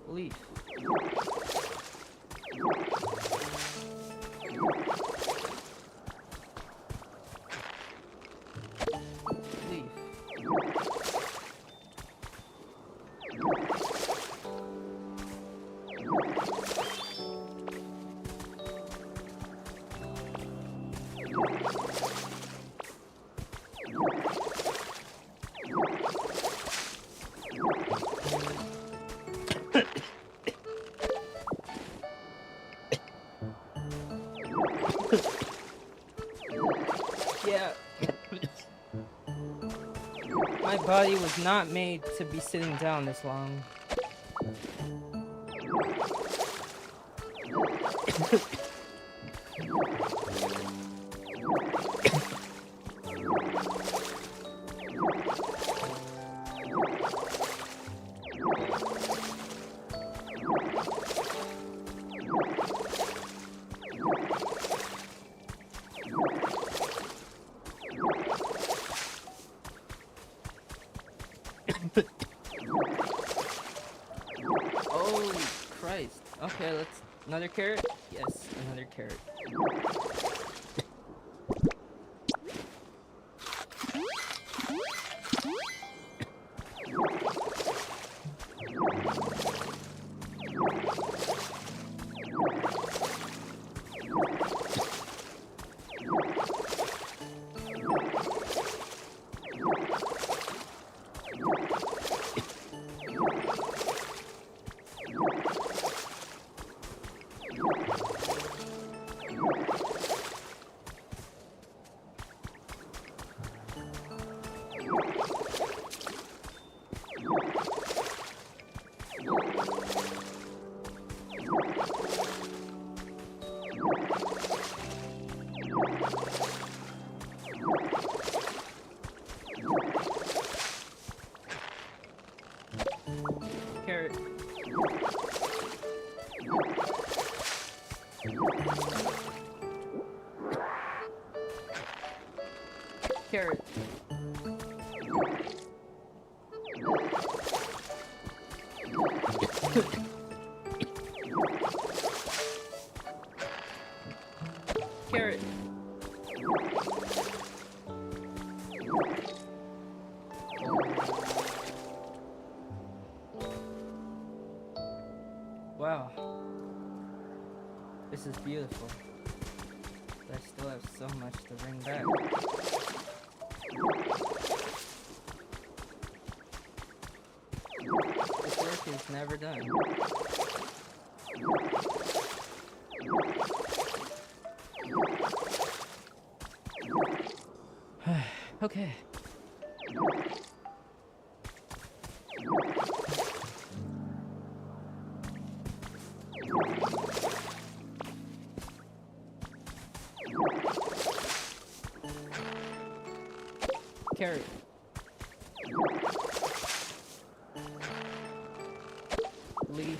Leaf. Leaf. Yeah. My body was not made to be sitting down this long. Oh, Christ. Okay, let's... Another carrot? Yes, another carrot. Carrot. Carrot. Carrot. Wow. This is beautiful. But I still have so much to bring back. This work is never done. Okay. Carrot. Leaf.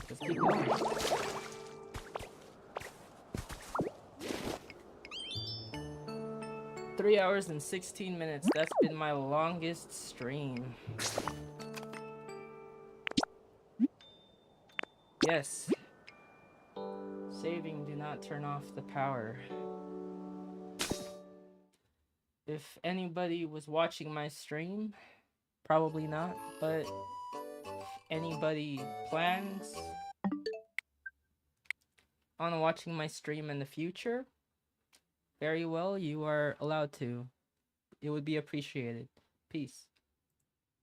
Just keep going. 3 hours and 16 minutes. That's been my longest stream. Yes. Saving, do not turn off the power. If anybody was watching my stream, probably not, but if anybody plans on watching my stream in the future, very well, you are allowed to. It would be appreciated. Peace.